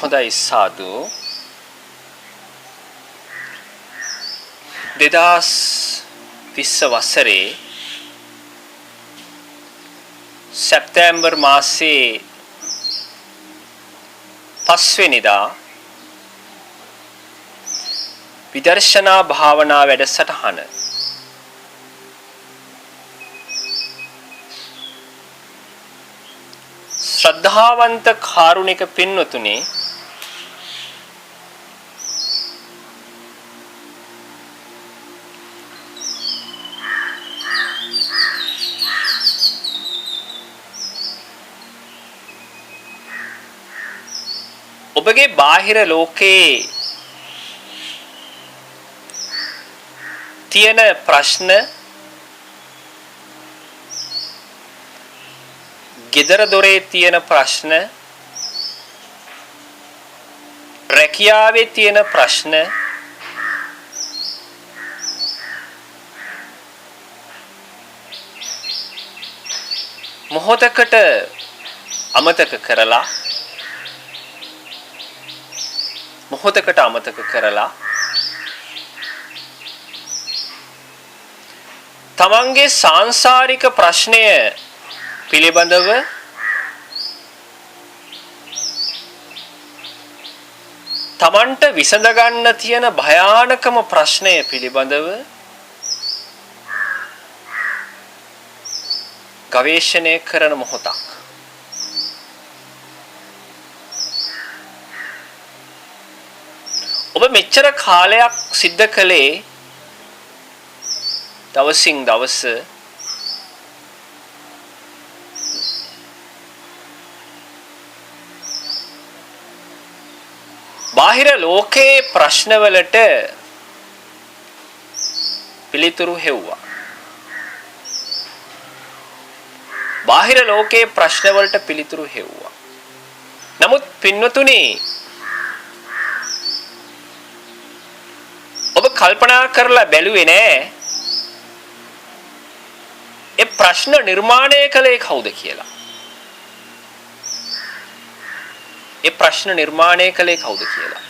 හොඳයි සාදු 2020 වසරේ සැප්තැම්බර් මාසයේ 5 වෙනිදා විදර්ශනා භාවනා වැඩසටහන ශ්‍රද්ධාවන්ත කාරුණික පින්වතුනි ඔබගේ බාහිර ලෝකේ තියෙන ප්‍රශ්න ගෙදර දොරේ තියෙන ප්‍රශ්න රැකියාවේ තියෙන ප්‍රශ්න මොහොතකට අමතක කරලා තමන්ගේ සාංශාරික ප්‍රශ්නය පිළිබඳව තමන්ට විසඳ ගන්න තියෙන භයානකම ප්‍රශ්නය පිළිබඳව ගවේෂණය කරන මොහොතක් ඔබ මෙච්චර කාලයක් සිද්ධ කළේ දවසින් දවස බාහිර ලෝකයේ ප්‍රශ්නවලට පිළිතුරු හෙව්වා. බාහිර ලෝකයේ ප්‍රශ්නවලට පිළිතුරු හෙව්වා. නමුත් පින්වතුනි ඔබ කල්පනා කරලා බැලුවේ නෑ ඒ ප්‍රශ්න නිර්මාණය කළේ කවුද කියලා. ඒ ප්‍රශ්න නිර්මාණය කළේ කවුද කියලා.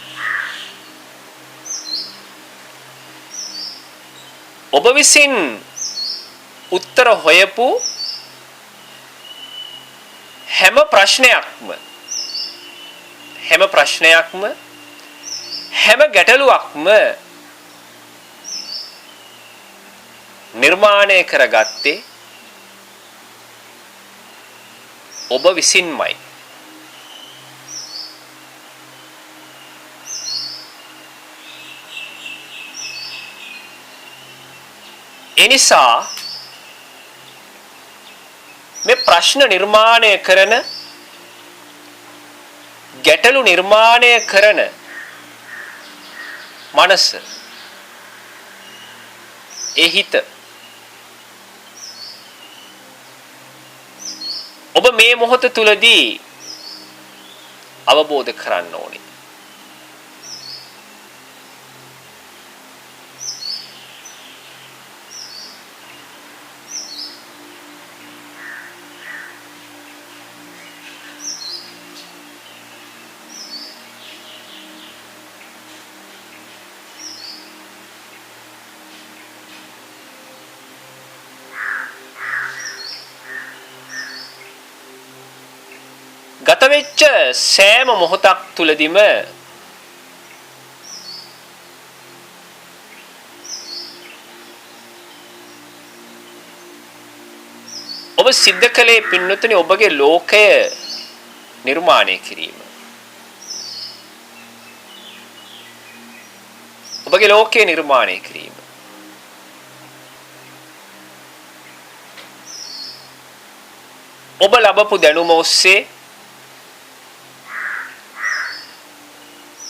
ඔබ විසින් උත්තර හොයපු හැම ප්‍රශ්නයක්ම හැම ගැටලුවක්ම නිර්මාණය කරගත්තේ ඔබ විසින්මයි. එනිසා මේ ප්‍රශ්න නිර්මාණය කරන ගැටලු නිර්මාණය කරන මනස ඒ හිත ඔබ මේ මොහොත තුලදී අවබෝධ කරන්න ඕනේ. ගත වෙච්ච සෑම මොහොතක් තුලදීම ඔබ සිද්ධ කළේ පින්නතුනි ඔබගේ ලෝකය නිර්මාණය කිරීම. ඔබගේ ලෝකය නිර්මාණය කිරීම. ඔබ ලබපු දැනුම ඔස්සේ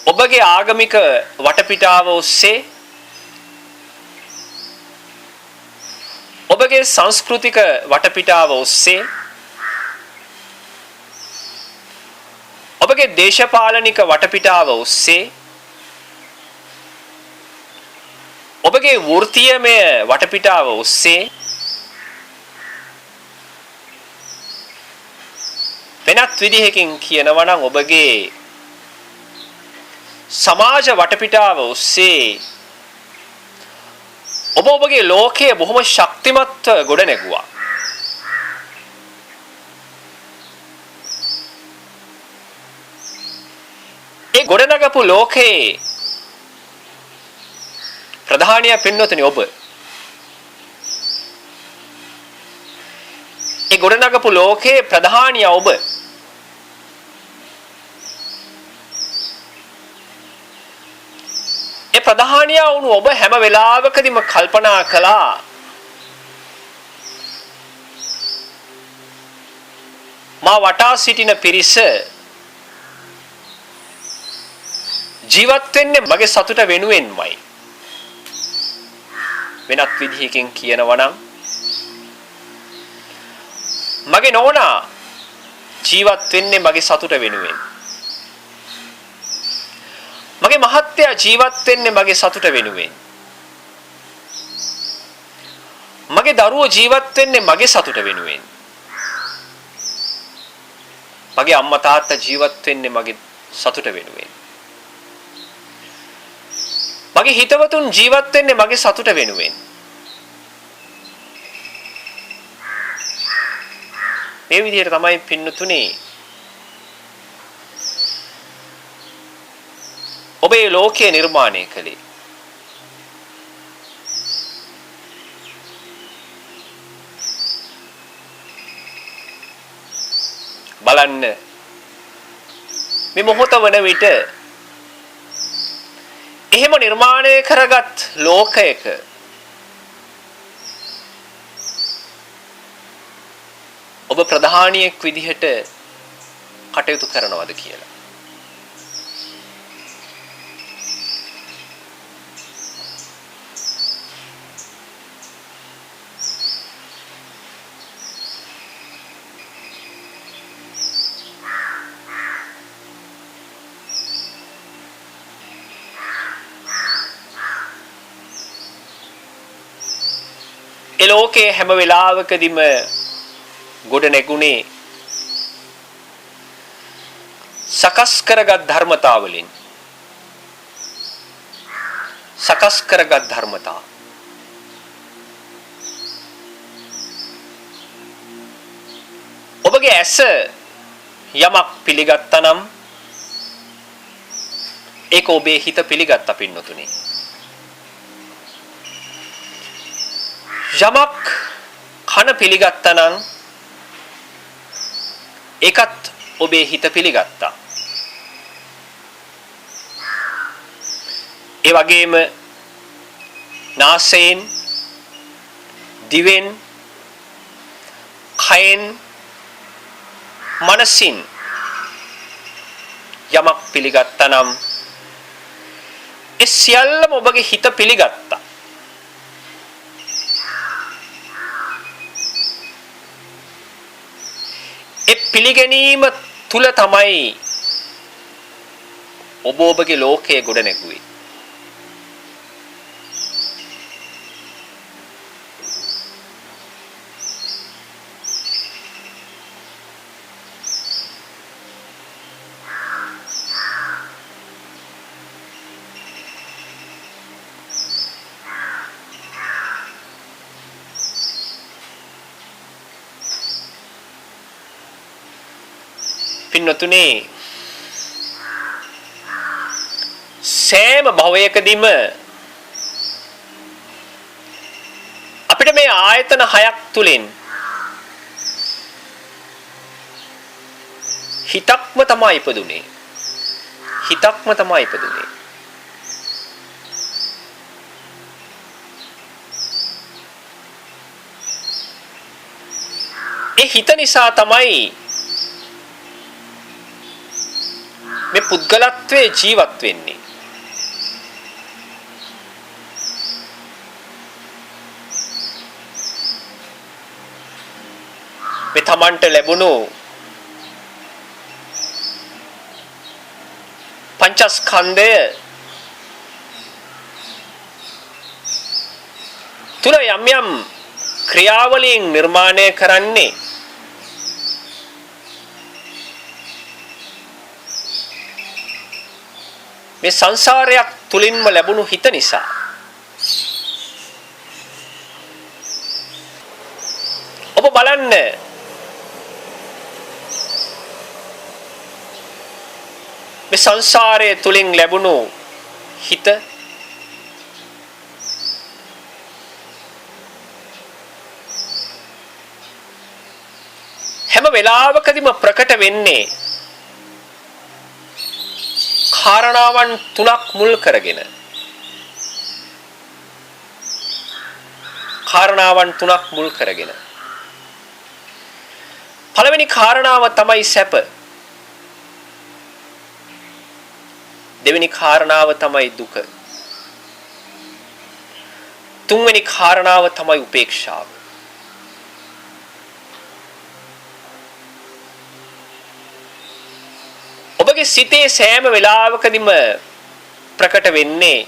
ඔබගේ ආගමික වටපිටාව ඔස්සේ ඔබගේ සංස්කෘතික වටපිටාව ඔස්සේ ඔබගේ දේශපාලනික වටපිටාව ඔස්සේ ඔබගේ වෘත්තීයමය වටපිටාව ඔස්සේ වෙනත් විදිහකින් කියනවා නම් ඔබගේ සමාජ වටපිටාව ඔස්සේ ඔබ ඔබගේ ලෝකය බොහොම ශක්තිමත්ව ගොඩනැගුවා. ඒ ගොඩනගපු ලෝකේ ප්‍රධානිය පින්නතුනි ඔබ. ඒ ගොඩනගපු ලෝකේ ප්‍රධානිය ඔබ. ඒ ප්‍රධානිය වුණු ඔබ හැම වෙලාවකදීම කල්පනා කළා මා වටා සිටින පිරිස ජීවත් වෙන්නේ මගේ සතුට වෙනුවෙන්මයි. වෙනත් විදිහකින් කියනවා නම් මගේ නෝනා ජීවත් වෙන්නේ මගේ සතුට වෙනුවෙන්. මගේ මහත්තයා ජීවත් වෙන්නේ මගේ සතුට වෙනුවෙන්. මගේ දරුවෝ ජීවත් වෙන්නේ මගේ සතුට වෙනුවෙන්. මගේ අම්මා තාත්තා ජීවත් වෙන්නේ මගේ සතුට වෙනුවෙන්. මගේ හිතවතුන් ජීවත් වෙන්නේ මගේ සතුට වෙනුවෙන්. මේ විදිහට තමයි පින්නතුනේ ඔබේ ලෝකය නිර්මාණය කළේ. බලන්න මේ මොහොත වන විට එහෙම නිර්මාණය කරගත් ලෝකයක ඔබ ප්‍රධානියෙක් විදිහට කටයුතු කරනවද කියලා. ඒ ලෝකයේ හැම වෙලාවකදීම ගොඩ නැගුණේ සකස් කරගත් ධර්මතාවලින්. සකස් කරගත් ධර්මතා. ඔබගේ ඇස යමක් පිළිගත්තා නම් ඒක ඔබේ හිත පිළිගත්ත පින්නතුනේ. යමක් කන පිළිගත්තා නම් ඒකත් ඔබේ හිත පිළිගත්තා. ඒ වගේම නාසයෙන්, දිවෙන්, කයෙන්, මනසින් යමක් පිළිගත්තා නම් ඒ සියල්ලම ඔබගේ හිත පිළිගත්තා. ඒ පිළිගැනීම තුල තමයි ඔබ ඔබගේ ලෝකය ගොඩ නැගුවේ. පින්නතුනේ සෑම භවයකදීම අපිට මේ ආයතන හයක් තුලින් හිතක්ම තමයි ඉපදුනේ. හිතක්ම තමයි ඉපදුනේ. ඒ හිත නිසා තමයි මේ පුද්ගලත්වයේ ජීවත් වෙන්නේ. මේ තමන්ට ලැබුණු පංචස්කන්ධය තුල යම් යම් ක්‍රියාවලින් නිර්මාණය කරන්නේ මේ සංසාරයක් තුලින්ම ලැබුණු හිත නිසා. ඔබ බලන්න මේ සංසාරයේ තුලින් ලැබුණු හිත හැම වෙලාවකදීම ප්‍රකට වෙන්නේ කාරණාවන් තුනක් මුල් කරගෙන. කාරණාවන් තුනක් මුල් කරගෙන. පළවෙනි කාරණාව තමයි සැප. දෙවෙනි කාරණාව තමයි දුක. තුන්වෙනි කාරණාව තමයි උපේක්ෂාව. ඔබගේ සිතේ සෑම වෙලාවකදීම ප්‍රකට වෙන්නේ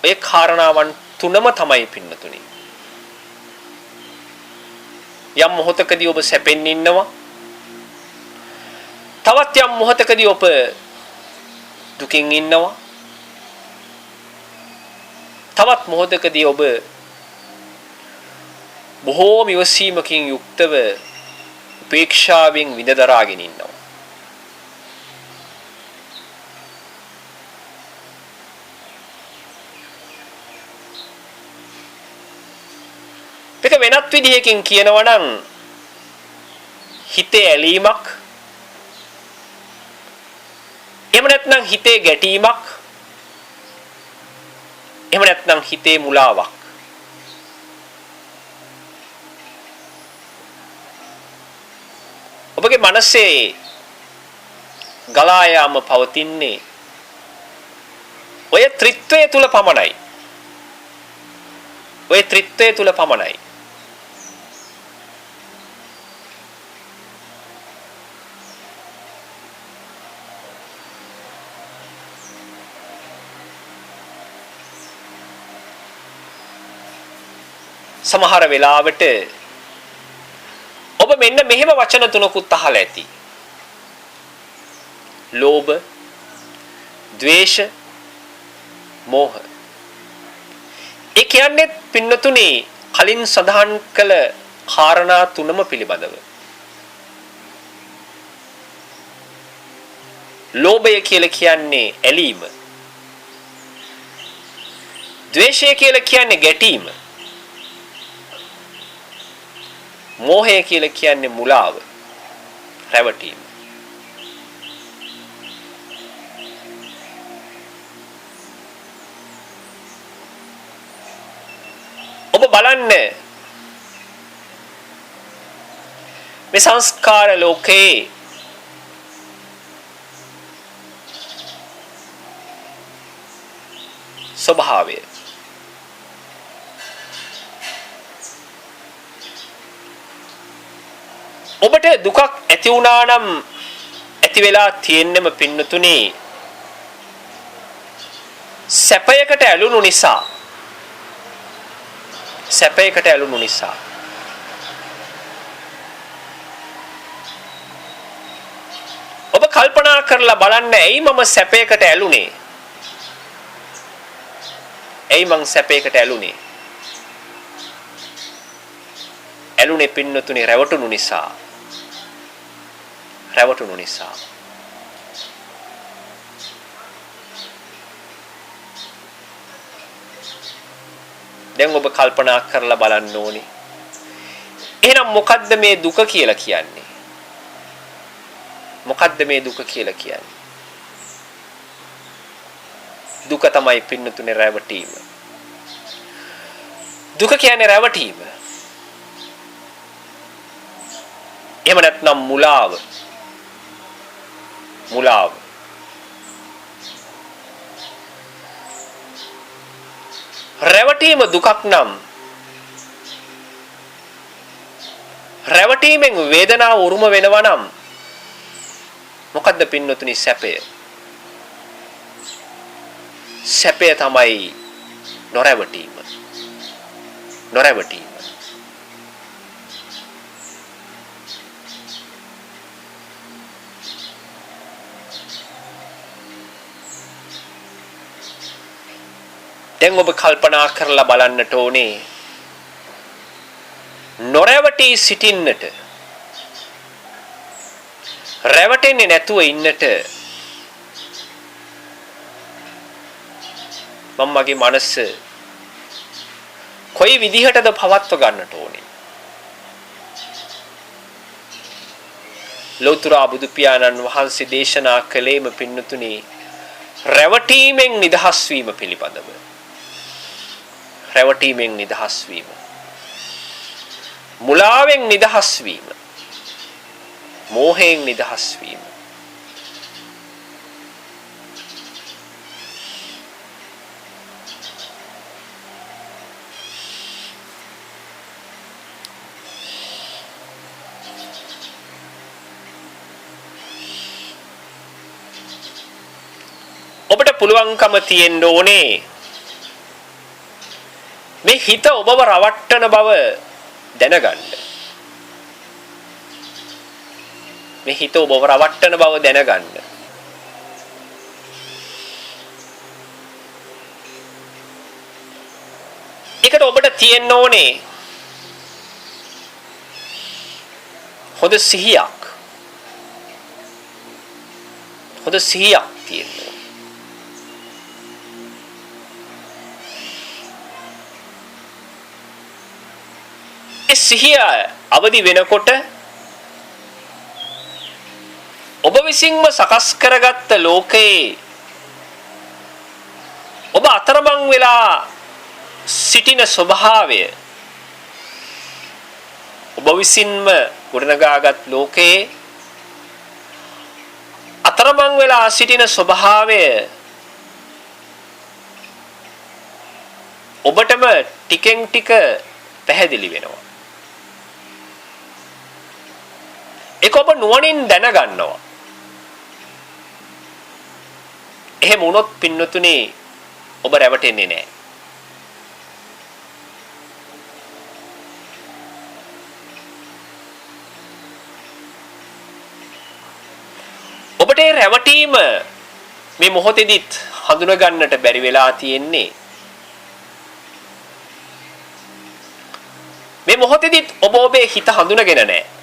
ඒ කාරණාවන් තුනම තමයි පින්නතුනි. යම් මොහොතකදී ඔබ සැපෙන් ඉන්නවා. තවත් යම් මොහොතකදී ඔබ දුකින් ඉන්නවා. තවත් මොහොතකදී ඔබ බොහෝම ඉවසීමකින් යුක්තව උපේක්ෂාවෙන් විඳ දරාගෙන ඉන්නවා. ඒක වෙනත් විදිහකින් කියනවා නම් හිතේ ඇලීමක්, එහෙම නැත්නම් හිතේ ගැටීමක්, එහෙම නැත්නම් හිතේ මුලාවක්. ඔබගේ මනසේ ගලා යාම පවතින්නේ ඔය ත්‍රිත්වය තුල පමණයි. ඔය ත්‍රිත්වය තුල පමණයි. සමහර වෙලාවට ඔබ මෙන්න මෙහෙම වචන තුනකුත් අහලා ඇති. ලෝභ, ද්වේෂ, මෝහ. ඒ කියන්නේ පින්නතුනි කලින් සඳහන් කළ කාරණා තුනම පිළිබඳව. ලෝභය කියලා කියන්නේ ඇලීම. ද්වේෂය කියලා කියන්නේ ගැටීම. මෝහය කියලා කියන්නේ මුලාව, රැවටීම. ඔබ බලන්න මේ සංස්කාර ලෝකේ ස්වභාවය. ඔබට දුකක් ඇති වුණා නම් ඇති වෙලා තියෙන්නම පින්නතුනේ සැපයකට ඇලුණු නිසා. සැපයකට ඇලුණු නිසා. ඔබ කල්පනා කරලා බලන්න ඇයි මම සැපයකට ඇලුනේ? ඇයි මං සැපයකට ඇලුනේ? ඇලුනේ පින්නතුනේ රැවටුණු නිසා. රැවටුණු නිසා. දැන් ඔබ කල්පනා කරලා බලන්න ඕනේ. එහෙනම් මොකද්ද මේ දුක කියලා කියන්නේ? මොකද්ද මේ දුක කියලා කියන්නේ? දුක තමයි පින්නතුනේ රැවටීම. දුක කියන්නේ රැවටීම. එහෙම නැත්නම් මුලාව. මුලාව. රැවටීම දුකක් නම් රැවටීමෙන් වේදනාව උරුම වෙනවා නම් මොකද්ද පින්නතුනි සැපය? සැපය තමයි නොරැවටීම. නොරැවටීම. දැන් ඔබ කල්පනා කරලා බලන්නට ඕනේ නොරැවටී සිටින්නට රැවටෙන්නේ නැතුව ඉන්නට මම මගේ මනස කොයි විදිහටද පවත්ව ගන්නට ඕනේ ලෝතර බුදු පියාණන් වහන්සේ දේශනා කළේම පින්නතුනි රැවටීමෙන් නිදහස් වීම පිළිබඳව රැවටීමෙන් නිදහස් වීම මුලාවෙන් නිදහස් වීම මෝහයෙන් නිදහස් වීම ඔබට පුළුවන්කම තියෙන්න ඕනේ මේ හිත ඔබව රවට්ටන බව දැනගන්න. මේ හිත ඔබව රවට්ටන බව දැනගන්න. ඒකට ඔබට තියෙන්න ඕනේ හොඳ සිහියක්. හොඳ සිහියක් තියෙන්න ඕනේ. සිහිය අවදි වෙනකොට ඔබ විසින්ම සකස් කරගත්ත ලෝකේ ඔබ අතරමං වෙලා සිටින ස්වභාවය ඔබ විසින්ම ගොඩනගාගත් ලෝකේ අතරමං වෙලා සිටින ස්වභාවය ඔබටම ටිකෙන් ටික පැහැදිලි වෙනවා. ඒක ඔබ නුවණින් දැනගන්නවා. එහෙම වුණොත් පින්නතුනේ ඔබ රැවටෙන්නේ නැහැ. ඔබට ඒ රැවටීම මේ මොහොතේදීත් හඳුනා ගන්නට බැරි වෙලා තියෙන්නේ. මේ මොහොතේදීත් ඔබ ඔබේ හිත හඳුනගෙන නැහැ.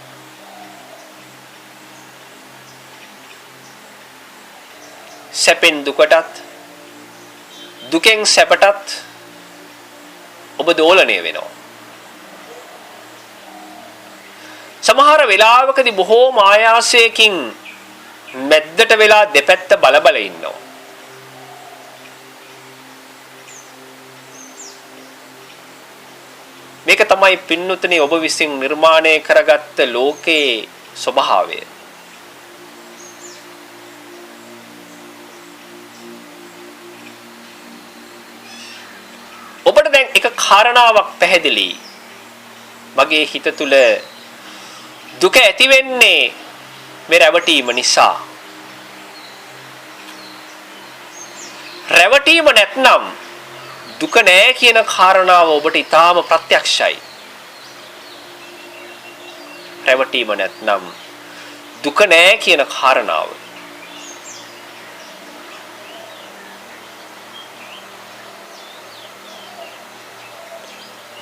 සැපෙන් දුකටත් දුකෙන් සැපටත් ඔබ දෝලණය වෙනවා. සමහර වෙලාවකදී බොහෝම ආයාසයෙන් මැද්දට වෙලා දෙපැත්ත බල ඉන්නවා. මේක තමයි පින්නතුනේ ඔබ විසින් නිර්මාණය කරගත්ත ලෝකයේ ස්වභාවය. ඔබට දැන් එක කාරණාවක් පැහැදිලි. මගේ හිත තුල දුක ඇති වෙන්නේ මේ රැවටීම නිසා. රැවටීම නැත්නම් දුක නෑ කියන කාරණාව ඔබට ඊටාම ප්‍රත්‍යක්ෂයි. රැවටීම නැත්නම් දුක නෑ කියන කාරණාව.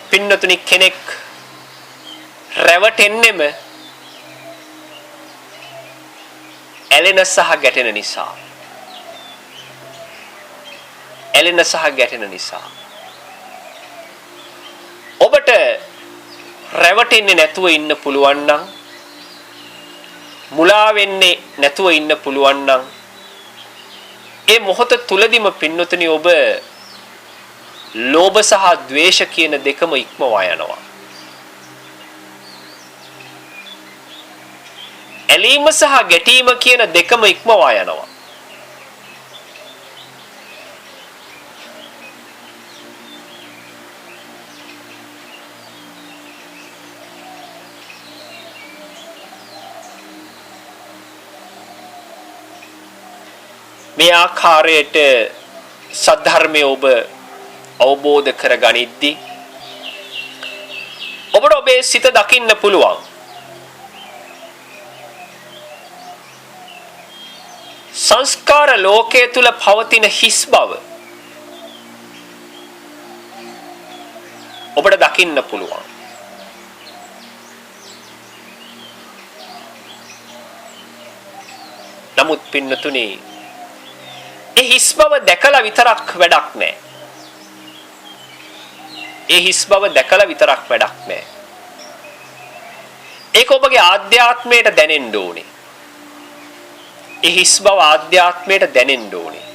පින්නතුනි කෙනෙක් රැවටෙන්නෙම ඇලෙන සහ ගැටෙන නිසා. ඇලෙන සහ ගැටෙන නිසා. ඔබට රැවටෙන්නේ නැතුව ඉන්න පුළුවන් නම් මුලා වෙන්නේ නැතුව ඉන්න පුළුවන් නම් ඒ මොහොත තුලදීම පින්නතුනි ඔබ ලෝභ සහ ද්වේෂ කියන දෙකම ඉක්මවා යනවා. ඇලීම සහ ගැටීම කියන දෙකම ඉක්මවා යනවා. මේ ආකාරයට සද්ධර්මය ඔබ අවබෝධ කරගනිද්දී ඔබට ඔබේ සිත දකින්න පුළුවන්. සංස්කාර ලෝකයේ තුල පවතින හිස් බව. දකින්න පුළුවන්. නමුත් පින්නතුනේ ඒ හිස් බව දැකලා විතරක් වැඩක් නැහැ. ඒ හිස් බව දැකලා විතරක් වැඩක් නැහැ. ඒක ඔබගේ ආධ්‍යාත්මයට දැනෙන්න ඕනේ. ඒ හිස් බව ආධ්‍යාත්මයට දැනෙන්න ඕනේ.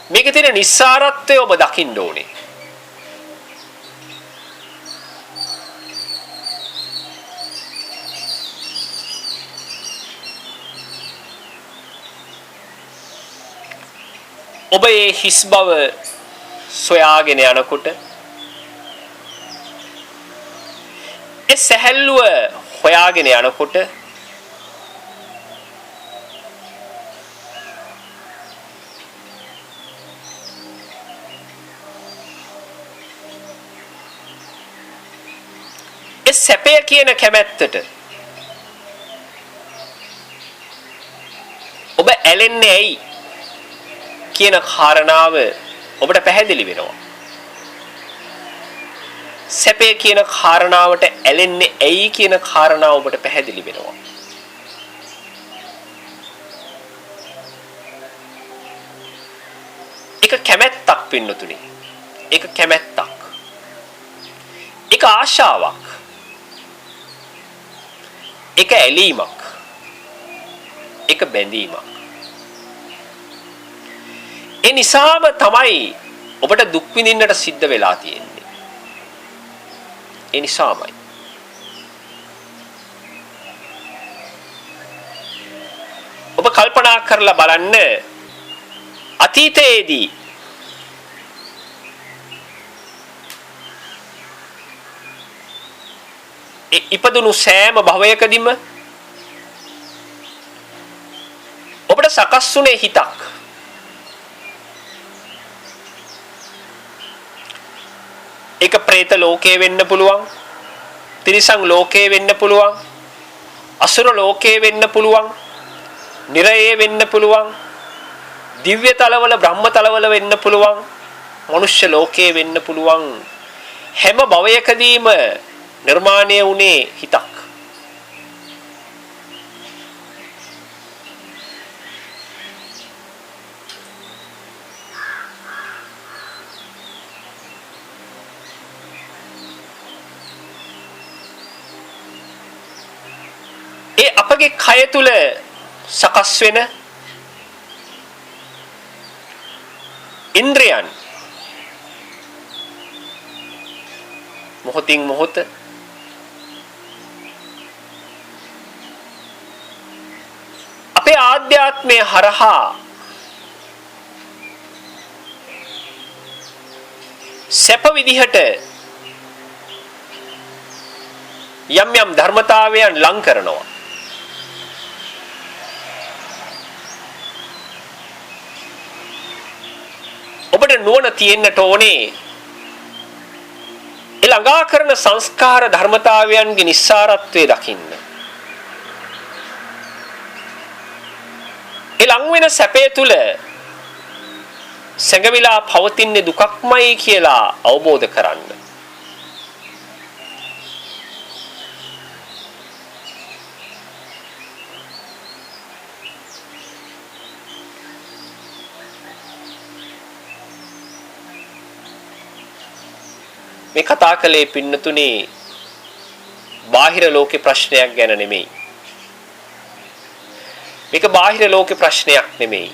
මේකේ තියෙන නිස්සාරත්වය ඔබ දකින්න ඕනේ. ඔබ ඒ හිස් බව සොයාගෙන යනකොට ඒ සැහැල්ලුව හොයාගෙන යනකොට ඒ සැපය කියන කැමැත්තට ඔබ ඇලෙන්නේ ඇයි කියන කාරණාව ඔබට පැහැදිලි වෙනවා. සැපේ කියන කාරණාවට ඇලෙන්නේ ඇයි කියන කාරණාව ඔබට පැහැදිලි වෙනවා. ඒක කැමැත්තක් පින්නතුනි. ඒක කැමැත්තක්. ඒක ආශාවක්. ඒක ඇලීමක්. ඒක බැඳීමක්. ඒ නිසාම තමයි ඔබට දුක් විඳින්නට සිද්ධ වෙලා තියෙන්නේ. ඒ නිසාමයි. ඔබ කල්පනා කරලා බලන්න අතීතයේදී ඉපදුණු සෑම භවයකදීම ඔබට සකස් වුණේ හිතක්. ඒක പ്രേත ලෝකේ වෙන්න පුළුවන්, තිරිසන් ලෝකේ වෙන්න පුළුවන්, අසුර ලෝකේ වෙන්න පුළුවන්, නිරයේ වෙන්න පුළුවන්, දිව්‍ය තලවල බ්‍රහ්ම තලවල වෙන්න පුළුවන්, මනුෂ්‍ය ලෝකේ වෙන්න පුළුවන්. හැම භවයකදීම නිර්මාණය වුණේ හිතක්. ඒ අපගේ කය තුල සකස් වෙන ඉන්ද්‍රයන් මොහොතින් මොහොත අපේ ආධ්‍යාත්මය හරහා සැප විදිහට යම් යම් ධර්මතාවයන් ලං කරනවා. ඔබට නුවණ තියෙන්නට ඕනේ ඒ ළඟා කරන සංස්කාර ධර්මතාවයන්ගේ නිස්සාරත්වය දකින්න. ඒ ලං වෙන සැපය තුල සැඟවිලා පවතින්නේ දුකක්මයි කියලා අවබෝධ කරන්න. මේ කතා කළේ පින්නතුනේ බාහිර ලෝකේ ප්‍රශ්නයක් ගැන නෙමෙයි. මේක බාහිර ලෝකේ ප්‍රශ්නයක් නෙමෙයි.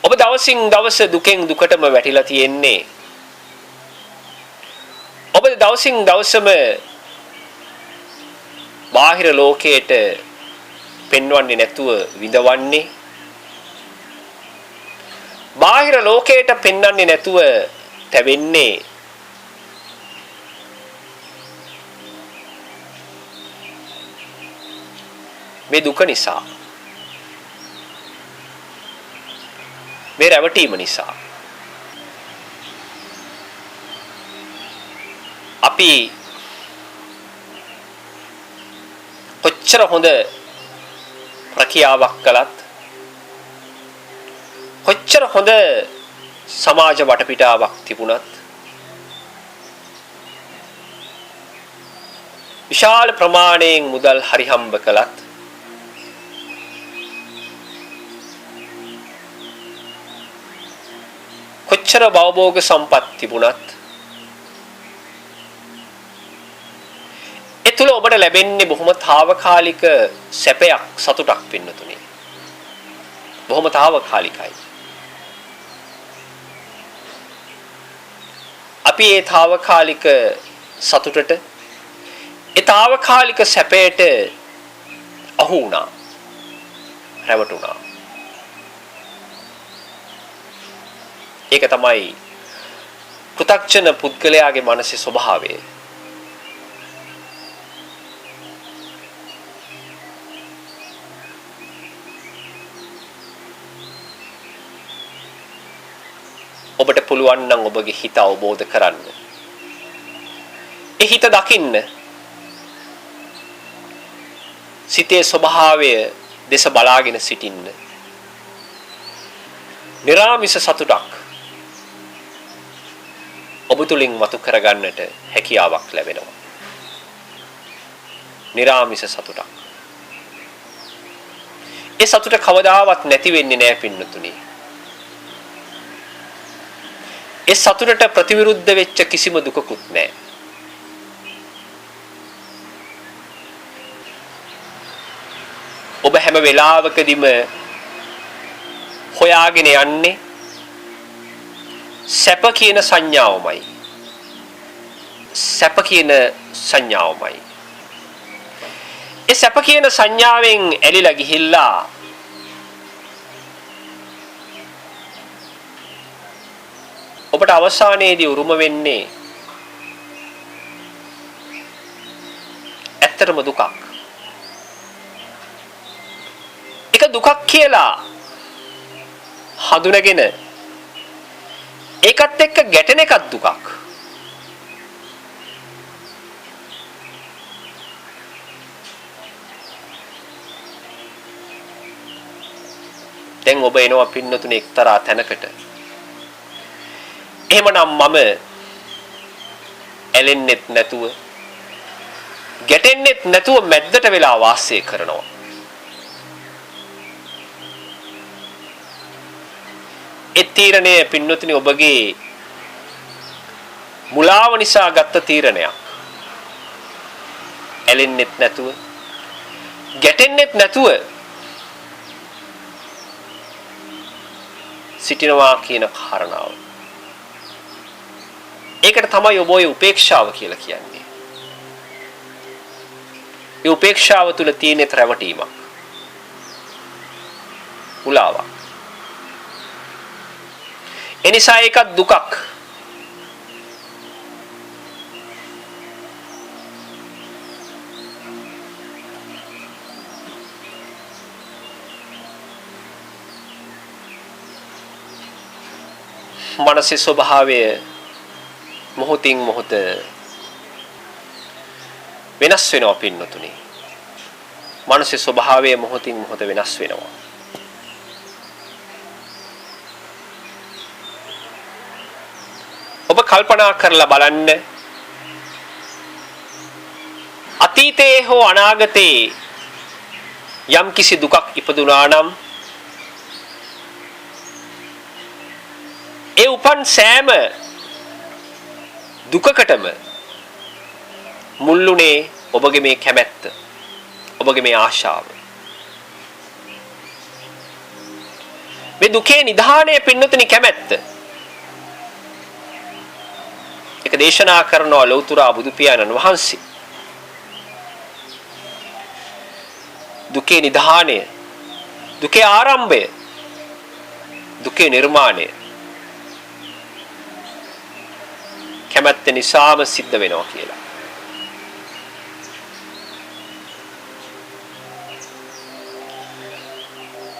ඔබ දවසින් දවස දුකෙන් දුකටම වැටිලා තියෙන්නේ. ඔබ දවසින් දවසම බාහිර ලෝකයට පෙන්වන්නේ නැතුව විඳවන්නේ. බාහිර ලෝකයට පෙන්වන්නේ නැතුව තැවෙන්නේ. මේ දුක නිසා. මේ රැවටීම නිසා. අපි කොච්චර හොඳ රැකියාවක් කළත් කොච්චර හොඳ සමාජ වටපිටාවක් තිබුණත් විශාල ප්‍රමාණයෙන් මුදල් හරි හම්බ කළත් කොච්චර භවභෝග සම්පත් තිබුණත් ඒ තුල ඔබට ලැබෙන්නේ බොහොම తాවකාලික සැපයක් සතුටක් පින්නතුනි. බොහොම తాවකාලිකයි. අපි ඒ తాවකාලික සතුටට ඒ తాවකාලික සැපයට අහු වුණා. රැවටුණා. ඒක තමයි පෘථග්ජන පුද්ගලයාගේ මනසේ ස්වභාවය. ඔබට පුළුවන් නම් ඔබගේ හිත අවබෝධ කරන්න. ඒ හිත දකින්න. සිතේ ස්වභාවය දෙස බලාගෙන සිටින්න. නිරාමිස සතුටක් ඔබ තුලින් මතු කරගන්නට හැකියාවක් ලැබෙනවා. නිරාමිස සතුටක්. ඒ සතුට කවදාවත් නැති වෙන්නේ නැහැ පින්නතුනි. ඒ සතුටට ප්‍රතිවිරුද්ධ වෙච්ච කිසිම දුකකුත් නැහැ. ඔබ හැම වෙලාවකදීම හොයාගෙන යන්නේ සැප කියන සංඥාවමයි. සැප කියන සංඥාවමයි. ඒ සැප කියන සංඥාවෙන් ඇලිලා ගිහිල්ලා ඔබට අවසානයේදී උරුම වෙන්නේ ඇත්තටම දුකක්. ඒක දුකක් කියලා හඳුනගෙන ඒකත් එක්ක ගැටෙන එකක් දුකක්. දැන් ඔබ එනවා පින්නතුනේ එක්තරා තැනකට. එහෙමනම් මම ඇලෙන්නෙත් නැතුව ගැටෙන්නෙත් නැතුව මැද්දට වෙලා වාසය කරනවා. ඒ තීරණය පින්නතුනි ඔබගේ මුලාව නිසා ගත්ත තීරණයක්. ඇලෙන්නෙත් නැතුව ගැටෙන්නෙත් නැතුව සිටිනවා කියන කාරණාව. ඒකට තමයි ඔබ ඔය උපේක්ෂාව කියලා කියන්නේ. ඒ උපේක්ෂාව තුල තියෙන රැවටීමක්. මුලාවක්. එනිසා ඒක දුකක්. මනසේ ස්වභාවය මොහොතින් මොහොත වෙනස් වෙනවා පින්නතුනි. මනසේ ස්වභාවය මොහොතින් මොහොත වෙනස් වෙනවා. ඔබ කල්පනා කරලා බලන්න අතීතයේ හෝ අනාගතයේ යම් කිසි දුකක් ඉපදුනා නම් ඒ උපන් සෑම දුකකටම මුල්ුණේ ඔබගේ මේ කැමැත්ත, ඔබගේ මේ ආශාව. මේ දුකේ නිධානය පින්නතුනි කැමැත්ත. ඒක දේශනා කරනවා ලෞතර බුදු පියාණන් වහන්සේ. දුකේ නිධානය, දුකේ ආරම්භය, දුකේ නිර්මාණය කැමැත්ත නිසාම සිද්ධ වෙනවා කියලා.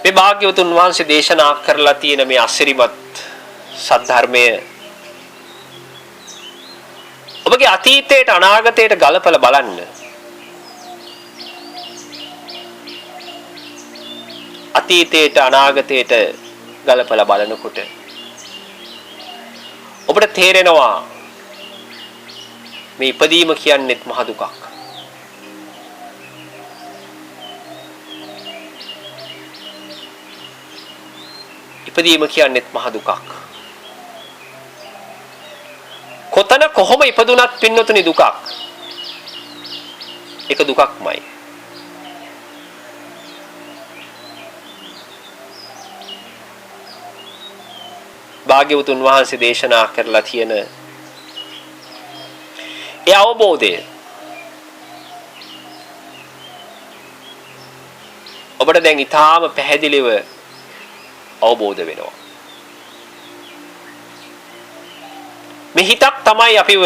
මේ භාග්‍යවතුන් වහන්සේ දේශනා කරලා තියෙන මේ අසිරිමත් සද්ධර්මය ඔබගේ අතීතයට අනාගතයට ගලපලා බලන්න. අතීතයට අනාගතයට ගලපලා බලනකොට ඔබට තේරෙනවා මේ ඉපදීම කියන්නේත් මහ දුකක්. ඉපදීම කියන්නේත් මහ දුකක්. කොතන කොහොම ඉපදුනත් පින්නතුනි දුකක්. ඒක දුකක්මයි. භාග්‍යවතුන් වහන්සේ දේශනා කරලා තියෙන ඒ අවබෝධය ඔබට දැන් ඊටාම පැහැදිලිව අවබෝධ වෙනවා. මේ හිතක් තමයි අපිව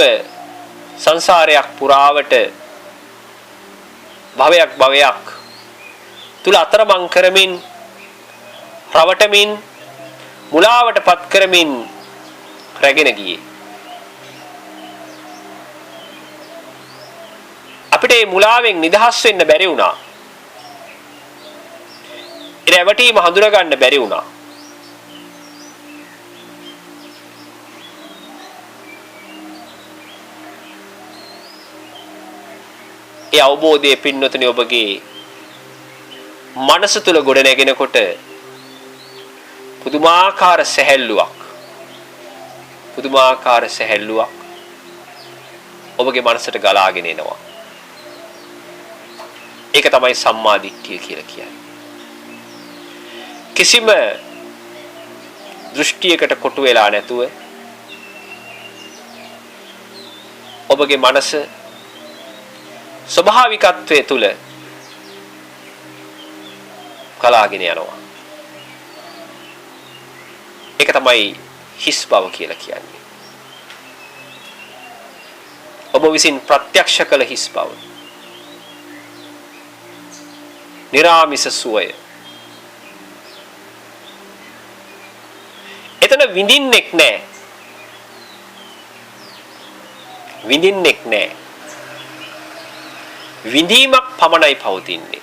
සංසාරයක් පුරාවට භවයක් තුල අතරමං කරමින් රවටමින් මුලාවට පත් කරමින් රැගෙන ගියේ. අපිට මේ මුලාවෙන් නිදහස් වෙන්න බැරි වුණා. ඒ රැවටීම හඳුනා ගන්න බැරි වුණා. ඒ අවබෝධයේ පින්නතුනි ඔබගේ මනස තුල ගොඩ නැගෙනකොට පුදුමාකාර සැහැල්ලුවක් ඔබගේ මනසට ගලාගෙන එනවා. ඒක තමයි සම්මා දිට්ඨිය කියලා කියන්නේ. කිසිම දෘෂ්ටියකට කොටු වෙලා නැතුව ඔබගේ මනස ස්වභාවිකත්වයේ තුල ගලාගෙන යනවා. ඒක තමයි හිස් බව කියලා කියන්නේ. ඔබ විසින් ප්‍රත්‍යක්ෂ කළ හිස් බව. නිරාමිස සුවය. එතන විඳින්නෙක් නැහැ. විඳීමක් පමණයි පවතින්නේ.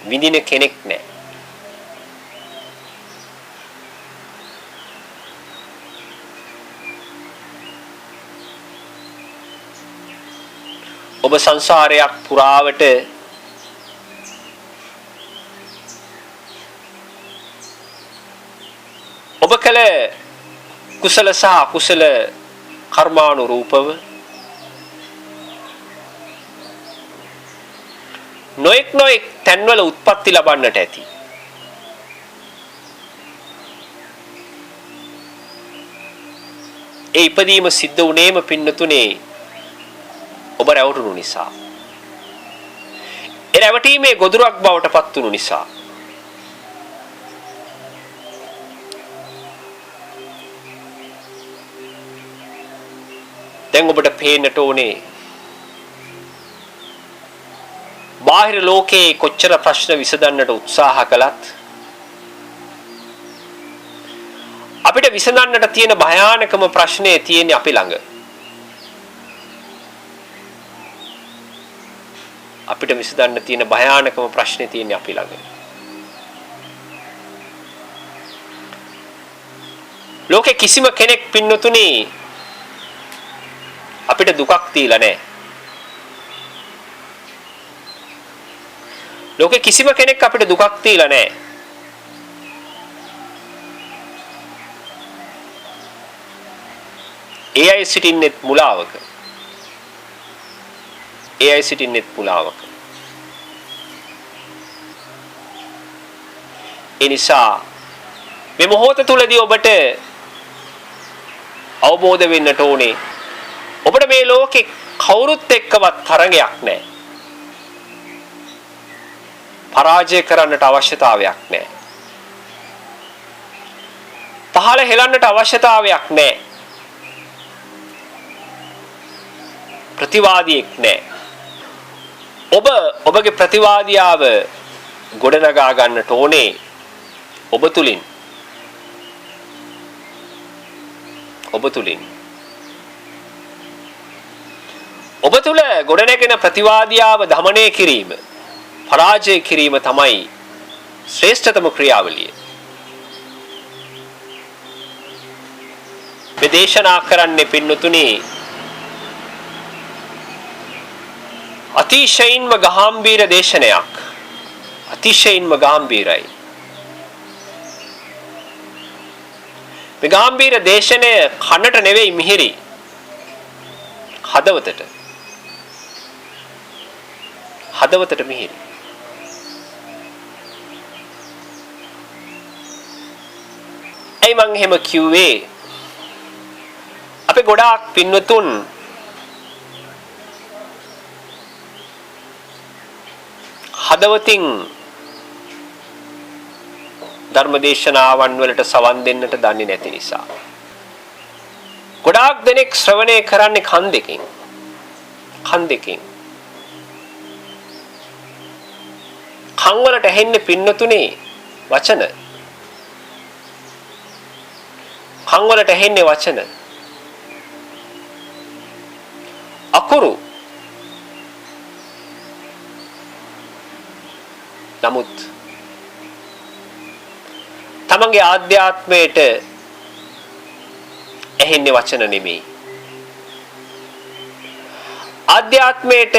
විඳින කෙනෙක් නැහැ. ඔබ සංසාරයක් පුරාවට ඔබ කළ කුසල සහ අකුසල කර්මානුරූපව නොඑක් තැන්වල උත්පත්ති ලබන්නට ඇති. ඒ ඉපදීම සිද්ධ වුණේම පින්නතුනේ ඔබ රැවටුණු නිසා. ඒ රැවටීමේ ගොදුරක් බවට පත් වුණු නිසා. දැන් ඔබට පේන්නට ඕනේ බාහිර ලෝකේ කොච්චර ප්‍රශ්න විසඳන්නට උත්සාහ කළත් අපිට විසඳන්නට තියෙන භයානකම ප්‍රශ්නේ තියෙන්නේ අපි ළඟ. අපිට විසඳන්න තියෙන භයානකම ප්‍රශ්නේ තියෙන්නේ අපි ළඟ. ලෝකේ කිසිම කෙනෙක් පින්නතුනේ අපිට දුකක් දීලා නැහැ. ලෝකේ කිසිම කෙනෙක් අපිට දුකක් දීලා නැහැ. ඒ අය සිටින්නෙත් මුලාවක. ඒ නිසා මේ මොහොත තුලදී ඔබට අවබෝධ වෙන්නට ඕනේ ඔබට මේ ලෝකේ කවුරුත් එක්කවත් තරගයක් නැහැ. පරාජය කරන්නට අවශ්‍යතාවයක් නැහැ. පහළ හෙලන්නට අවශ්‍යතාවයක් නැහැ. ප්‍රතිවාදියෙක් නැහැ. ඔබගේ ප්‍රතිවාදියාව ගොඩනගා ගන්නට ඕනේ ඔබ තුලින්. ඔබ තුල ගොඩනැගෙන ප්‍රතිවාදියාව දමනය කිරීම පරාජය කිරීම තමයි ශ්‍රේෂ්ඨතම ක්‍රියාවලිය. මේ දේශනා කරන්නේ පින්නතුනි අතිශයින්ම ගාම්භීර දේශනයක්. අතිශයින්ම ගාම්භීරයි. මේ ගාම්භීර දේශනය කනට නෙවෙයි මිහිරි. හදවතට. හදවතට මිහිරි. ඇයි මං එහෙම කිව්වේ? අපි ගොඩාක් පින්වතුන් හදවතින් ධර්මදේශනාවන් වලට සවන් දෙන්නට දන්නේ නැති නිසා. ගොඩාක් දෙනෙක් ශ්‍රවණය කරන්නේ කන් දෙකෙන්. කන් දෙකෙන්. කන් වලට ඇහෙන්නේ පින්නතුනේ වචන. කන් වලට ඇහෙන්නේ වචන. අකුරු. නමුත් තමන්ගේ ආධ්‍යාත්මයට ඇහෙන්නේ වචන නෙමෙයි. ආධ්‍යාත්මයට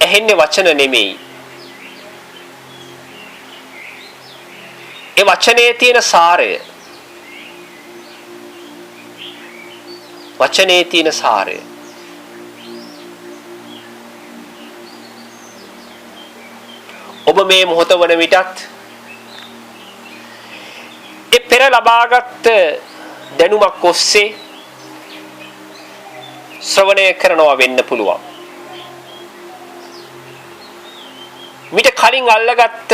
ඇහෙන්නේ වචන නෙමෙයි. ඒ වචනේ තියෙන සාරය. වචනේ තියෙන සාරය. ඔබ මේ මොහොත වන විටත් ඒ පෙර ලබාගත් දැනුමක් ඔස්සේ ශ්‍රවණය කරනවා වෙන්න පුළුවන්. මිට කලින් අල්ලගත්ත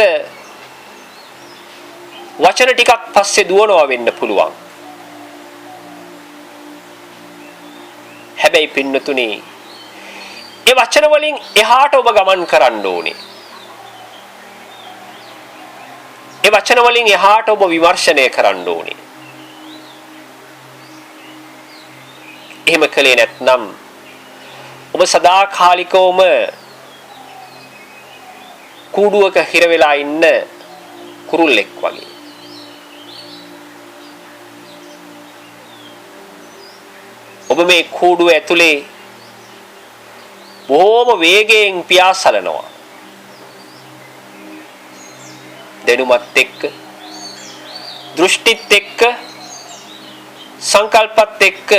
වචන ටිකක් පස්සේ දුවනවා වෙන්න පුළුවන්. හැබැයි පින්නතුනි ඒ වචන වලින් එහාට ඔබ ගමන් කරන්න ඕනේ. ඒ වචන වලින් එහාට ඔබ විමර්ශනය කරන්න ඕනේ. එහෙම කළේ නැත්නම් ඔබ සදාකාලිකවම කූඩුවක හිර වෙලා ඉන්න කුරුල්ලෙක් වගේ. ඔබ මේ කූඩුව ඇතුලේ බොහොම වේගයෙන් පියාසලනවා. දැනුමත් එක්ක, දෘෂ්ටිත් එක්ක, සංකල්පත් එක්ක,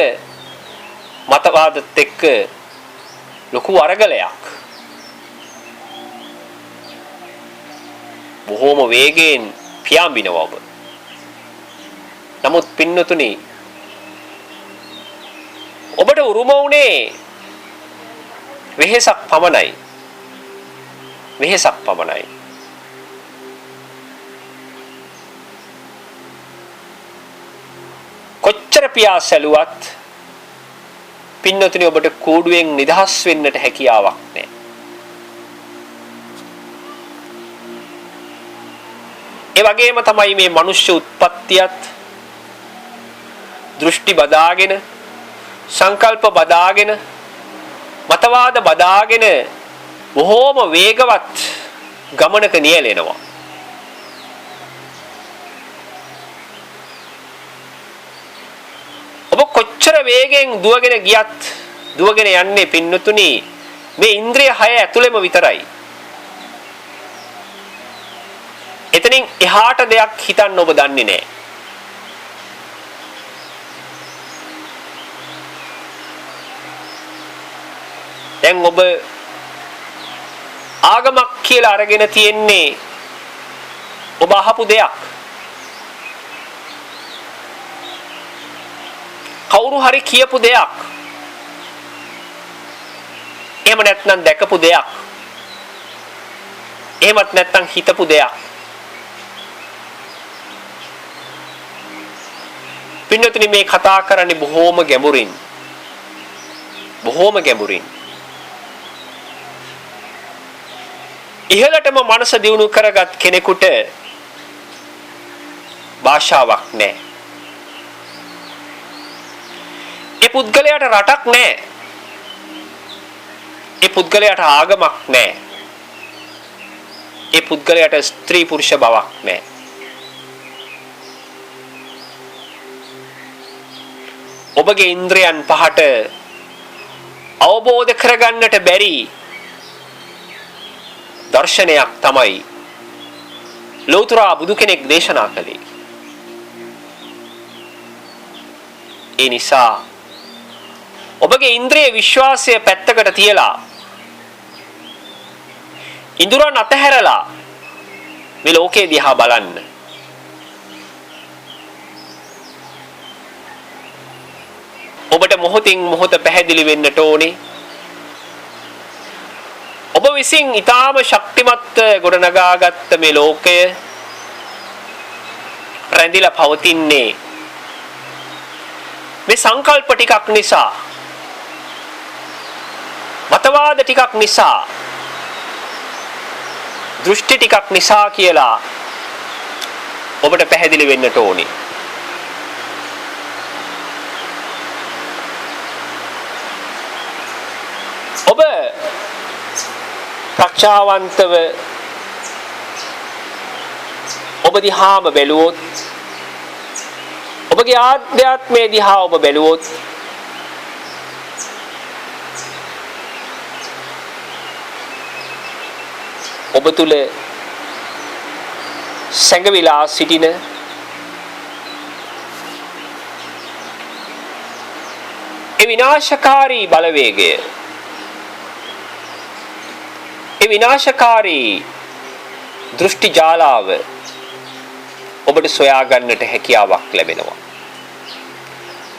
මතවාදත් එක්ක ලොකු අරගලයක්. බොහොම වේගයෙන් පියාඹිනවා ඔබ. නමුත් පින්නතුනි ඔබට උරුම වුණේ වෙහෙසක් පමණයි. වෙහෙසක් පමණයි. කොච්චර පියාසැලුවත් පින්නතුනි ඔබට කූඩුවෙන් නිදහස් වෙන්නට හැකියාවක් නැහැ. ඒ වගේම තමයි මේ මනුෂ්‍ය උත්පත්තියත් දෘෂ්ටි බදාගෙන, සංකල්ප බදාගෙන, මතවාද බදාගෙන බොහෝම වේගවත් ගමනක නියැලෙනවා. ඔබ කොච්චර වේගෙන් දුවගෙන ගියත් දුවගෙන යන්නේ පින්නතුනි මේ ඉන්ද්‍රිය 6 ඇතුළෙම විතරයි. එතනින් එහාට දෙයක් හිතන්න ඔබ දන්නේ නැහැ. දැන් ඔබ ආගමක් කියලා අරගෙන තියෙන්නේ ඔබ අහපු දෙයක්. කවුරු හරි කියපු දෙයක්. එහෙම නැත්නම් දැකපු දෙයක්. එහෙමත් නැත්නම් හිතපු දෙයක්. පින්නතුනි මේ කතා කරන්නේ බොහෝම ගැඹුරින්. බොහෝම ගැඹුරින්. ඉහළටම මනස දියුණු කරගත් කෙනෙකුට භාෂාවක් නැහැ. ඒ පුද්ගලයාට රටක් නැහැ. ඒ පුද්ගලයාට ආගමක් නැහැ. ඒ පුද්ගලයාට ස්ත්‍රී පුරුෂ බවක් නැහැ. ඔබගේ ඉන්ද්‍රයන් පහට අවබෝධ කරගන්නට බැරි දර්ශනයක් තමයි ලෞතර බුදු කෙනෙක් දේශනා කළේ. ඒ නිසා ඔබගේ ඉන්ද්‍රිය විශ්වාසය පැත්තකට තියලා ඉඳුරන් අතහැරලා මේ ලෝකේ දිහා බලන්න. ඔබට මොහොතින් මොහොත පැහැදිලි වෙන්නට ඕනේ. ඔබ විසින් ඊටාම ශක්තිමත් ගොඩනගාගත්ත මේ ලෝකය රැඳිලා පවතින්නේ මේ සංකල්ප ටිකක් නිසා, මතවාද ටිකක් නිසා, දෘෂ්ටි ටිකක් නිසා කියලා ඔබට පැහැදිලි වෙන්නට ඕනේ. ඔබ ප්‍රඥාවන්තව ඔබ දිහාම බැලුවොත්, ඔබගේ ආධ්‍යාත්මයේ දිහා ඔබ බැලුවොත් ඔබ තුල සැඟවිලා සිටින ඒ විනාශකාරී බලවේගය, ඒ විනාශකාරී දෘෂ්ටි ජාලාව ඔබට සොයා ගන්නට හැකියාවක් ලැබෙනවා.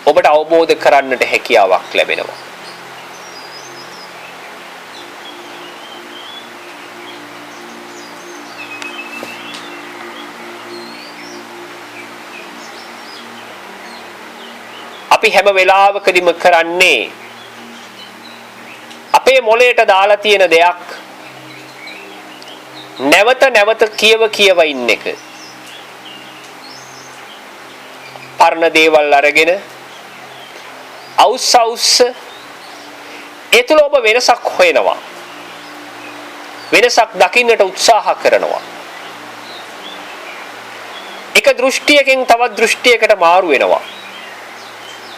ඔබට අවබෝධ කරන්නට හැකියාවක් ලැබෙනවා. අපි හැම වෙලාවකදීම කරන්නේ අපේ මොළයට දාලා තියෙන දෙයක් නැවත නැවත කියව ඉන්න එක. පරණ දේවල් අරගෙන අවුස්ස ඒ තුළ ඔබ වෙනසක් හොයනවා. වෙනසක් දකින්නට උත්සාහ කරනවා. එක දෘෂ්ටියකින් තවත් දෘෂ්ටියකට මාරු වෙනවා.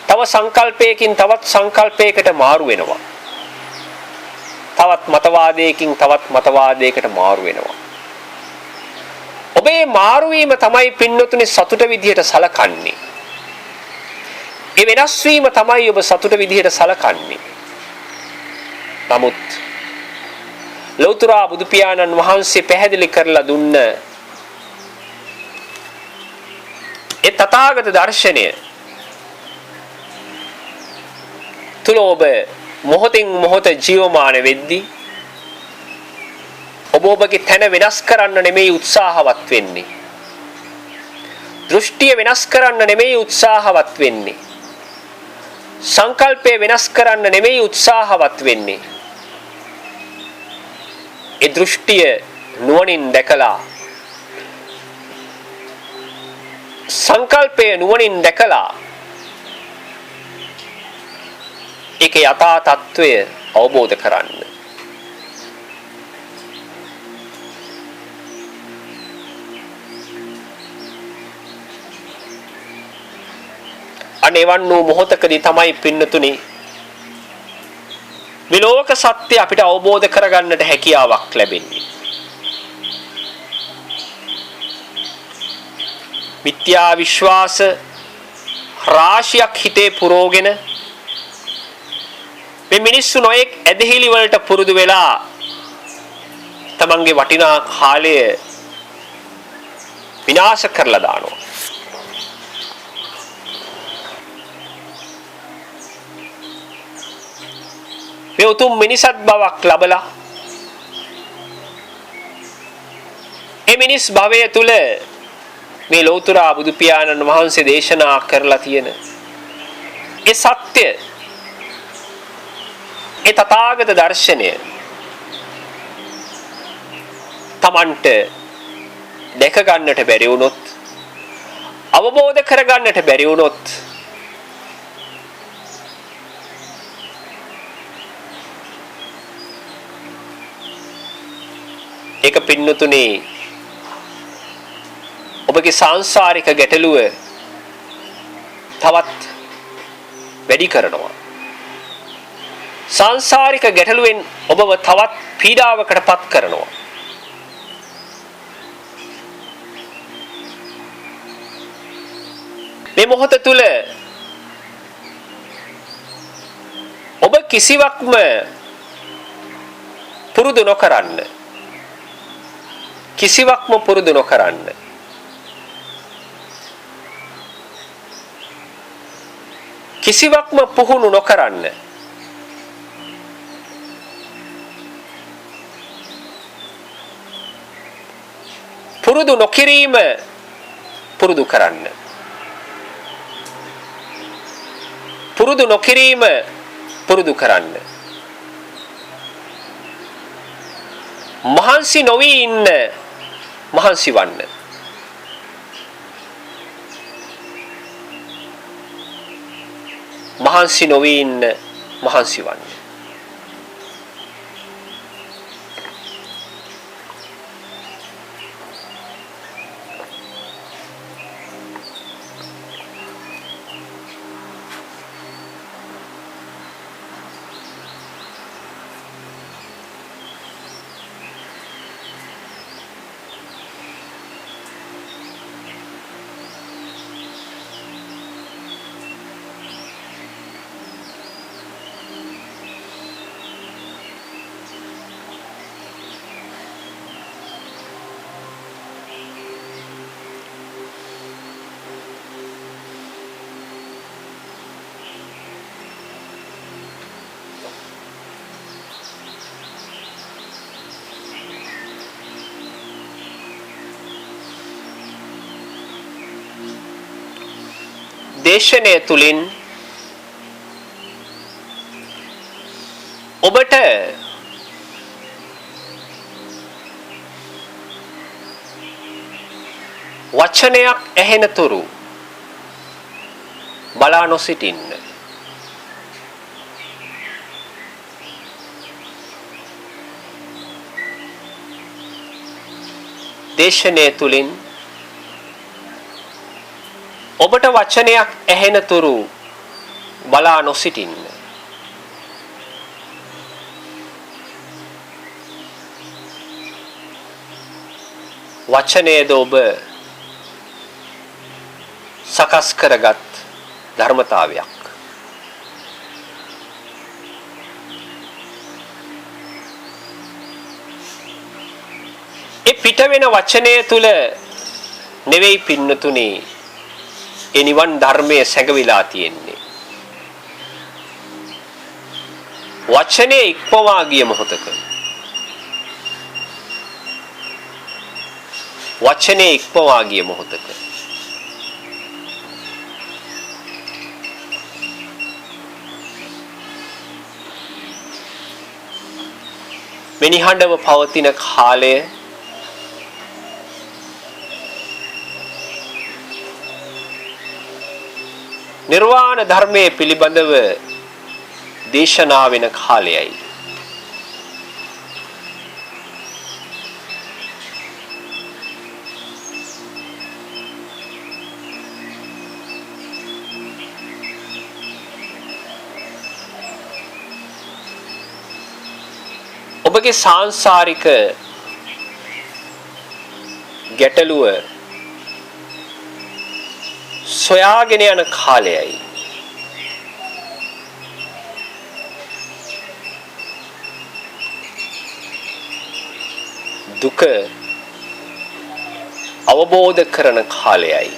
තව සංකල්පයකින් තවත් සංකල්පයකට මාරු වෙනවා. තවත් මතවාදයකින් තවත් මතවාදයකට මාරු වෙනවා. ඔබේ මාරු වීම තමයි පින්නතුනේ සතුට විදිහට සලකන්නේ. ඒ වෙනස් වීම තමයි ඔබ සතුට විදිහට සලකන්නේ. නමුත් ලෞතර බුදු පියාණන් වහන්සේ පැහැදිලි කරලා දුන්න ඒ තථාගත දර්ශනය තුල ඔබ මොහොතින් මොහොත ජීවමාන වෙද්දී ඔබ ඔබගේ තැන වෙනස් කරන්න නෙමෙයි උත්සාහවත් වෙන්නේ. දෘෂ්ටිය වෙනස් කරන්න නෙමෙයි උත්සාහවත් වෙන්නේ. සංකල්පය වෙනස් කරන්න නෙමෙයි උත්සාහවත් වෙන්නේ. ඒ දෘෂ්ටිය නුවණින් දැකලා, සංකල්පය නුවණින් දැකලා ඒකේ යථා තත්වය අවබෝධ කරන්න. අනේවන් වූ මොහොතකදී තමයි පින්නතුනි මේ ලෝක සත්‍ය අපිට අවබෝධ කරගන්නට හැකියාවක් ලැබෙන්නේ. මිත්‍යා විශ්වාස රාශියක් හිතේ පුරෝගෙන මේ මිනිස්සු නොයෙක් ඇදහිලි වලට පුරුදු වෙලා තමන්ගේ වටිනා කාලය විනාශ කරලා දානවා. මේ උතුම් මිනිසත් බවක් ලැබලා ඒ මිනිස් භවය තුල මේ ලෞතර බුදු පියාණන් වහන්සේ දේශනා කරලා තියෙන ඒ සත්‍ය, ඒ තථාගත දර්ශනය තමන්ට දැක ගන්නට බැරි වුණොත්, අවබෝධ කර ගන්නට බැරි වුණොත් ඒක පින්නතුනේ ඔබගේ සාංශාරික ගැටලුව තවත් වැඩි කරනවා. සාංශාරික ගැටලුවෙන් ඔබව තවත් පීඩාවකටපත් කරනවා. මේ මොහොත තුල ඔබ කිසිවක්ම පුරුදු නොකරන්න. කිසිවක්ම පුරුදු නොකරන්න. කිසිවක්ම පුහුණු නොකරන්න. පුරුදු නොකිරීම පුරුදු කරන්න. පුරුදු නොකිරීම පුරුදු කරන්න. මහන්සි නොවී ඉන්න මහන්සි වන්න. මහන්සි නොවී ඉන්න මහන්සි වන්න. දේශනය තුලින් ඔබට වචනයක් ඇහෙන තුරු බලා නොසිටින්න. දේශනය තුලින් ඔබට වචනයක් ඇහෙන තුරු බලා නොසිටින්න. වචනයද ඔබ සකස් කරගත් ධර්මතාවයක්. ඒ පිට වෙන වචනය තුල නෙවෙයි පින්නතුනේ ඒ නිවන් ධර්මයේ සැඟවිලා තියෙන්නේ. වචනේ ඉක්මවා ගිය මොහොතක. වචනේ ඉක්මවා ගිය මොහොතක. මෙනිහඬව පවතින කාලය නිර්වාණ ධර්මයේ පිළිබඳව දේශනා වෙන කාලයයි. ඔබගේ සාංශාරික ගැටලුව සොයාගෙන යන කාලයයි. දුක අවබෝධ කරන කාලයයි.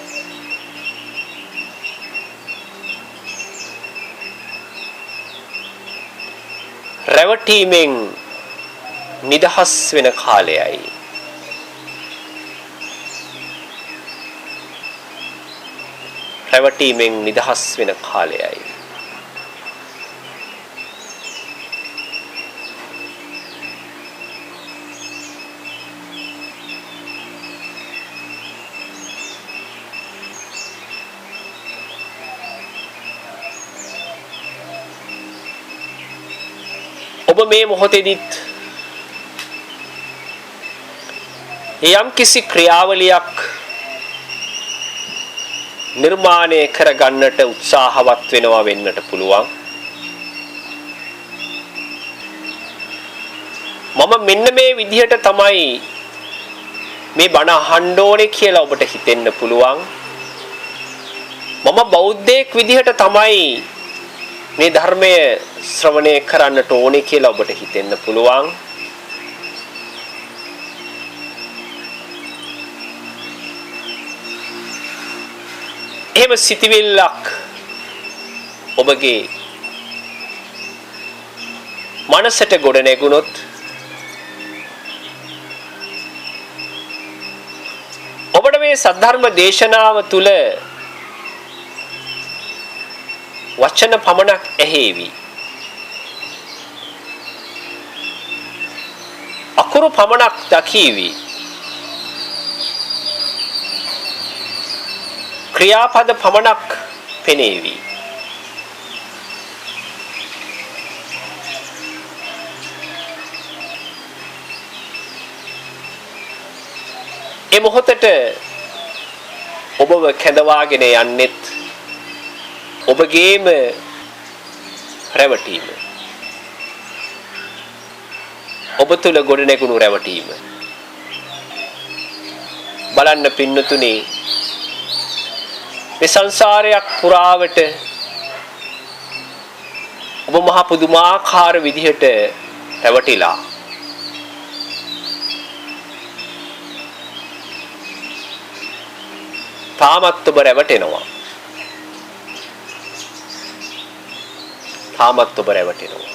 රැවටීමෙන් නිදහස් වෙන කාලයයි. රැවටීමෙන් නිදහස් වෙන කාලයයි. ඔබ මේ මොහොතේදීත් යම් කිසි ක්‍රියාවලියක් නිර්මාණය කරගන්නට උත්සාහවත් වෙනවා වෙන්නට පුළුවන්. මම මෙන්න මේ විදිහට තමයි මේ බණ අහන්න ඕනේ කියලා ඔබට හිතෙන්න පුළුවන්. මම බෞද්ධයෙක් විදිහට තමයි මේ ධර්මය ශ්‍රවණය කරන්නට ඕනේ කියලා ඔබට හිතෙන්න පුළුවන්. එහෙම සිතවිල්ලක් ඔබගේ මනසට ගොඩ නැගුණොත් ඔබට මේ සද්ධර්ම දේශනාව තුළ වචන පමණක් ඇහෙවි. අකුරු පමණක් දකීවි. ක්‍රියාපද පමණක් පෙනේවි. ඒ මොහොතට ඔබව කැඳවාගෙන යන්නෙත් ඔබගේම රැවටීම. ඔබ තුළ ගොඩනැගුණු රැවටීම. බලන්න පින්නතුනේ මේ සංසාරයක් පුරාවට ඔබ මහ පුදුමාකාර විදිහට රැවටිලා තාමත් ඔබ රැවටෙනවා. තාමත් ඔබ රැවටෙනවා.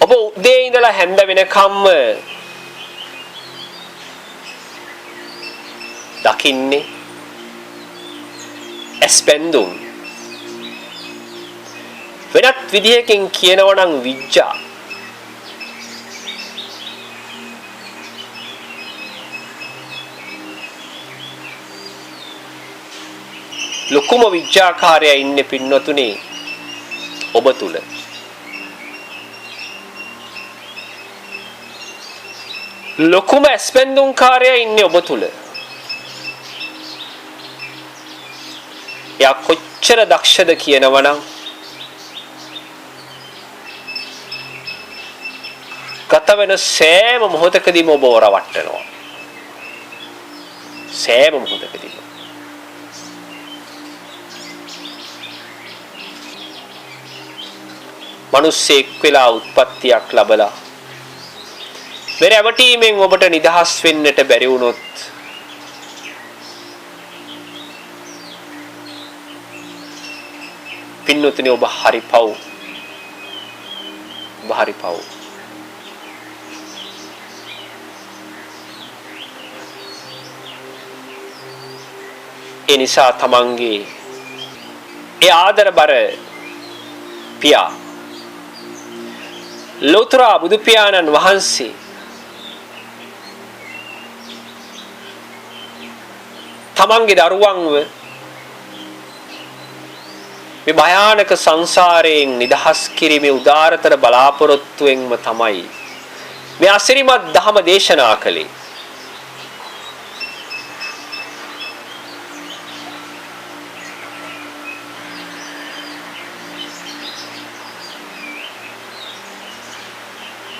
ඔබ උදේ ඉඳලා හැන්ද වෙනකම්ම දකින්නේ ඇස්පෙන්දුම්. වෙනත් විදිහකින් කියනවා නම් විඥා. ලොකුම විඥාකාරයා ඉන්නේ පින්නතුනේ ඔබ තුල. ලොකුම ඇස්පෙන්දුම්කාරයා ඉන්නේ ඔබ තුල. යා කොච්චර දක්ෂද කියනවනම් ගත වෙන සෑම මොහොතකදීම ඔබ වරවට්ටනවා. සෑම මොහොතකදීම. මිනිස්සෙක් වෙලා උත්පත්තියක් ලැබලා මේ රැවටීමෙන් ඔබට නිදහස් වෙන්නට බැරි වුණොත් පින්නතුනේ ඔබ හරි පව්. ඔබ හරි පව්. ඒ නිසා තමන්ගේ ඒ ආදරබර පියා ලෝතර බුදු පියාණන් වහන්සේ තමන්ගේ දරුවන්ව මේ භයානක සංසාරයෙන් නිදහස් කිරීමේ උදාරතර බලාපොරොත්තුවෙන්ම තමයි මේ අසිරිමත් ධම දේශනා කළේ.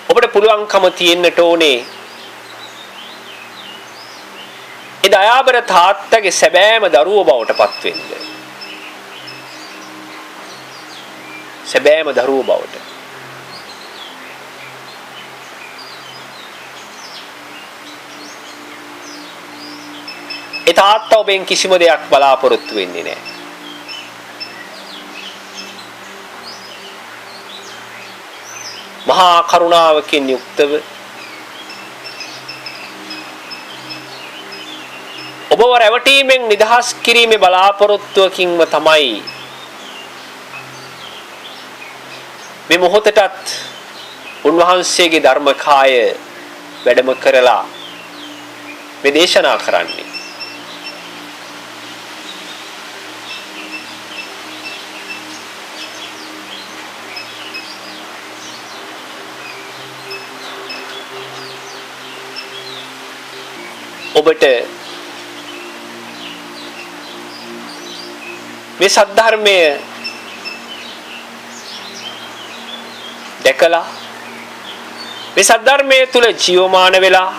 ඔබට පුළුවන්කම තියෙන්නට ඕනේ ඒ දයාබර තාත්තගේ සැබෑම දරුවෝ බවට පත් වෙන්න. සැබෑම දරුවෝ බවට. ඒ තාත්තා ඔබෙන් කිසිම දෙයක් බලාපොරොත්තු වෙන්නේ නැහැ. මහා කරුණාවකින් යුක්තව ඔබව රැවටීමෙන් නිදහස් කිරීමේ බලාපොරොත්තුවකින්ම තමයි මේ මොහොතටත් උන්වහන්සේගේ ධර්මකාය වැඩම කරලා මේ දේශනා කරන්නේ. ඔබට මේ සද්ධර්මය දැකලා මේ සද්ධර්මයේ තුල ජීවමාන වෙලා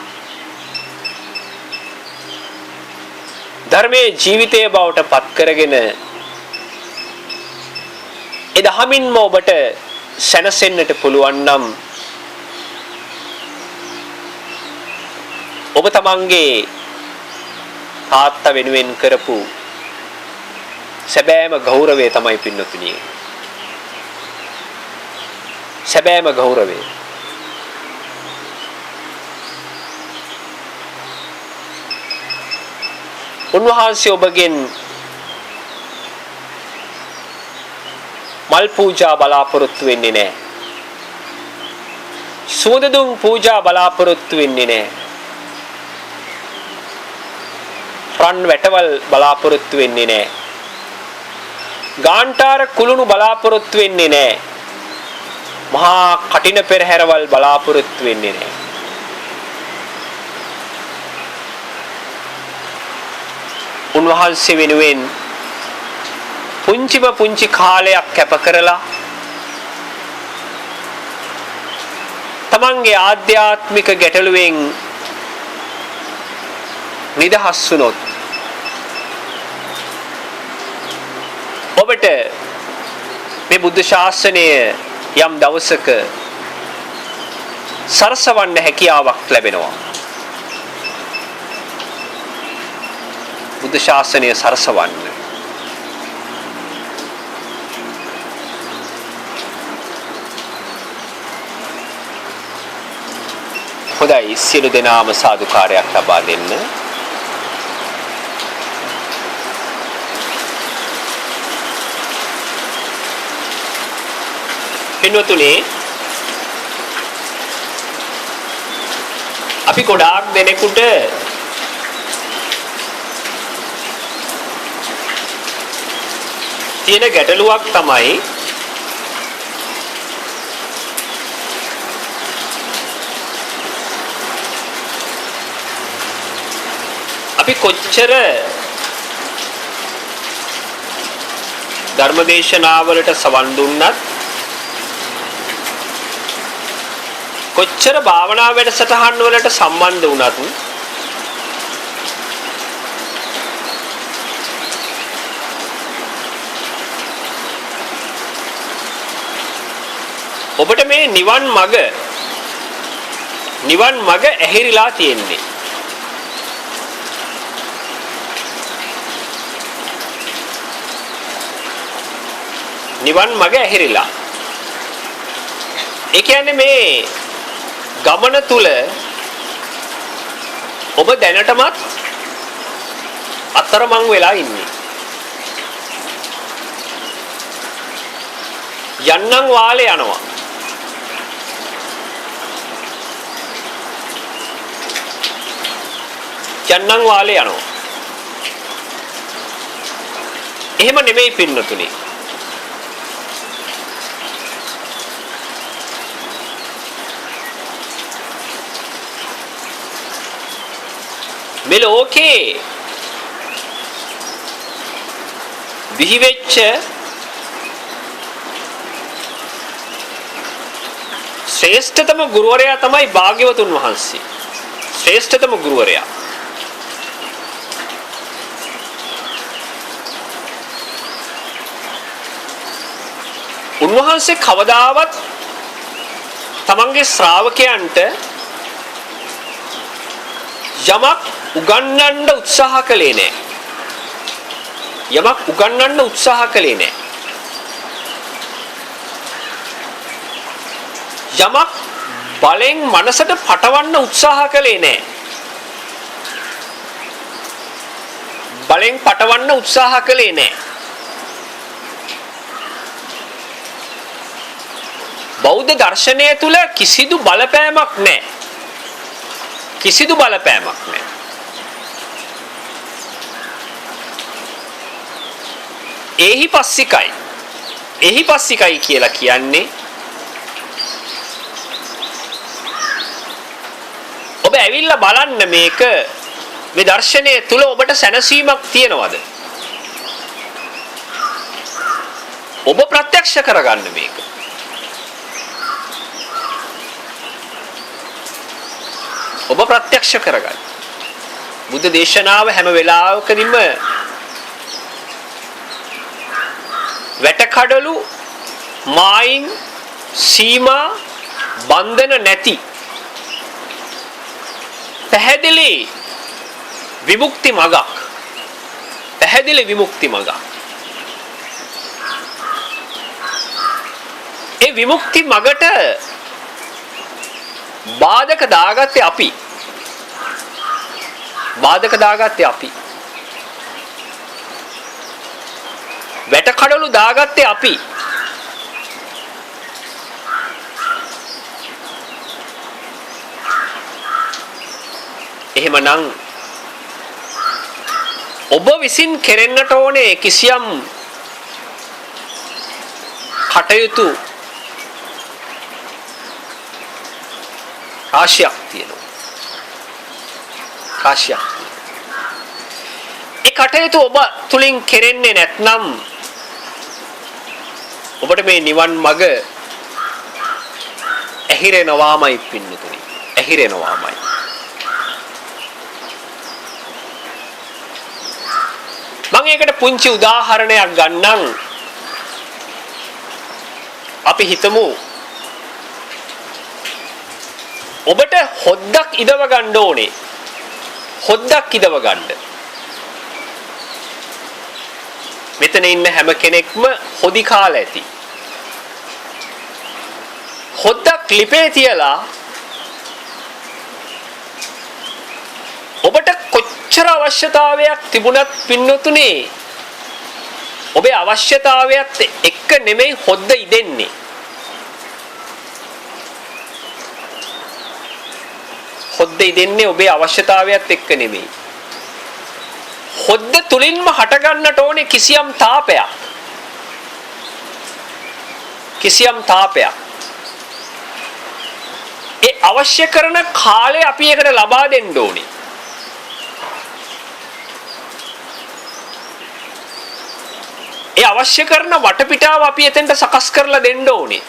ධර්මයේ ජීවිතයේ බවට පත් කරගෙන ඒ දහමින්ම ඔබට සැනසෙන්නට පුළුවන් නම් ඔබ තමන්ගේ තාත්තා වෙනුවෙන් කරපු සැබෑම ගෞරවය තමයි පින්නතුණිය. සැබෑම ගෞරවය. උන්වහන්සේ ඔබගෙන් මල් පූජා බලාපොරොත්තු වෙන්නේ නැහැ. සුවඳ දුම් පූජා බලාපොරොත්තු වෙන්නේ නැහැ. රන් වැටවල් බලාපොරොත්තු වෙන්නේ නැහැ. ගාන්ටාර කුළුණු බලාපොරොත්තු වෙන්නේ නැහැ. මහා කටින පෙරහැරවල් බලාපොරොත්තු වෙන්නේ නැහැ. උන්වහන්සේ වෙනුවෙන් පුංචි කාලයක් කැප කරලා තමන්ගේ ආධ්‍යාත්මික ගැටලුවෙන් නිදහස් වුණොත් ඔබට මේ බුද්ධ ශාසනය යම් දවසක සරසවන්න හැකියාවක් ලැබෙනවා. බුද්ධ ශාසනය සරසවන්න. හොඳයි, සියලු දෙනාම සාදුකාරයක් ලබා දෙන්න. පින්වතුනි, අපි ගොඩාක් දෙනෙකුට තියෙන ගැටලුවක් තමයි අපි කොච්චර ධර්මදේශනාවලට සවන් දුන්නත් කොච්චර භාවනා වැඩසටහන් වලට සම්බන්ධ වුණත් ඔබට මේ නිවන් මඟ ඇහිරිලා තියෙන්නේ. නිවන් මඟ ඇහිරිලා. ඒ කියන්නේ මේ ගමන තුල ඔබ දැනටමත් අතරමං වෙලා ඉන්නේ. යන්නම් වාලේ යනවා. යන්නම් වාලේ යනවා. එහෙම නෙමෙයි පින්නතුනි. මේ ලෝකේ විහිවෙච්ච ශ්‍රේෂ්ඨතම ගුරුවරයා තමයි භාග්‍යවතුන් වහන්සේ. ශ්‍රේෂ්ඨතම ගුරුවරයා. උන්වහන්සේ කවදාවත් තමන්ගේ ශ්‍රාවකයන්ට යමක් උගන්වන්න උත්සාහ කළේ නැහැ. යමක් උගන්වන්න උත්සාහ කළේ නැහැ. යමක් බලෙන් මනසට පටවන්න උත්සාහ කළේ නැහැ. බලෙන් පටවන්න උත්සාහ කළේ නැහැ. බෞද්ධ දර්ශනය තුල කිසිදු බලපෑමක් නැහැ. කිසිදු බලපෑමක් නැහැ. එහිපස්සිකයි කියලා කියන්නේ ඔබ ඇවිල්ලා බලන්න මේක මේ දර්ශනය තුල ඔබට සැනසීමක් තියෙනවද? ඔබ ප්‍රත්‍යක්ෂ කරගන්න මේක. ඔබ ප්‍රත්‍යක්ෂ කරගන්න. බුද්ධ දේශනාව හැම වෙලාවකදීම වැටකඩලු මායින් සීමා බන්ධන නැති පැහැදිලි විමුක්ති මගක්. පැහැදිලි විමුක්ති මගක්. ඒ විමුක්ති මගට බාධක දාගත්තේ අපි. බාධක දාගත්තේ අපි. වැටකඩලු දාගත්තේ අපි. එහෙමනම් ඔබ විසින් කෙරෙන්නට ඕනේ කිසියම් කටයුතු රාශියක් තියෙනවා. රාශියක්. ඒ කටයුතු ඔබ තුලින් කෙරෙන්නේ නැත්නම් ඔබට මේ නිවන් මඟ ඇහිරෙනවාමයි පින්නතුනි. ඇහිරෙනවාමයි. මම ඒකට පුංචි උදාහරණයක් ගන්නම්. අපි හිතමු ඔබට හොද්දක් ඉදව ගන්න ඕනේ. හොද්දක් ඉදව ගන්න. මෙතන ඉන්න හැම කෙනෙක්ම හොදි කාලා ඇති. හොද්දක් ලිපේ තියලා ඔබට කොච්චර අවශ්‍යතාවයක් තිබුණත් පින්නතුනේ ඔබේ අවශ්‍යතාවයත් එක්ක නෙමෙයි හොද්ද ඉදෙන්නේ. හොද්ද ඉදෙන්නේ ඔබේ අවශ්‍යතාවයත් එක්ක නෙමෙයි. හොද්ද තුලින්ම හට ගන්නට ඕනේ කිසියම් තාපයක්. කිසියම් තාපයක්. ඒ අවශ්‍ය කරන කාලය අපි ඒකට ලබා දෙන්න ඕනේ. ඒ අවශ්‍ය කරන වටපිටාව අපි එතෙන්ට සකස් කරලා දෙන්න ඕනේ.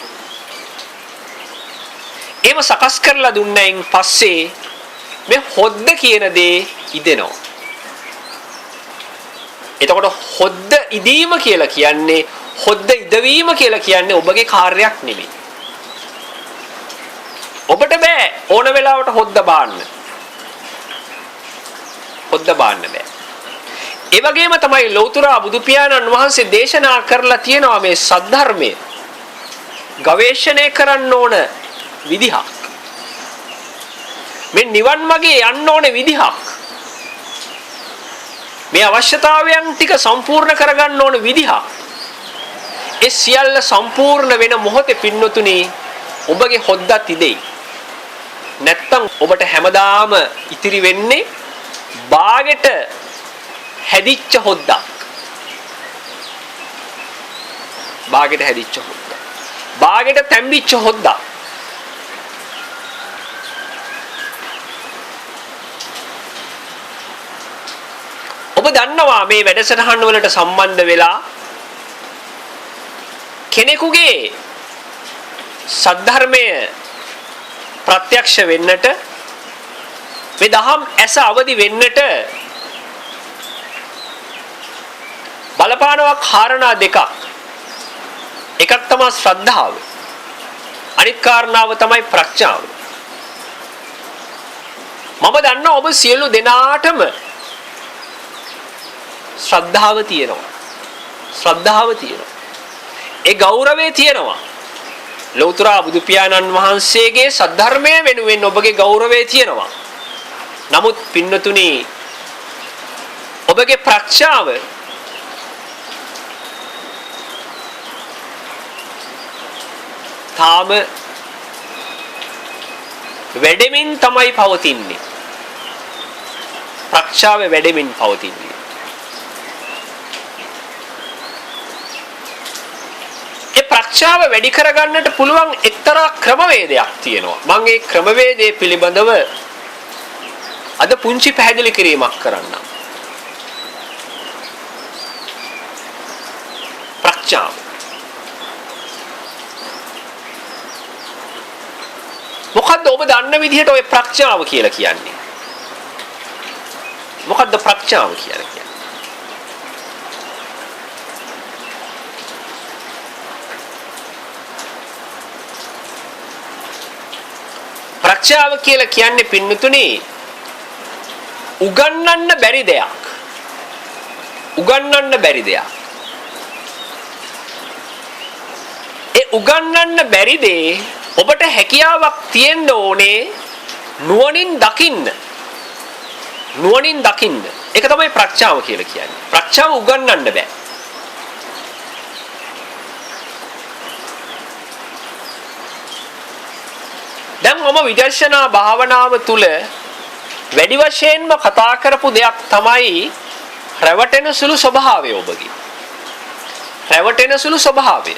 එහෙම සකස් කරලා දුන්නයින් පස්සේ මේ හොද්ද කියන දේ ඉදෙනවා. එතකොට හොද්ද ඉදීම කියලා කියන්නේ හොද්ද ඉදවීම කියලා කියන්නේ ඔබගේ කාර්යයක් නෙමෙයි. ඔබට බෑ ඕන වෙලාවට හොද්ද බාන්න. හොද්ද බාන්න බෑ. ඒ වගේම තමයි ලෞතර බුදු පියාණන් වහන්සේ දේශනා කරලා තියෙනවා මේ සද්ධර්මය ගවේෂණය කරන්න ඕන විදිහක්. මේ නිවන් මාගේ යන්න ඕන විදිහක්. මේ අවශ්‍යතාවයන් ටික සම්පූර්ණ කරගන්න ඕන විදිහක්. ඒ සියල්ල සම්පූර්ණ වෙන මොහොතේ පින්නතුනි ඔබගේ හොද්දත් ඉදෙයි. නැත්තම් ඔබට හැමදාම ඉතිරි වෙන්නේ බාගෙට හැදිච්ච හොද්දක්. බාගෙට හැදිච්ච හොද්දක්. බාගෙට තැම්බිච්ච හොද්දක්. ඔබ දන්නවා මේ වැඩසටහන් වලට සම්බන්ධ වෙලා කෙනෙකුගේ සද්ධර්මය ප්‍රත්‍යක්ෂ වෙන්නට මේ දහම් ඇස අවදි වෙන්නට බලපානවා කාරණා දෙකක්. එකක් තමයි ශ්‍රද්ධාව. අනිත් කාරණාව තමයි ප්‍රඥාව. මම දන්නවා ඔබ සියලු දෙනාටම ශ්‍රද්ධාව තියෙනවා. ශ්‍රද්ධාව තියෙනවා. ඒ ගෞරවය තියෙනවා. ලෞතර බුදු පියාණන් වහන්සේගේ සද්ධර්මය වෙනුවෙන් ඔබගේ ගෞරවය තියෙනවා. නමුත් පින්නතුනි ඔබගේ ප්‍රඥාව තාම වැඩෙමින් තමයි පවතින්නේ. ප්‍රඥාව වැඩෙමින් පවතින්නේ. ඒ ප්‍රඥාව වැඩි කරගන්නට පුළුවන් එක්තරා ක්‍රමවේදයක් තියෙනවා. මම ඒ ක්‍රමවේදය පිළිබඳව අද පුංචි පැහැදිලි කිරීමක් කරන්න. ප්‍රඥාව. මොකද්ද ඔබ දන්න විදිහට ඔය ප්‍රඥාව කියලා කියන්නේ? මොකද්ද ප්‍රඥාව කියලා කියන්නේ? ප්‍රඥාව කියලා කියන්නේ පින්නතුනි උගන්වන්න බැරි දෙයක්. උගන්වන්න බැරි දෙයක්. ඒ උගන්වන්න බැරි දේ ඔබට හැකියාවක් තියෙන්න ඕනේ නුවණින් දකින්න. නුවණින් දකින්න. ඒක තමයි ප්‍රඥාව කියලා කියන්නේ. ප්‍රඥාව උගන්වන්න බෑ. දැන් මම විදර්ශනා භාවනාව තුල වැඩි වශයෙන්ම කතා කරපු දෙයක් තමයි රැවටෙන සුළු ස්වභාවය ඔබගේ. රැවටෙන සුළු ස්වභාවය.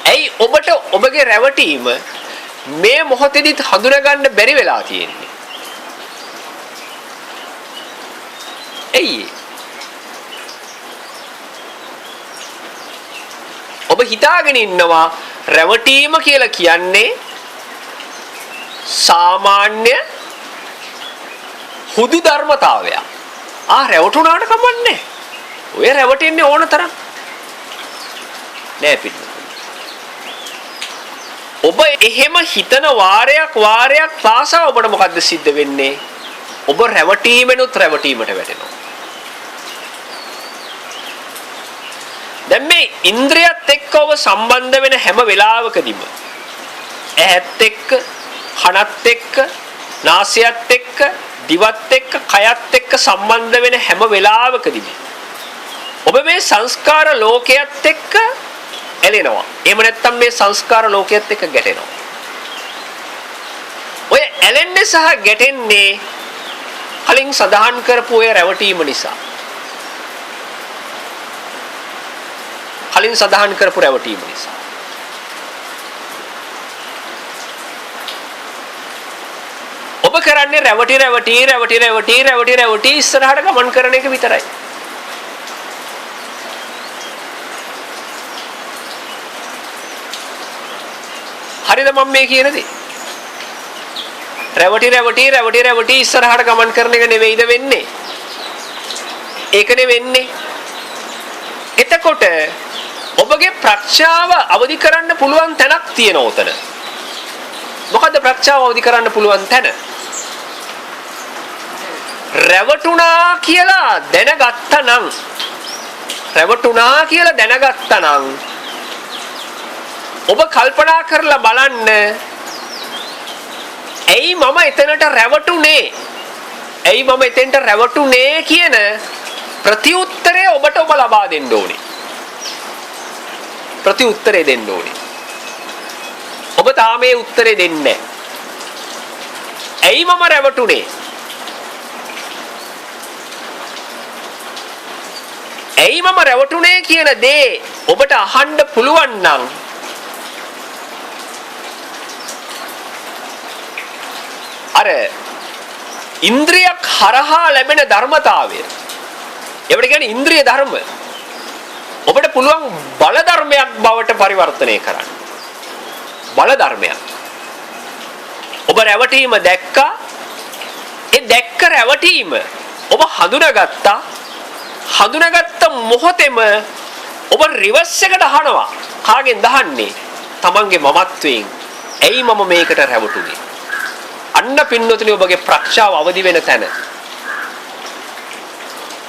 ඇයි ඔබට ඔබගේ රැවටීම මේ මොහොතේදීත් හඳුනගන්න බැරි වෙලා තියෙන්නේ? ඇයි? ඔබ හිතාගෙන ඉන්නවා රැවටීම කියලා කියන්නේ සාමාන්‍ය හුදු ධර්මතාවයක්. රැවටුණාට කමන්නේ. ඔය රැවටෙන්නේ ඕන තරම්. නෑ පිටු. ඔබ එහෙම හිතන වාරයක් පාසා ඔබට මොකද්ද සිද්ධ වෙන්නේ? ඔබ රැවටීමෙනුත් රැවටීමට වැටෙනවා. දැන් මේ ඉන්ද්‍රියත් එක්ක ඔබ සම්බන්ධ වෙන හැම වෙලාවකදීම ඇහත් එක්ක, කනත් එක්ක, නාසයත් එක්ක, දිවත් එක්ක, කයත් එක්ක සම්බන්ධ වෙන හැම වෙලාවකදීම ඔබ මේ සංස්කාර ලෝකයේත් එක්ක ඇලෙනවා. එහෙම නැත්නම් මේ සංස්කාර ලෝකයේත් එක්ක ගැටෙනවා. ඔය ඇලෙන්නේ සහ ගැටෙන්නේ කලින් සඳහන් කරපු ඔය රැවටීම නිසා. කලින් සඳහන් කරපු රැවටීම නිසා. ඔබ කරන්නේ රැවටි ඉස්සරහට ගමන් කරන එක විතරයි. හරිද මම මේ කියන දේ? රැවටි ඉස්සරහට ගමන් කරන එක නෙවෙයිද වෙන්නේ? ඒකනේ වෙන්නේ. එතකොට ඔබගේ ප්‍රඥාව අවදි කරන්න පුළුවන් තැනක් තියෙනවා උතන. මොකද්ද ප්‍රඥාව අවදි කරන්න පුළුවන් තැන? රැවටුණා කියලා දැනගත්තා නම් ඔබ කල්පනා කරලා බලන්න ඇයි මම එතනට රැවටුනේ කියන ප්‍රතිඋත්තරය ඔබට ඔබ ලබා දෙන්න ඕනේ. ප්‍රතිඋත්තරේ දෙන්න ඕනේ. ඔබ තාම මේ උත්තරේ දෙන්නේ නැහැ. ඇයි මම රැවටුනේ? ඇයි මම රැවටුනේ කියන දේ ඔබට අහන්න පුළුවන් නම් අර ඉන්ද්‍රියක් හරහා ලැබෙන ධර්මතාවය. ඒවට කියන්නේ ඉන්ද්‍රිය ධර්ම. ඔබට පුළුවන් බල ධර්මයක් බවට පරිවර්තනය කරන්න. බල ධර්මයක්. ඔබ රැවටීම දැක්කා. ඒ දැක්ක රැවටීම ඔබ හඳුනාගත්තා. හඳුනාගත්ත මොහොතේම ඔබ රිවර්ස් එකට අහනවා. කාගෙන් දහන්නේ? තමන්ගේ මමත්වයෙන්. ඇයි මම මේකට රැවටුනේ? අන්න පින්නතුනි ඔබගේ ප්‍රඥාව අවදි වෙන තැන.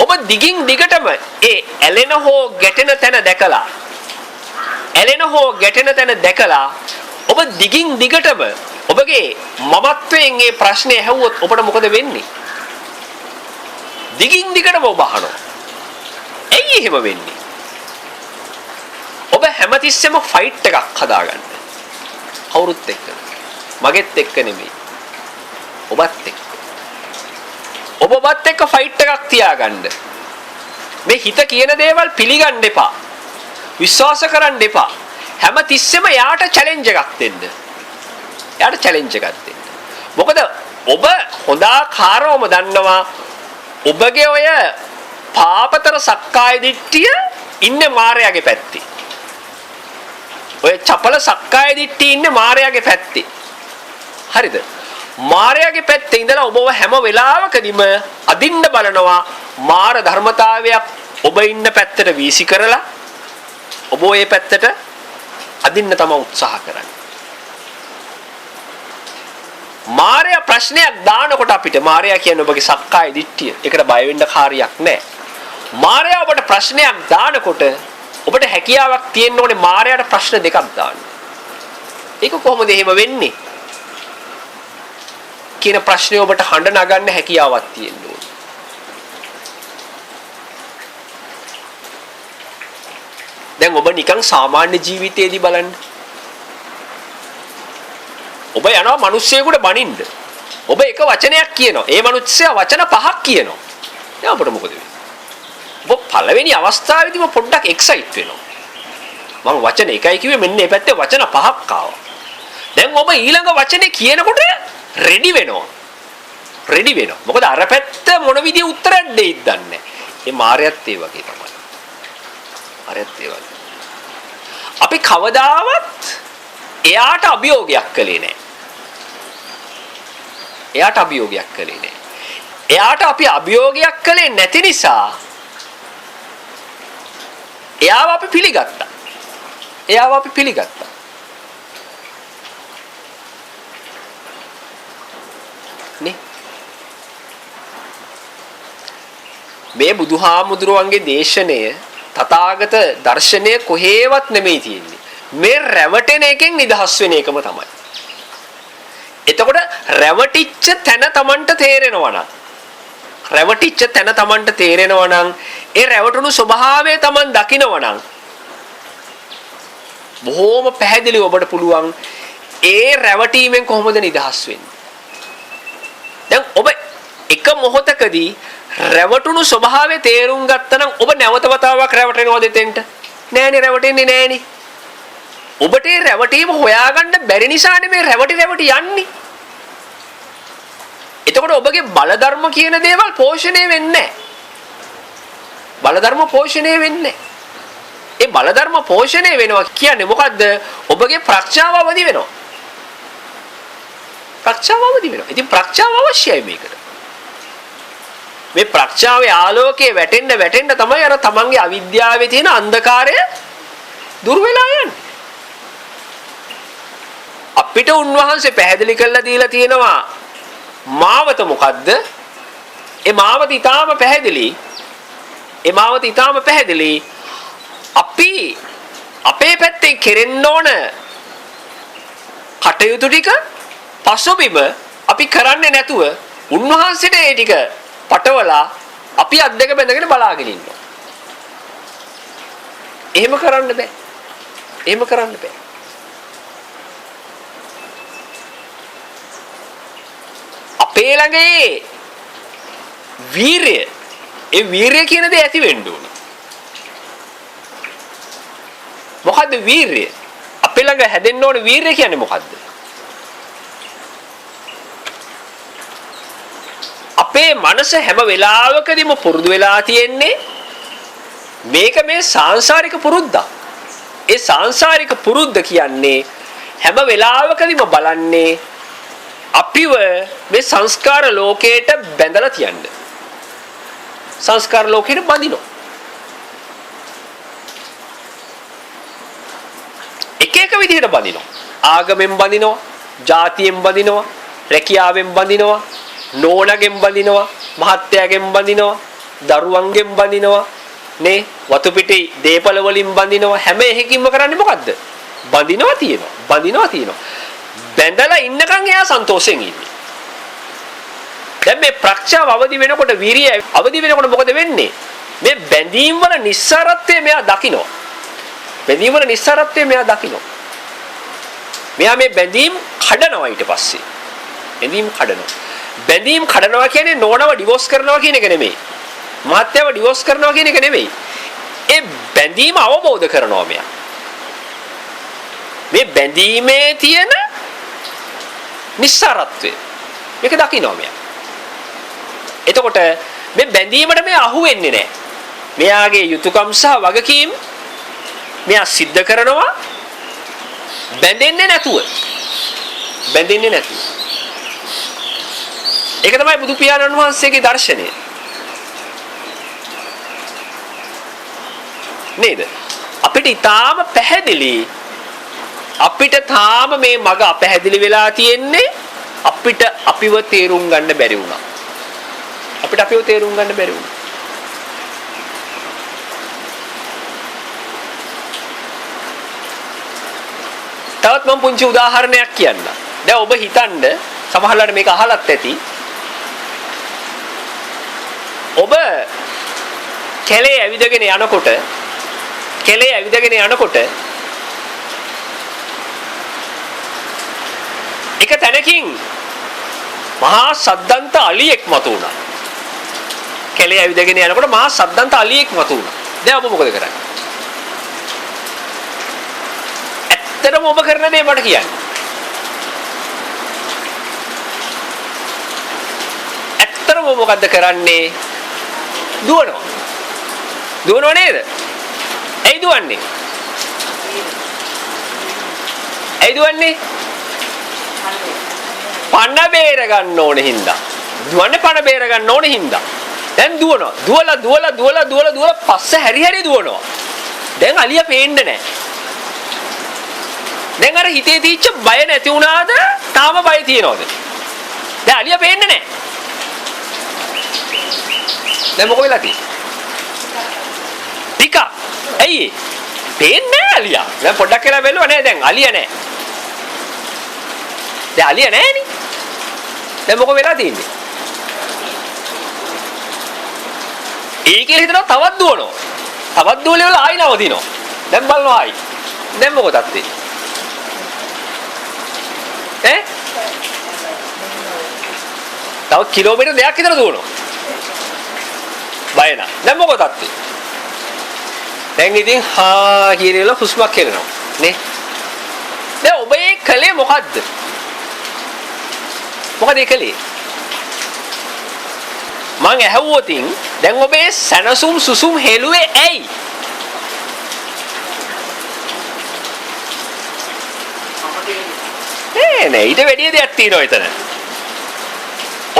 ඔබ දිගින් දිගටම ඒ ඇලෙන හෝ ගැටෙන තැන දැකලා ඔබ දිගින් දිගටම ඔබගේ මමත්වයෙන් මේ ප්‍රශ්නේ ඇහුවොත් ඔබට මොකද වෙන්නේ? දිගින් දිගටම ඔබ අහනවා. ඇයි එහෙම වෙන්නේ? ඔබ හැමතිස්සෙම ෆයිට් එකක් හදාගන්න. කවුරුත් එක්ක. මගෙත් එක්ක නෙමෙයි. ඔබත් එක්ක. ඔබත් එක්ක ෆයිට් එකක් තියාගන්න. මේ හිත කියන දේවල් පිළිගන්න එපා. විශ්වාස කරන්න එපා. හැමතිස්සෙම යාට චැලෙන්ජ් එකක් දෙන්න. මොකද ඔබ හොඳාකාරවම දන්නවා ඔබගේ ඔය පාපතර සක්කාය දිට්ඨිය ඉන්නේ මායාවේ පැත්තේ. ඔය චපල සක්කාය දිට්ඨිය ඉන්නේ මායාවේ පැත්තේ. හරිද? මායාවේ පැත්තේ ඉඳලා ඔබව හැම වෙලාවකදීම අදින්න බලනවා මාර ධර්මතාවයක් ඔබ ඉන්න පැත්තට වීසි කරලා ඔබ ඔය පැත්තට අදින්න තමයි උත්සාහ කරන්නේ. මාර්යා ප්‍රශ්නයක් දානකොට අපිට මාර්යා කියන්නේ ඔබගේ සක්කාය දිට්ඨිය. ඒකට බය වෙන්න කාර්යයක් නැහැ. මාර්යා ඔබට ප්‍රශ්නයක් දානකොට ඔබට හැකියාවක් තියෙන්න ඕනේ මාර්යාට ප්‍රශ්න දෙකක් දාන්න. ඒක කොහොමද එහෙම වෙන්නේ? කියන ප්‍රශ්නේ ඔබට හඬ නගන්න හැකියාවක් තියෙන්න ඕනේ. දැන් ඔබ නිකන් සාමාන්‍ය ජීවිතයේදී බලන්න. ඔබ යනවා මිනිස්සෙකුට බනින්න. ඔබ එක වචනයක් කියනවා. ඒ මිනිස්සයා වචන පහක් කියනවා. දැන් අපිට මොකද වෙන්නේ? ඔබ පළවෙනි අවස්ථාවේදීම පොඩ්ඩක් එක්සයිට් වෙනවා. මම වචන එකයි කිව්වේ මෙන්න මේ පැත්තේ වචන පහක් ආවා. දැන් ඔබ ඊළඟ වචනේ කියනකොට රෙඩි වෙනවා. රෙඩි වෙනවා. මොකද අර පැත්ත මොන විදිහේ උත්තරයක් දෙයිද දන්නේ නැහැ. ඒ මායයත් ඒ වගේ තමයි. මායයත් ඒ වගේ. අපි කවදාවත් එයාට අභියෝගයක් කළේ නැහැ. එයාට අභියෝගයක් කළේ නැහැ. එයාට අපි අභියෝගයක් කළේ නැති නිසා එයාව අපි පිළිගත්තා. එයාව අපි පිළිගත්තා. නේ? මේ බුදුහාමුදුරුවන්ගේ දේශනය තථාගත දර්ශනය කොහේවත් නෙමෙයි තියෙන්නේ. මේ රැවටෙන එකෙන් නිදහස් වෙන එකම තමයි. එතකොට රැවටිච්ච තැන Tamanට තේරෙනවා නම් රැවටිච්ච තැන Tamanට තේරෙනවා නම් ඒ රැවටුණු ස්වභාවය Taman දකිනවා නම් බොහොම පැහැදිලිව ඔබට පුළුවන් ඒ රැවටීමෙන් කොහොමද නිදහස් වෙන්නේ. දැන් ඔබ එක මොහොතකදී රැවටුණු ස්වභාවය තේරුම් ගත්තනම් ඔබ නැවත වතාවක් රැවටෙනවද එතෙන්ට? නෑනේ, රැවටෙන්නේ නෑනේ. ඔබට ඒ රැවටීම හොයාගන්න බැරි නිසානේ මේ රැවටි යන්නේ. එතකොට ඔබගේ බලධර්ම කියන දේවල් පෝෂණය වෙන්නේ නැහැ. බලධර්ම පෝෂණය වෙන්නේ නැහැ. ඒ බලධර්ම පෝෂණය වෙනවා කියන්නේ මොකද්ද? ඔබගේ ප්‍රඥාව අවදි වෙනවා. ප්‍රඥාව අවදි වෙනවා. ඉතින් ප්‍රඥාව අවශ්‍යයි මේකට. මේ ප්‍රඥාවේ ආලෝකයේ වැටෙන්න තමයි අර තමන්ගේ අවිද්‍යාවේ තියෙන අන්ධකාරය දුර වෙලා යන්නේ. අපිට උන්වහන්සේ පැහැදිලි කරලා දීලා තියෙනවා මාවත මොකද්ද? ඒ මාවත ඊටාම පැහැදිලි. ඒ මාවත ඊටාම පැහැදිලි. අපි අපේ පැත්තෙන් කෙරෙන්න ඕන කටයුතු ටික පසුබිම අපි කරන්නේ නැතුව උන්වහන්සේට ඒ ටික පටවලා අපි අත් දෙක බැඳගෙන බලාගෙන ඉන්නවා. එහෙම කරන්න බෑ. එහෙම කරන්න බෑ. අපේ ළඟ ඒ වීරිය කියන දේ ඇති වෙන්න ඕන. මොකද්ද වීරිය? අපේ ළඟ හැදෙන්න ඕන වීරිය කියන්නේ මොකද්ද? අපේ මනස හැම වෙලාවකදීම පුරුදු වෙලා තියෙන්නේ මේක මේ සාංශාරික පුරුද්දක්. ඒ සාංශාරික පුරුද්ද කියන්නේ හැම වෙලාවකදීම බලන්නේ අපිව මේ සංස්කාර ලෝකයට බැඳලා තියන්න. සංස්කාර ලෝකෙට බඳිනවා. එක විදිහට බඳිනවා. ආගමෙන් බඳිනවා, ජාතියෙන් බඳිනවා, රැකියාවෙන් බඳිනවා, නෝනගෙන් බඳිනවා, මහත්තයාගෙන් බඳිනවා, දරුවන්ගෙන් බඳිනවා, නේ වතු පිටි දීපල වලින් බඳිනවා. හැම එකකින්ම කරන්නේ මොකද්ද? බඳිනවා තියෙනවා. බඳිනවා තියෙනවා. බැඳලා ඉන්නකන් එයා සන්තෝෂෙන් ඉන්නේ. දැන් මේ ප්‍රඥාව අවදි වෙනකොට විරිය අවදි වෙනකොට මොකද වෙන්නේ? මේ බැඳීම් වල නිස්සාරත්වය මෙයා දකිනවා. බැඳීම් වල නිස්සාරත්වය මෙයා දකිනවා. මෙයා මේ බැඳීම් කඩනවා ඊට පස්සේ. බැඳීම් කඩනවා. බැඳීම් කඩනවා කියන්නේ නෝනව ඩිවෝස් කරනවා කියන එක නෙමෙයි. මහත්තයව ඩිවෝස් කරනවා කියන එක නෙමෙයි. ඒ බැඳීම අවබෝධ කරනවා මෙයා. මේ බැඳීමේ තියෙන නිස්සාරත්වය මේක දකින්නවා මෙයා. එතකොට මේ බැඳීමට මේ අහු වෙන්නේ නැහැ. මෙයාගේ යුතුයකම් සහ වගකීම් මෙයා සිද්ධ කරනවා බැඳෙන්නේ නැතුව. බැඳෙන්නේ නැතුව. ඒක තමයි බුදු පියාණන් වහන්සේගේ දර්ශනය. නේද? අපිට ඊටාම පැහැදිලි අපිට තාම මේ මග අපැහැදිලි වෙලා තියෙන්නේ අපිට අපිව තේරුම් ගන්න බැරි වුණා. අපිට අපිව තේරුම් ගන්න බැරි වුණා. තවත් මම පුංචි උදාහරණයක් කියන්නම්. දැන් ඔබ හිතන්න සමහරවිට මේක අහලත් ඇති. ඔබ කැලේ ඇවිදගෙන යනකොට එක තැනකින් මහා සද්දන්ත අලියෙක් මතු වුණා. කැලේ ඇවිදගෙන යනකොට මහා සද්දන්ත අලියෙක් මතු වුණා. දැන් ඔබ මොකද කරන්නේ? ඇත්තටම ඔබ කරන දේ මට කියන්න. ඇත්තටම ඔබ මොකද්ද කරන්නේ? දුවනවා. දුවනව නේද? ඇයි දුවන්නේ? පණ බේර ගන්න ඕනේ හින්දා. දුවන්නේ පණ බේර ගන්න ඕනේ හින්දා. දැන් දුවනවා. දුවලා පස්ස හැරි දුවනවා. දැන් අලියා පේන්නේ නැහැ. දැන් අර හිතේ තීච්ච බය නැති වුණාද? තාම බය තියෙනවද? දැන් අලියා පේන්නේ නැහැ. දැන් මොකෝ වෙලා තියෙන්නේ? ටික. ඇයි? පේන්නේ නැහැ අලියා. දැන් පොඩ්ඩක් කියලා බැලුවා නෑ දැන් අලියා නැහැ. දැන් අලියා නැහැනේ. දැන් මොකෝ වෙලා තියෙන්නේ? ඒකේ හිතනවා තවත් දුවනවා. තවත් දුවලා ආයි නවතිනවා. දැන් බලනවා ආයි. දැන් මොකද තත්ත්වේ? තව කිලෝමීටර් දෙකක් විතර දුවනවා. බය නැහැ. දැන් මොකද තත්ත්වේ? දැන් ඉතින් හා කියලා හුස්මක් හෙලනවා නේ. දැන් ඔබ ඒ කලේ මොකද්ද? මොකද ඒ කලේ? මං ඇහුවොතින් දැන් ඔබේ සනසුම් සුසුම් හෙළුවේ ඇයි? නෑ ඊට වැඩිය දෙයක් තියෙනවා එතන.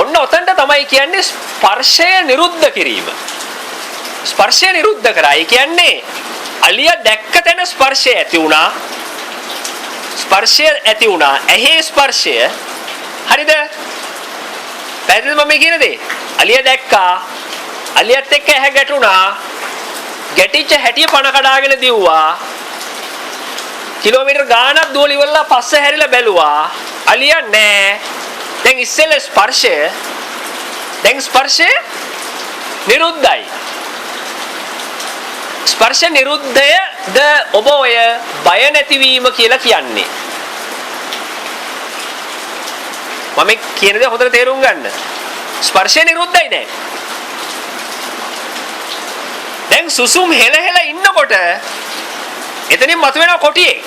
ඔන්න ඔතනට තමයි කියන්නේ ස්පර්ශය නිරුද්ධ කිරීම. ස්පර්ශය නිරුද්ධ කරා. ඒ කියන්නේ අලිය දැක්ක තැන ස්පර්ශය ඇති වුණා. ස්පර්ශය ඇති වුණා. ඇහි ස්පර්ශය. හරිද? පැහැදිලිද මම කියන දේ? අලිය දැක්කා. අලියත් එක්ක ඇහැ ගැටුණා. ගැටිච්ච හැටිය පණ කඩාගෙන දිව්වා. කිලෝමීටර් ගාණක් දුවලා ඉවරලා පස්ස හැරිලා බැලුවා. අලිය නෑ. දැන් ඉස්සෙල්ල ස්පර්ශය නිරුද්ධයි. ස්පර්ශ නිරුද්ධයද ඔබ ඔය බය නැතිවීම කියලා කියන්නේ. මම කියන දේ හොඳට තේරුම් ගන්න. ස්පර්ශය නිරුද්ධයි දැන්. දැන් සුසුම් හෙල ඉන්නකොට එතනින් මතුවෙන කොටියේ.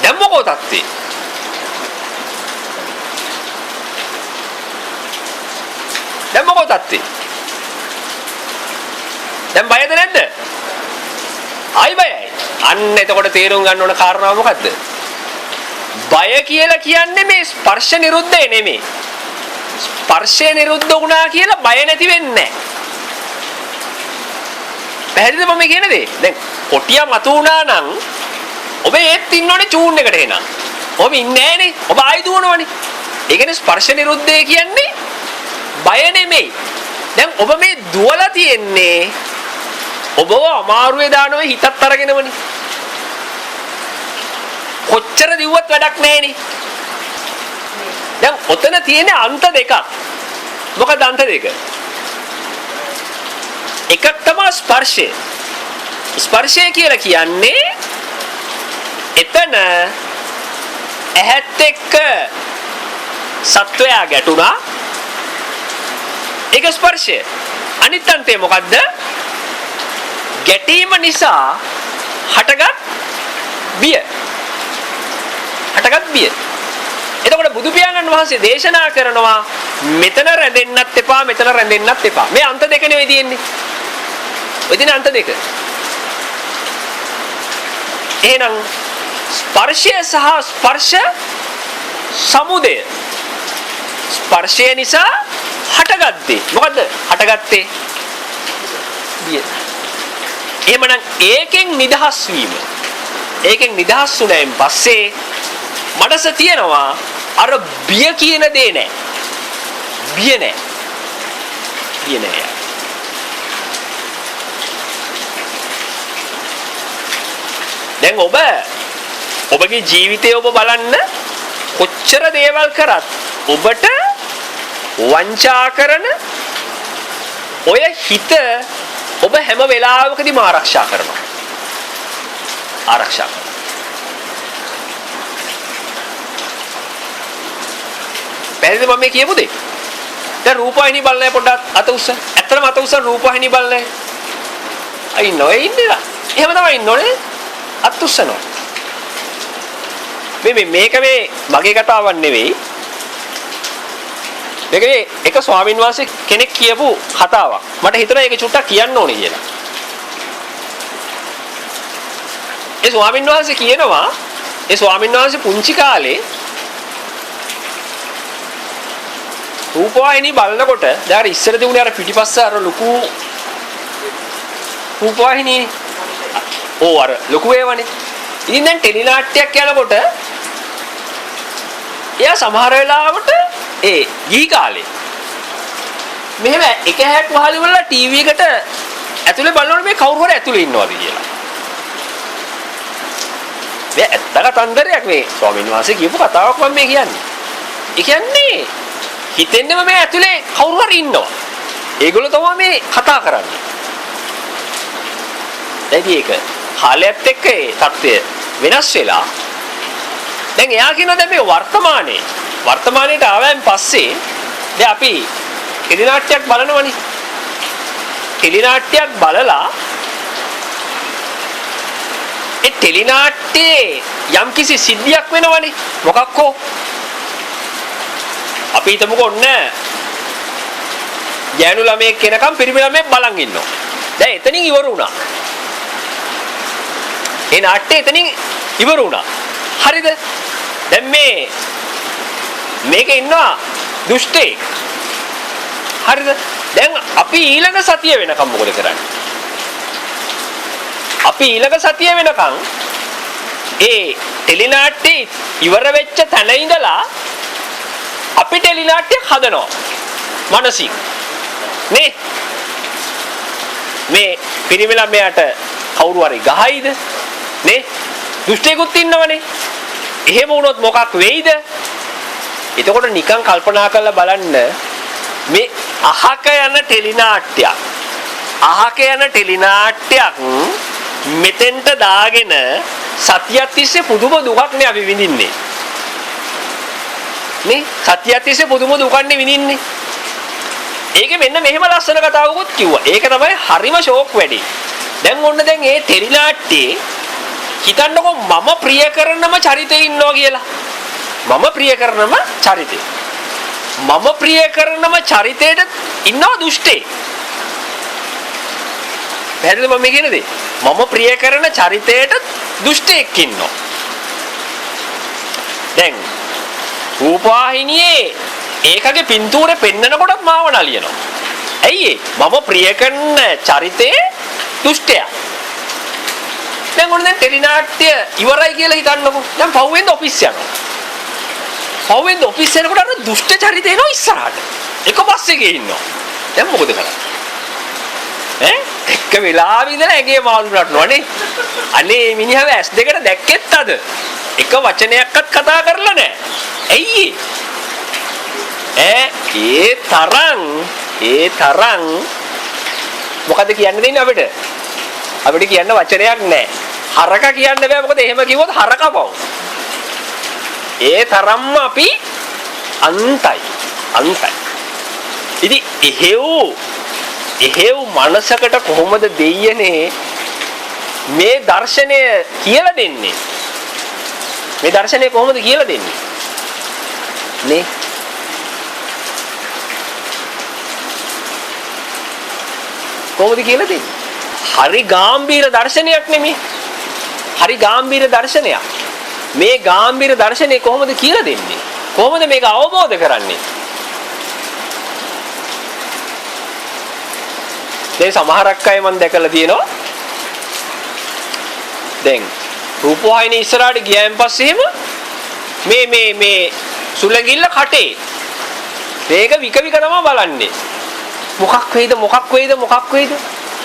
දැන් මොකෝ තත්ත්වේ? දැන් මොකෝ තත්ත්වේ? දැන් බයද නැද්ද? ආයි බයයි. අන්න එතකොට තේරුම් ගන්න ඕන කාරණාව මොකද්ද? බය කියලා කියන්නේ මේ ස්පර්ශ නිරුද්ධය නෙමෙයි. ස්පර්ශය නිරුද්ධ වුණා කියලා බය නැති වෙන්නේ නැහැ. පැහැදිලිද මම කියන දේ? දැන් කොටිය මතු වුණා නම් ඔබ ඒත් ඉන්නෝනේ චූන් එකට එනවා. ඔබ ඉන්නේ නැහනේ. ඔබ ආයි දුවනවනේ. ඒ කියන්නේ ස්පර්ශ නිරුද්ධය කියන්නේ බය නෙමෙයි. දැන් ඔබ මේ දුවලා තියෙන්නේ ඔබව අමාරුවේ දානෝ හිතත් අරගෙනවනේ. කොච්චර දිව්වත් වැඩක් නැහනේ. දැන් ඔතන තියෙන අන්ත දෙකක්. මොකද අන්ත දෙක? එකක් තමයි ස්පර්ශය. ස්පර්ශය කියලා කියන්නේ එතන ඇහත් එක්ක සත්වයා ගැටුණා. ඒක ස්පර්ශය. අනිත් අන්තේ මොකද්ද? ගැටීම නිසා හටගත් බිය. එතකොට බුදු පියාණන් වහන්සේ දේශනා කරනවා මෙතන රැඳෙන්නත් එපා මෙතන රැඳෙන්නත් එපා. මේ අන්ත දෙක නෙවෙයි තියෙන්නේ. ඔය දින අන්ත දෙක. එහෙනම් ස්පර්ශය සහ ස්පර්ශ සමුදය. ස්පර්ශය නිසා හටගත්තේ. මොකද්ද? හටගත්තේ බිය. එහෙමනම් ඒකෙන් නිදහස් වීම. ඒකෙන් නිදහස් වුණායින් පස්සේ මනස තියනවා අර බිය කියන දේ නැහැ. බිය නැහැ. බිය නැහැ. දැන් ඔබගේ ජීවිතය ඔබ බලන්න කොච්චර දේවල් කරත් ඔබට වංචා කරන ඔය හිත ඔබ හැම වෙලාවකදීම ආරක්ෂා කරනවා. ආරක්ෂා කරනවා. පැහැදිලිද මම මේ කියපු දේ? දැන් රූපවාහිනී බලන්නේ පොඩ්ඩක් අත උස්ස. ඇත්තටම අත උස්ස රූපවාහිනී බලන්නේ. අයි නොයේ ඉන්නේ. එහෙම තමයි ඉන්නෝනේ. අත උස්සනවා. මේක මගේ කතාවක් නෙවෙයි. මේක එක ස්වාමීන් වහන්සේ කෙනෙක් කියපු කතාවක්. මට හිතුණා ඒක චුට්ටක් කියන්න ඕනේ කියලා. ඒ ස්වාමීන් වහන්සේ කියනවා ඒ ස්වාමීන් වහන්සේ පුංචි කාලේ රූපවාහිනී බලනකොට දැන් ඉස්සර තිබුණේ අර පිටිපස්ස අර ලොකු රූපවාහිනී අර ලොකු ඒවනේ. ඉතින් දැන් ටෙලි නාට්‍යයක් යනකොට එයා සමහර වෙලාවට ගිහි කාලේ මෙහෙම එක හැක් වහලි වල ටීවී එකට ඇතුලේ බලනකොට මේ කවුරු හරි ඇතුලේ ඉන්නවද කියලා. මේ ඇත්තක තන්දරයක් මේ ස්වාමීන් වහන්සේ කියපු කතාවක් මම මේ කියන්නේ. ඒ කියන්නේ හිතෙන්නම මේ ඇතුලේ කවුරු හරි ඉන්නවා. ඒගොල්ලෝ තමයි මේ කතා කරන්නේ. ඒක කාලයත් එක්ක ඒ தත්ත්වය වෙනස් වෙලා දැන් එයා කියනවා දැන් මේ වර්තමානයේට ආවයන් පස්සේ දැන් අපි ටෙලි නාට්‍යයක් බලනවනේ. ටෙලි නාට්‍යයක් බලලා ඒ ටෙලි නාට්‍යයේ යම්කිසි සිද්ධියක් වෙනවනේ. මොකක් හෝ අපි හිතමුකෝ ඔන්න ගෑනු ළමයෙක් කෙනකම් පිරිමි ළමයෙක් බලන් ඉන්නවා. දැන් එතනින් ඉවර වුණා. ඒ නාට්‍යය එතනින් ඉවර වුණා. හරිද? දැන් මේකේ ඉන්නවා දුෂ්ටයෙක්. හරිද? දැන් අපි ඊළඟ සතිය වෙනකම් මොකද කරන්නේ? අපි ඊළඟ සතිය වෙනකම් ඒ ටෙලි නාට්‍යය ඉවර වෙච්ච තැන ඉඳලා අපි ටෙලි නාට්‍යයක් හදනවා. මානසික. නේ? මේ පිරිමි ළමයාට කවුරු හරි ගහයිද? නේ? දුෂ්ටයෙකුත් ඉන්නවනේ. එහෙම වුණොත් මොකක් වෙයිද? එතකොට නිකන් කල්පනා කරලා බලන්න මේ අහක යන ටෙලි නාට්‍යයක් මෙතෙන්ට දාගෙන සතියක් තිස්සේ පුදුම දුකක් නේ අපි විඳින්නේ. නේ? සතියක් තිස්සේ පුදුම දුකක් නේ විඳින්නේ. ඒකේ මෙන්න මෙහෙම ලස්සන කතාවකුත් කිව්වා. ඒක තමයි හරිම ෂෝක් වැඩි. දැන් මේ ටෙලි නාට්‍යයේ හිතන්නකෝ මම ප්‍රිය කරනම චරිතේ ඉන්නවා කියලා. මම ප්‍රිය කරනම චරිතේට ඉන්නවා දුෂ්ටේ. පැහැදිලිද මම කියන දේ? මම ප්‍රිය කරන චරිතේට දුෂ්ටෙක් ඉන්නවා. දැන් රූපවාහිනියේ ඒකගේ පින්තූරේ පෙන්නනකොටත් මාව නලියනවා. ඇයි මම ප්‍රිය කරන චරිතේ දුෂ්ටයා. දැන් ඔන්න දැන් ටෙලි නාට්‍ය ඉවරයි කියලා හිතන්නකෝ. දැන් පහුවෙන්ද ඔෆිස් යනවා. පහුවෙන්ද ඔෆිස් යනකොට අර දුෂ්ට චරිතේ එනවා ඉස්සරහට. එක බස් එකේ ඉන්නවා. දැන් මොකද කරන්නේ? එක වෙලාවෙ ඉඳලා ඇගේ මාළු නටනවනේ. අනේ මිනිහව ඇස් දෙකට දැක්කෙත් අද. එක වචනයක්වත් කතා කරලා නැහැ. ඇයි? ඒ තරම් මොකද කියන්න දෙන්නේ අපිට? අපිට කියන්න වචනයක් නැහැ. හරක කියන්න බෑ මොකද එහෙම කිව්වොත් හරකපව. ඒ තරම්ම අපි අන්තයි. ඉතින් එහෙව් මනසකට කොහොමද දෙයියනේ මේ දර්ශනය කියලා දෙන්නේ? මේ දර්ශනය කොහොමද කියලා දෙන්නේ? නේ. කොහොමද කියලා දෙන්නේ? හරි ගැඹීර දර්ශනයක් නෙමෙයි. හරි ගැඹීර දර්ශනයක්. මේ ගැඹීර දර්ශනේ කොහොමද කියලා දෙන්නේ? කොහොමද මේක අවබෝධ කරන්නේ? දැන් සමහරක් අය මම දැකලා තියෙනවා. දැන් රූපවාහිනිය ඉස්සරහට ගියාන් පස්සේ එහෙම මේ සුලංගිල්ල කටේ මේක වික තමයි බලන්නේ. මොකක් වෙයිද?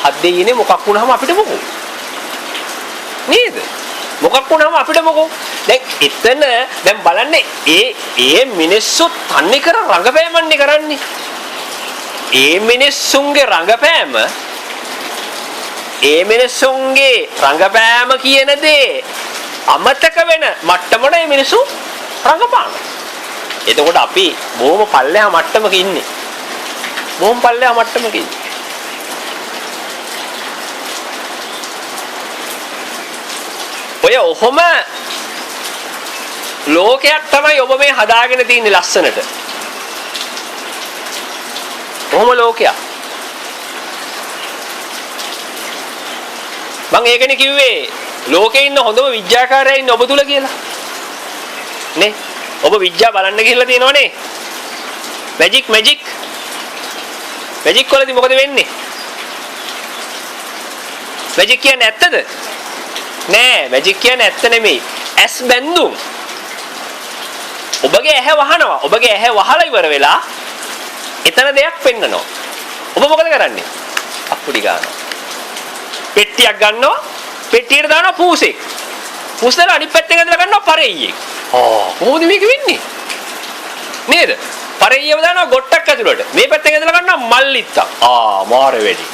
හද්දේ ඉන්නේ මොකක් වුණාම අපිට මොකෝ? නේද? මොකක් වුණාම අපිට මොකෝ? දැන් එතන දැන් බලන්න ඒ මිනිස්සු තන්නේ කර රංගපෑමන්නේ කරන්නේ. ඒ මිනිස්සුන්ගේ රංගපෑම කියන දේ අමතක වෙන මට්ටමට මේ මිනිස්සු රංගපාන. එතකොට අපි බොහොම පල්ලෙහා මට්ටමක ඉන්නේ. ඔය ඔහොම ලෝකයක් තමයි ඔබ මේ හදාගෙන තින්නේ ලස්සනට. ඔහොම ලෝකයක්. මම ඒකනේ කිව්වේ ලෝකේ ඉන්න හොඳම විද්‍යාකාරයා ඉන්නේ ඔබ තුල කියලා. නේ? ඔබ විද්‍යාව බලන්න ගිහිල්ලා තියෙනවනේ. මැජික් වලදී මොකද වෙන්නේ? මැජික් කියන්නේ ඇත්තද? නෑ, මැජික් කියන්නේ ඇත්ත නෙමෙයි. ඇස් බැඳුම්. ඔබගේ ඇහැ වහනවා. ඔබගේ ඇහැ වහලා ඉවර වෙලා එතන දෙයක් පෙන්නනවා. ඔබ මොකද කරන්නේ? අප්පුඩි ගන්නවා. පෙට්ටියක් ගන්නවා. පෙට්ටියට දානවා පූසෙක්. පූසෙන් අනිත් පැත්තෙන් ඇදලා ගන්නවා පරෙයියෙක්. කොහොමද මේක වෙන්නේ? නේද? පරෙයියව දානවා ගොට්ටක් ඇතුළට. මේ පැත්තෙන් ඇදලා ගන්නවා මල්ලිත්තක්. මාර වෙඩි.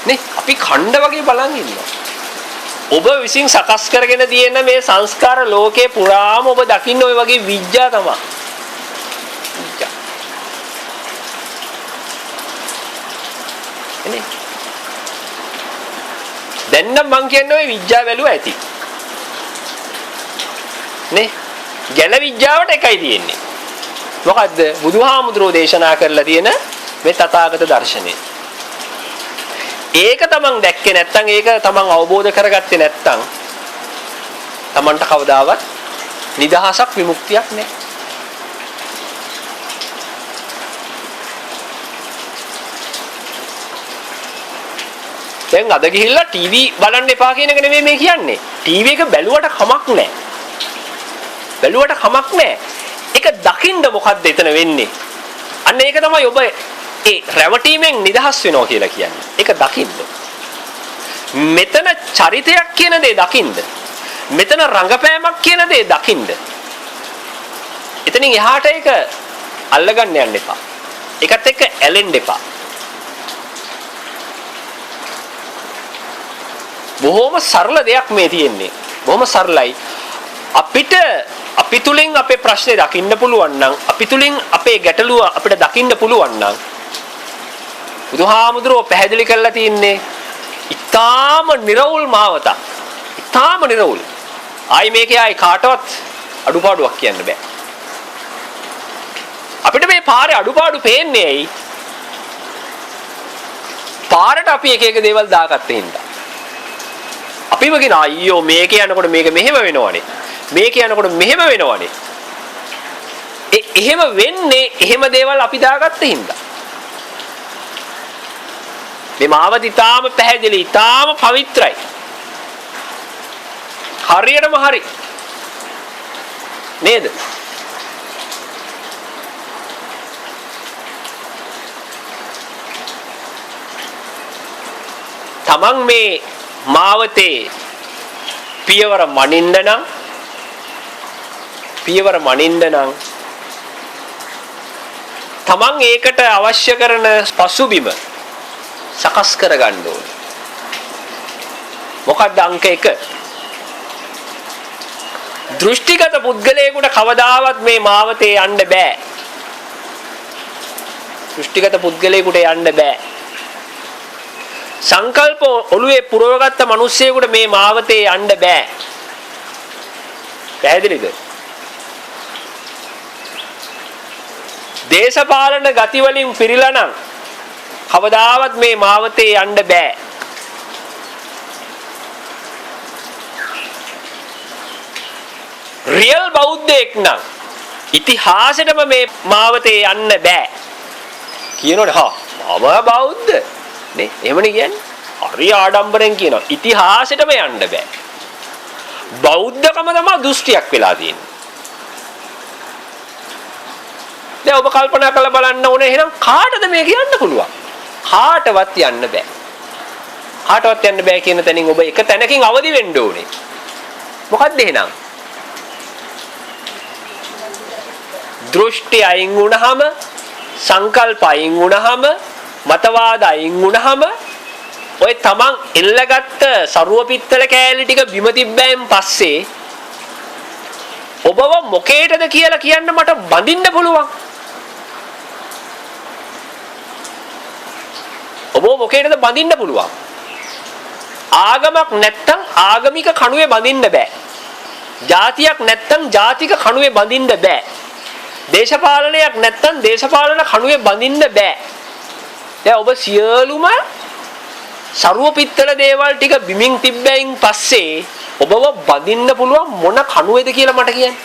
නේ? අපි ඛණ්ඩ වගේ බලන් ඉන්නවා. ඔබ විසින් සකස් කරගෙන තියෙන මේ සංස්කාර ලෝකේ පුරාම ඔබ දකින්න ඔය වගේ විඥා තමයි. එනේ. දැන් නම් මං කියන්නේ ඔය විඥා වැළුව ඇති. නේ? ගැල විඥාවට එකයි තියෙන්නේ. මොකද්ද? බුදුහාමුදුරෝ දේශනා කරලා තියෙන මේ තථාගත දර්ශනය. ඒක තමන් දැක්කේ නැත්නම් ඒක තමන් අවබෝධ කරගත්තේ නැත්නම් තමන්ට කවදාවත් නිදහසක් විමුක්තියක් නැහැ. දැන් අද ගිහිල්ලා ටීවී බලන්න එපා කියන එක නෙමෙයි මේ කියන්නේ. ටීවී එක බැලුවට කමක් නැහැ. ඒක දකින්න මොකද්ද එතන වෙන්නේ? අන්න ඒක තමයි ඔබ ඒ රැවටීමෙන් නිදහස් වෙනවා කියලා කියන්නේ. ඒක දකින්න. මෙතන චරිතයක් කියන දේ දකින්න. මෙතන රංගපෑමක් කියන දේ දකින්න. එතනින් එහාට ඒක අල්ලගන්න යන්න එපා. ඒකත් එක්ක ඇලෙන්න එපා. බොහොම සරල දෙයක් මේ තියෙන්නේ. බොහොම සරලයි. අපි තුලින් අපේ ප්‍රශ්නේ දකින්න පුළුවන් නම්, අපි තුලින් අපේ ගැටලුව අපිට දකින්න පුළුවන් නම් බුදුහාමුදුරුවෝ පැහැදිලි කරලා තින්නේ ඊටාම නිර්වුල් මාවත. ඊටාම නිර්වුල්. ආයි මේකේ ආයි කාටවත් අඩුපාඩුවක් කියන්න බෑ. අපිට මේ පාරේ අඩුපාඩු පේන්නේ ඇයි? පාරට අපි එක දේවල් දාගත්තේ හින්දා. අපිම කියන අයියෝ මේක යනකොට මේක මෙහෙම වෙනවනේ. මේක යනකොට මෙහෙම වෙනවනේ. එහෙම වෙන්නේ එහෙම දේවල් අපි දාගත්තේ හින්දා. මේ මාවත ඊටාම පැහැදිලි, ඊටාම පවිත්‍රයි. හරියටම හරි. නේද? තමන් මේ මාවතේ පියවර මනින්න නම් තමන් ඒකට අවශ්‍ය කරන පසුබිම සකස් කරගන්න ඕනේ. මොකක්ද අංක 1? දෘෂ්ටිගත පුද්ගලයෙකුට කවදාවත් මේ මාවතේ යන්න බෑ. සංකල්ප ඔළුවේ පුරවගත්ත මිනිස්සෙකුට මේ මාවතේ යන්න බෑ. පැහැදිලිද? දේශපාලන ගති වලින් පිරීලා නම් කවදාවත් මේ මාවතේ යන්න බෑ. රියල් බෞද්ධයෙක් නම් ඉතිහාසෙටම මේ මාවතේ යන්න බෑ. කියනෝනේ මම බෞද්ධ නේ එහෙමනේ කියන්නේ. හරි ආඩම්බරෙන් කියනවා ඉතිහාසෙටම යන්න බෑ. බෞද්ධකම තමයි දෘෂ්ටියක් වෙලා තියෙන්නේ. දැන් ඔබ කල්පනා කරලා බලන්න ඕනේ එහෙනම් කාටද මේක යන්න පුළුවන්? කාටවත් යන්න බෑ. කාටවත් යන්න බෑ කියන තැනින් ඔබ එක තැනකින් අවදි වෙන්න ඕනේ. මොකද්ද එහෙනම්? දෘෂ්ටි අයින් වුණාම, සංකල්ප අයින් වුණාම, මතවාද අයින් වුණාම ඔය තමන් එල්ලගත්ත සරුව පිත්තල කෑලි ටික බිම තිබ්බෑන් පස්සේ ඔබව මොකේටද කියලා කියන්න මට බඳින්න පුළුවන්. ඔබ මොකේටද බඳින්න පුළුවන්? ආගමක් නැත්තම් ආගමික කණුවේ බඳින්න බෑ. ජාතියක් නැත්තම් ජාතික කණුවේ බඳින්න බෑ. දේශපාලනයක් නැත්තම් දේශපාලන කණුවේ බඳින්න බෑ. දැන් ඔබ සියලුම සරුව පිත්තල දේවල් ටික බිමින් තිබ්බයින් පස්සේ ඔබව බඳින්න පුළුවන් මොන කණුවේද කියලා මට කියන්න.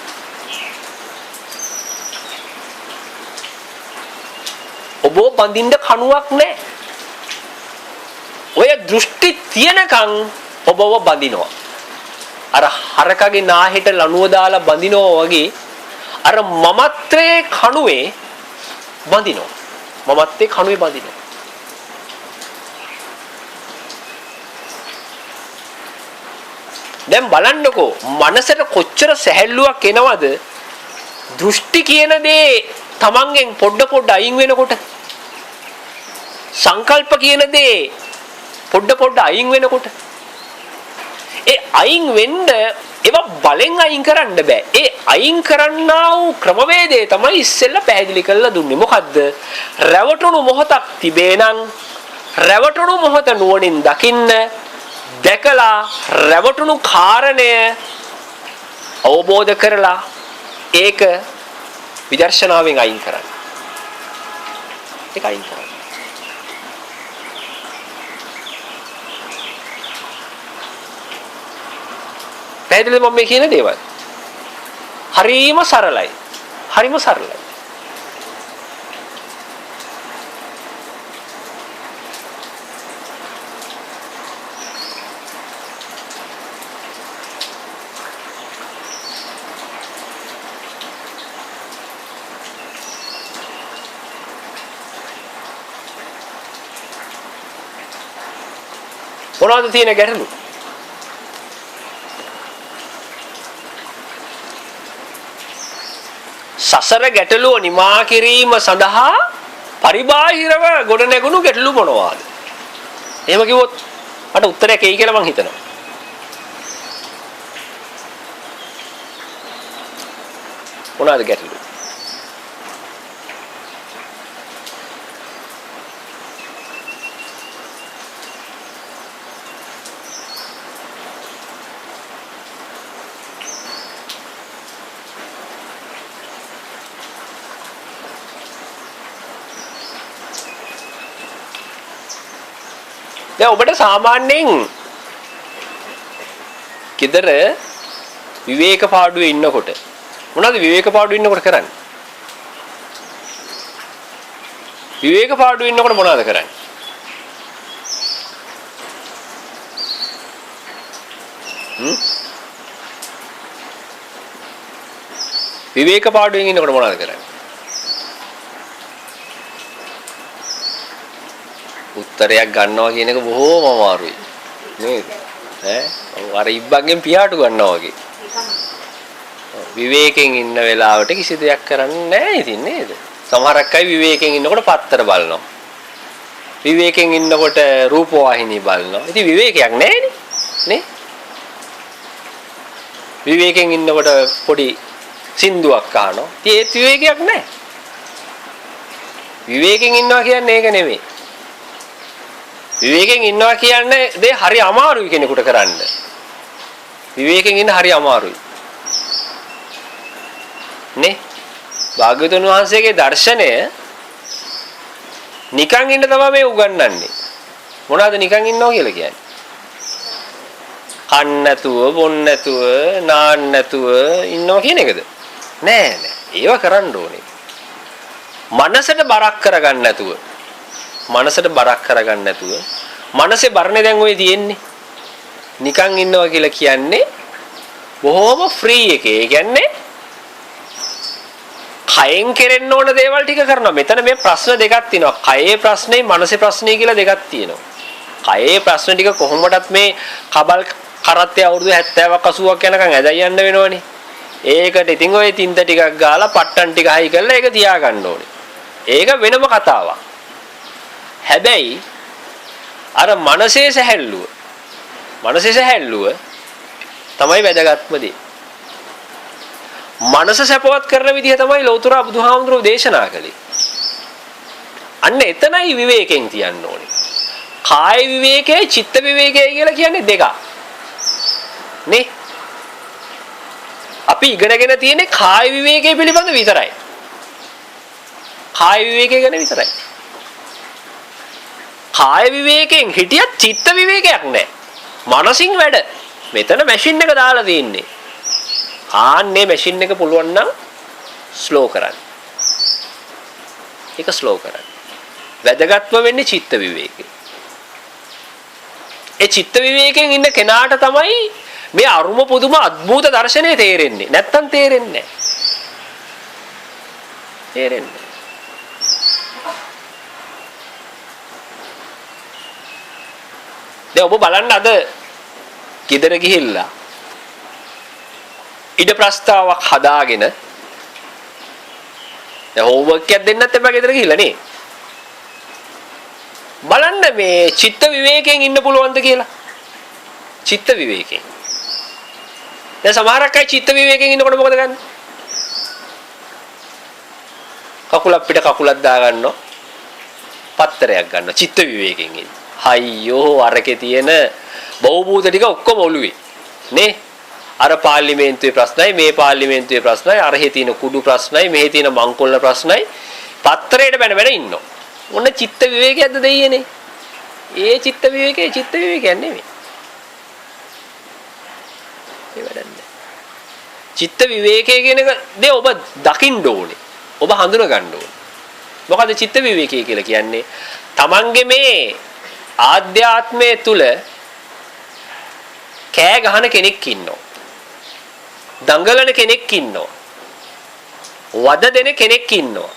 ඔබ බඳින්න කණුවක් නැහැ. ඔය දෘෂ්ටි තියනකම් ඔබව බඳිනවා. අර හරකගේ නාහෙට ලණුව දාලා බඳිනවා වගේ අර මමත්වයේ කණුවේ බඳිනවා. මමත්වයේ කණුවේ බඳිනවා. දැන් බලන්නකෝ මනසට කොච්චර සැහැල්ලුවක් එනවද දෘෂ්ටි කියන දේ තමන්ගෙන් පොඩ අයින් වෙනකොට, සංකල්ප කියන දේ පොඩ අයින් වෙනකොට. ඒ අයින් වෙන්න ඒවා බලෙන් අයින් කරන්න බෑ. ඒ අයින් කරන්නා වූ ක්‍රමවේදය තමයි ඉස්සෙල්ලා පැහැදිලි කරලා දුන්නේ. මොකද්ද? රැවටුණු මොහොතක් තිබේ නම් රැවටුණු මොහොත නුවණින් දකින්න, දැකලා රැවටුණු කාරණය අවබෝධ කරලා ඒක විදර්ශනාවෙන් අයින් කරන්න. ඒක අයින් කරන්න. පැහැදිලිද මම මේ කියන දේවල්? හරිම සරලයි. හරිම සරලයි. මොනවද තියෙන ගැටලු? සසර ගැටලුව නිමා කිරීම සඳහා පරිබාහිරව ගොඩ නැගුණු ගැටලු මොනවාද? එහෙම කිව්වොත් මට උත්තරයක් එයි කියලා මං හිතනවා. මොනවාද ගැටලු? දැන් ඔබට සාමාන්‍යයෙන් කිදර විවේක පාඩුවේ ඉන්නකොට මොනවද විවේක පාඩුවේ ඉන්නකොට කරන්නේ? විවේක පාඩුවේ ඉන්නකොට මොනවද කරන්නේ? විවේක පාඩුවෙන් ඉන්නකොට මොනවද කරන්නේ? උත්තරයක් ගන්නවා කියන එක බොහෝම අමාරුයි නේද? අර ඉබ්බන්ගෙන් පියාටු ගන්නවා වගේ. විවේකයෙන් ඉන්න වෙලාවට කිසි දෙයක් කරන්නේ නැහැ ඉතින් නේද? සමහරක් අය විවේකයෙන් ඉන්නකොට පත්තර බලනවා. විවේකයෙන් ඉන්නකොට රූපවාහිනී බලනවා. ඉතින් විවේකයක් නැහැනේ නේ? විවේකයෙන් ඉන්නකොට පොඩි සින්දුවක් අහනවා. ඉතින් ඒත් විවේකයක් නැහැ. විවේකයෙන් ඉන්නවා කියන්නේ ඒක නෙමෙයි. විවේකයෙන් ඉන්නවා කියන්නේ දේ හරි අමාරුයි කෙනෙකුට කරන්න. විවේකයෙන් ඉන්න හරි අමාරුයි. නේ? භාග්‍යවතුන් වහන්සේගේ දර්ශනය නිකන් ඉන්න තමයි මේ උගන්වන්නේ. මොනවාද නිකන් ඉන්නවා කියලා කියන්නේ? කන්න නැතුව, බොන්න නැතුව, නාන්න නැතුව ඉන්නවා කියන එකද? නෑ නෑ. ඒව කරන්න ඕනේ. මනසට බරක් කරගන්න නැතුව. මනසට බරක් කරගන්න නැතුව. මනසේ බරනේ දැන් ඔය තියෙන්නේ. නිකන් ඉන්නවා කියලා කියන්නේ බොහොම ෆ්‍රී එකේ. ඒ කියන්නේ කයෙන් කෙරෙන්න ඕන දේවල් ටික කරනවා. මෙතන මේ ප්‍රශ්න දෙකක් තියෙනවා. කයේ ප්‍රශ්නේ, මනසේ ප්‍රශ්නේ කියලා දෙකක් තියෙනවා. කයේ ප්‍රශ්න ටික කොහොමදත් මේ කබල් කරත්තේ අවුරුදු 70ක් 80ක් යනකම් ඇදයි යන්න වෙනවනේ. ඒකට ඉතින් ඔය තින්ත ටිකක් ගාලා පට්ටන් ටික හයි කරලා ඒක තියාගන්න ඕනේ. ඒක වෙනම කතාවක්. හැබැයි අර මනසේ සැහැල්ලුව තමයි වැදගත්ම දේ. මනස සැපවත් කරන විදිහ තමයි ලෞතර බුදුහාමුදුරුවෝ දේශනා කළේ. අන්න එතනයි විවේකයෙන් තියන්න ඕනේ. කාය විවේකයේ චිත්ත විවේකයේ කියලා කියන්නේ දෙකක්. නේ? අපි ඉගෙනගෙන තියෙන්නේ කාය විවේකයේ පිළිබඳ විතරයි. කාය විවේකයේ ගැන විතරයි. කාය විවේකයෙන් හිටියත් චිත්ත විවේකයක් නැහැ. මනසින් වැඩ. මෙතන මැෂින් එක දාලා තියෙන්නේ. ආන්නේ මැෂින් එක පුළුවන් නම් ස්ලෝ කරන්න. ඒක ස්ලෝ කරන්න. වැදගත්ම වෙන්නේ චිත්ත විවේකේ. ඒ චිත්ත විවේකයෙන් ඉන්න කෙනාට තමයි මේ අරුම පුදුම අద్భుත දර්ශනය තේරෙන්නේ. නැත්තම් තේරෙන්නේ නැහැ. තේරෙන්නේ. දැන් ඔබ බලන්න අද ගෙදර ගිහිල්ලා ඉඩ ප්‍රස්තාවක් හදාගෙන දැන් හෝම්වර්ක් එකක් දෙන්නත් එපා ගෙදර ගිහිල්ලා නේ. බලන්න මේ චිත්ත විවේකයෙන් ඉන්න පුළුවන්ද කියලා. චිත්ත විවේකයෙන්. දැන් සමහරක් අය චිත්ත විවේකයෙන් ඉන්නකොට මොකද ගන්න? කකුලක් පිට කකුලක් දා ගන්නවා. පත්තරයක් ගන්නවා චිත්ත විවේකයෙන් ඉන්න. අයියෝ අරකේ තියෙන බහූබූත ටික ඔක්කොම ඔළුවේ. නේ? අර පාර්ලිමේන්තුවේ ප්‍රශ්නයි මේ පාර්ලිමේන්තුවේ ප්‍රශ්නයි අරහේ තියෙන කුඩු ප්‍රශ්නයි මෙහි තියෙන මංකොල්ල ප්‍රශ්නයි පත්තරයට බැන බැන ඉන්නවා. මොන චිත්ත විවේකයක්ද දෙයියනේ? ඒ චිත්ත විවේකයක් නෙමෙයි. ඒ වැඩන්නේ. චිත්ත විවේකයේ කියන දේ ඔබ දකින්න ඕනේ. ඔබ හඳුනා ගන්න ඕනේ. මොකද චිත්ත විවේකයේ කියලා කියන්නේ තමන්ගේ මේ ආධ්‍යාත්මයේ තුල කෑ ගහන කෙනෙක් ඉන්නවා. දඟලන කෙනෙක් ඉන්නවා. වද දෙන කෙනෙක් ඉන්නවා.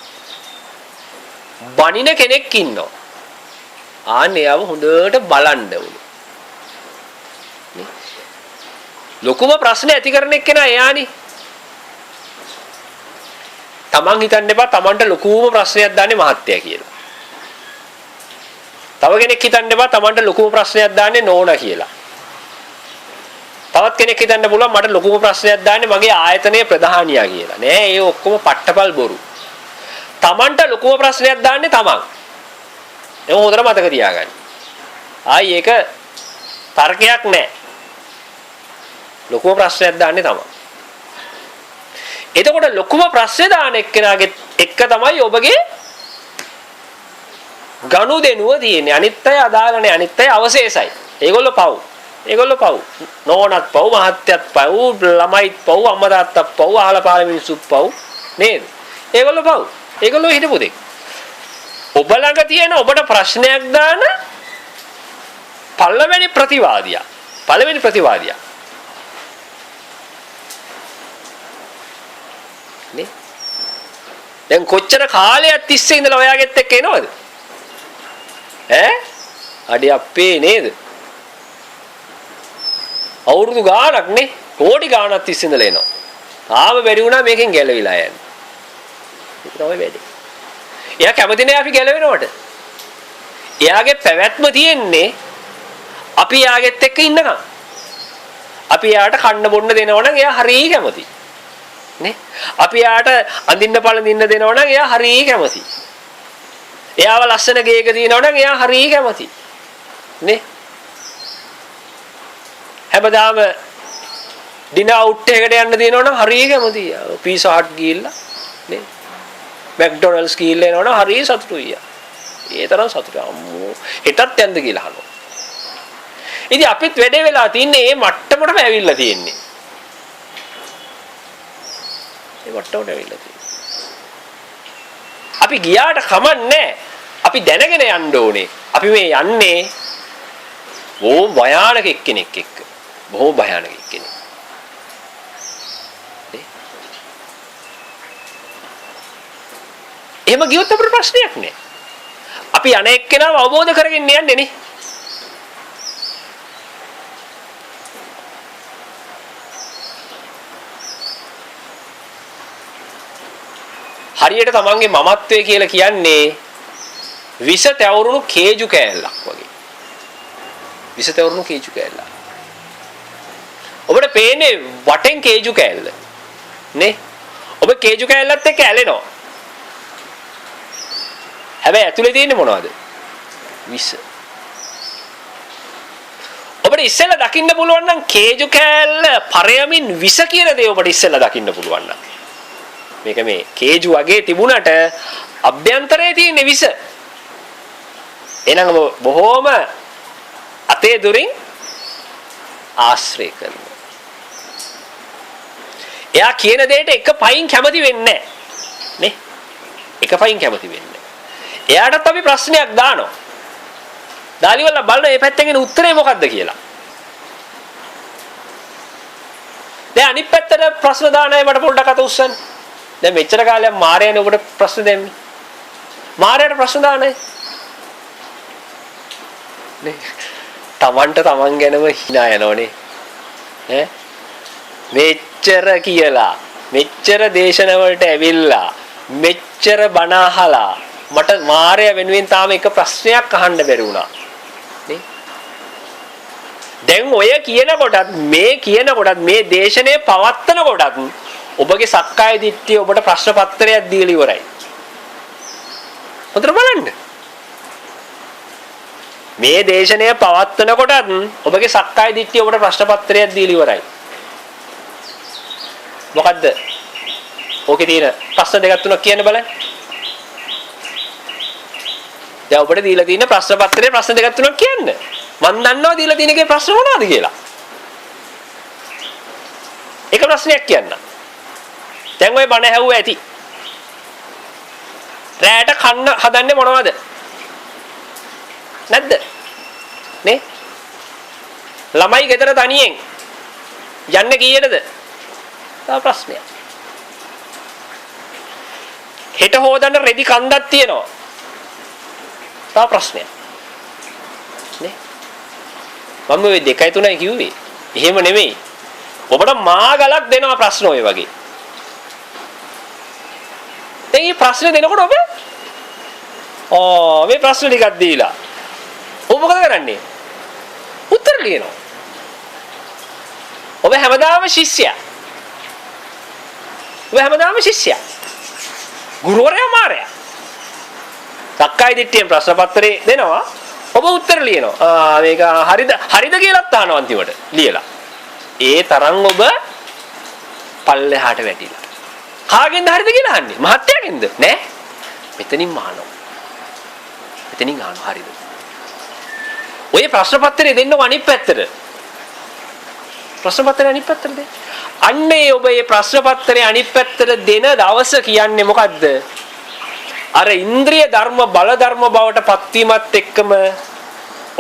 බනින කෙනෙක් ඉන්නවා. ආන්නේ යව හොඳට බලන්න ඕනේ. ලොකුම ප්‍රශ්නේ ඇති කරන එක්කෙනා එයානේ. තමන් හිතන්න එපා තමන්ට ලොකුම ප්‍රශ්නයක් දාන්නේ මහත්තයා කියලා. තව කෙනෙක් හිතන්න එපා තමන්ට ලොකුම ප්‍රශ්නයක් දාන්නේ නෝනා කියලා. තවත් කෙනෙක් හිතන්න පුළුවන් මට ලොකුම ප්‍රශ්නයක් දාන්නේ මගේ ආයතනයේ ප්‍රධානියා කියලා. නෑ ඒ ඔක්කොම පට්ටපල් බොරු. තමන්ට ලොකුම ප්‍රශ්නයක් දාන්නේ තමන්. ඒක හොඳට මතක තියාගන්න. ආයි ඒක තර්කයක් නෑ. ලොකුම ප්‍රශ්නයක් දාන්නේ තමන්. එතකොට ලොකුම ප්‍රශ්නේ දාන එක්කෙනාගේ එක තමයි ඔබගේ ගනුදෙනුව තියෙන්නේ. අනිත් අය අදාළ නැහැ. අනිත් අය අවශේෂයි. ඒගොල්ලෝ පව්. නෝනත් පව්, මහත්යත් පව්, ළමයිත් පව්, අම්මා තාත්තත් පව්, අහලා පාල මිනිස්සුත් පව් නේද? ඒගොල්ලෝ පව්. ඒගොල්ලෝ හිටපු දෙයක්. ඔබ ළඟ තියෙන ඔබට ප්‍රශ්නයක් දාන පළවෙනි ප්‍රතිවාදියා. නේ? දැන් කොච්චර කාලයක් තිස්සේ ඉඳලා ඔයාගෙත් එක්ක එනවද? අඩි අප්පේ නේද? අවුරුදු ගාණක් නේ කෝටි ගාණක් තිස්සේ ඉඳලා එනවා. තාම බැරි වුණා මේකෙන් ගැලවිලා යන්න. ඒක තමයි වැඩි. එයා කැමති නෑ අපි ගැලවෙනවට. එයාගේ පැවැත්ම තියෙන්නේ අපි එයාගෙත් එක්ක ඉන්නකම්. අපි එයාට කන්න බොන්න දෙනවා නම් එයා හරිය කැමති. නේ? අපි එයාට අඳින්න පළඳින්න දෙනවා නම් එයා හරිය කැමති. එයාව ලස්සන ගේක දිනනවා නම් එයා හරිය කැමති. නේ? හැමදාම ඩිනර් අවුට් එකකට යන්න දිනනවා නම් හරිය කැමති. පීසා හට් ගිහිල්ලා නේ? මැක්ඩොනල්ඩ්ස් ගිහිල්ලා එනවනම් හරිය සතුටුයි. ඒ තරම් සතුටුයි. අම්මෝ හෙටත් යන්න කියලා අහනවා. ඉතින් අපිත් වැඩේ වෙලා තින්නේ මේ මට්ටමටම ඇවිල්ලා තියෙන්නේ. මේ මට්ටමට ඇවිල්ලා තියෙන්නේ. අපි ගියාට කමන්නේ. අපි දැනගෙන යන්න ඕනේ. අපි මේ යන්නේ බොහොම භයානක එක්කෙනෙක් එක්ක. බොහොම භයානක එක්කෙනෙක්. එහෙම ගියොත් අපිට ප්‍රශ්නයක් නෑ. අපි අනෙක් කෙනාව අවබෝධ කරගෙන යන්නේ නේ. හරියට තමන්ගේ මමත්වය කියලා කියන්නේ විස තැවරුණු කේජු කෑල්ලක් වගේ. විස තැවරුණු කේජු කෑල්ල. ඔබට පේන්නේ වටෙන් කේජු කෑල්ල. නේ? ඔබ කේජු කෑල්ලත් එක්ක ඇලෙනවා. හැබැයි ඇතුලේ තියෙන්නේ මොනවද? විස. ඔබට ඉස්සෙල්ලා දකින්න පුළුවන් නම් කේජු කෑල්ල පරයමින් විස කියන දේ ඔබට ඉස්සෙල්ලා දකින්න පුළුවන් නම්. මේක මේ කේජු වගේ තිබුණට අභ්‍යන්තරයේ තියෙන විස. එනං බොහෝම අතේ දුරින් ආශ්‍රය කරනවා. එයා කියන දෙයට එක පයින් කැමති වෙන්නේ නැහැ. නේ? එක පයින් කැමති වෙන්නේ. එයාටත් අපි ප්‍රශ්නයක් දානවා. දාලිවල බලන මේ පැත්තෙන් එන උත්තරේ මොකද්ද කියලා. දැන් අනිත් පැත්තට ප්‍රශ්න දාන අය මට පොඩ්ඩක් අත උස්සන්න. දැන් මෙච්චර කාලයක් මාරයනේ ඔබට ප්‍රශ්න දෙන්නේ. මාරයට ප්‍රශ්න දාන අය. නේ? තමන්ට තමන් ගැනම hina යනෝනේ. ඈ? මෙච්චර කියලා මෙච්චර දේශන වලට ඇවිල්ලා මෙච්චර බණ අහලා මට මාරය වෙනුවෙන් තාම එක ප්‍රශ්නයක් අහන්න බැරි වුණා. නේ? දැන් ඔය කියන කොටත් මේ කියන කොටත් මේ දේශනේ පවත්තන කොටත් ඔබගේ සක්කාය දිට්ඨිය ඔබට ප්‍රශ්න පත්‍රයක් දීලා ඉවරයි. හොඳට බලන්න. මේ දේශනය පවත්වන කොටත් ඔබගේ සක්කාය දිට්ඨිය ඔබට ප්‍රශ්න පත්‍රයක් දීලා ඉවරයි. මොකද්ද? ඕකේ තියෙන ප්‍රශ්න දෙකක් තුනක් කියන්න බලන්න. දැන් ඔබට දීලා තියෙන ප්‍රශ්න පත්‍රයේ ප්‍රශ්න දෙකක් තුනක් කියන්න. මම දන්නවා දීලා තියෙන එකේ ප්‍රශ්න මොනවද කියලා. එක ප්‍රශ්නයක් කියන්න. දැන් ඔය බණ ඇහුවා ඇති. රැයට කන්න හදන්නේ මොනවද? නැද්ද? නේ? ළමයි ගෙදර තනියෙන් යන්නේ කීයටද? තව ප්‍රශ්නයක්. හෙට හොදන්න රෙදි කන්දක් තියෙනවා. තව ප්‍රශ්නයක්. නේ? මම ඔය 2යි 3යි කිව්වේ. එහෙම නෙමෙයි. ඔබට මාගලක් දෙනවා ප්‍රශ්න ඔය වගේ. දැන් මේ ප්‍රශ්න දෙනකොට ඔබ මේ ප්‍රශ්න ටිකක් දීලා ඔබ මොකද කරන්නේ? උත්තර ලියනවා. ඔබ හැමදාම ශිෂ්‍යයා. ඔබ හැමදාම ශිෂ්‍යයා. ගුරුවරයා මාරයා. සක්කාය දිට්ඨියෙන් ප්‍රශ්න පත්‍රේ දෙනවා. ඔබ උත්තර ලියනවා. මේක හරිද කියලාත් අහනවා අන්තිමට ලියලා. ඒ තරම් ඔබ පල්ලෙහාට වැටිලා. කාගෙන්ද හරිද කියලා අහන්නේ? මහත්තයාගෙන්ද? නෑ. මෙතනින් අහනවා. මෙතනින් අහනවා හරිද? ඔය ප්‍රශ්න පත්‍රේ දෙන්නකො අනිත් පැත්තට. ප්‍රශ්න පත්‍රේ අනිත් පැත්තට දෙන්න. අන්නේ ඔබ මේ ප්‍රශ්න පත්‍රේ අනිත් පැත්තට දෙන දවස කියන්නේ මොකද්ද? අර ඉන්ද්‍රිය ධර්ම බල ධර්ම බවට පත්වීමත් එක්කම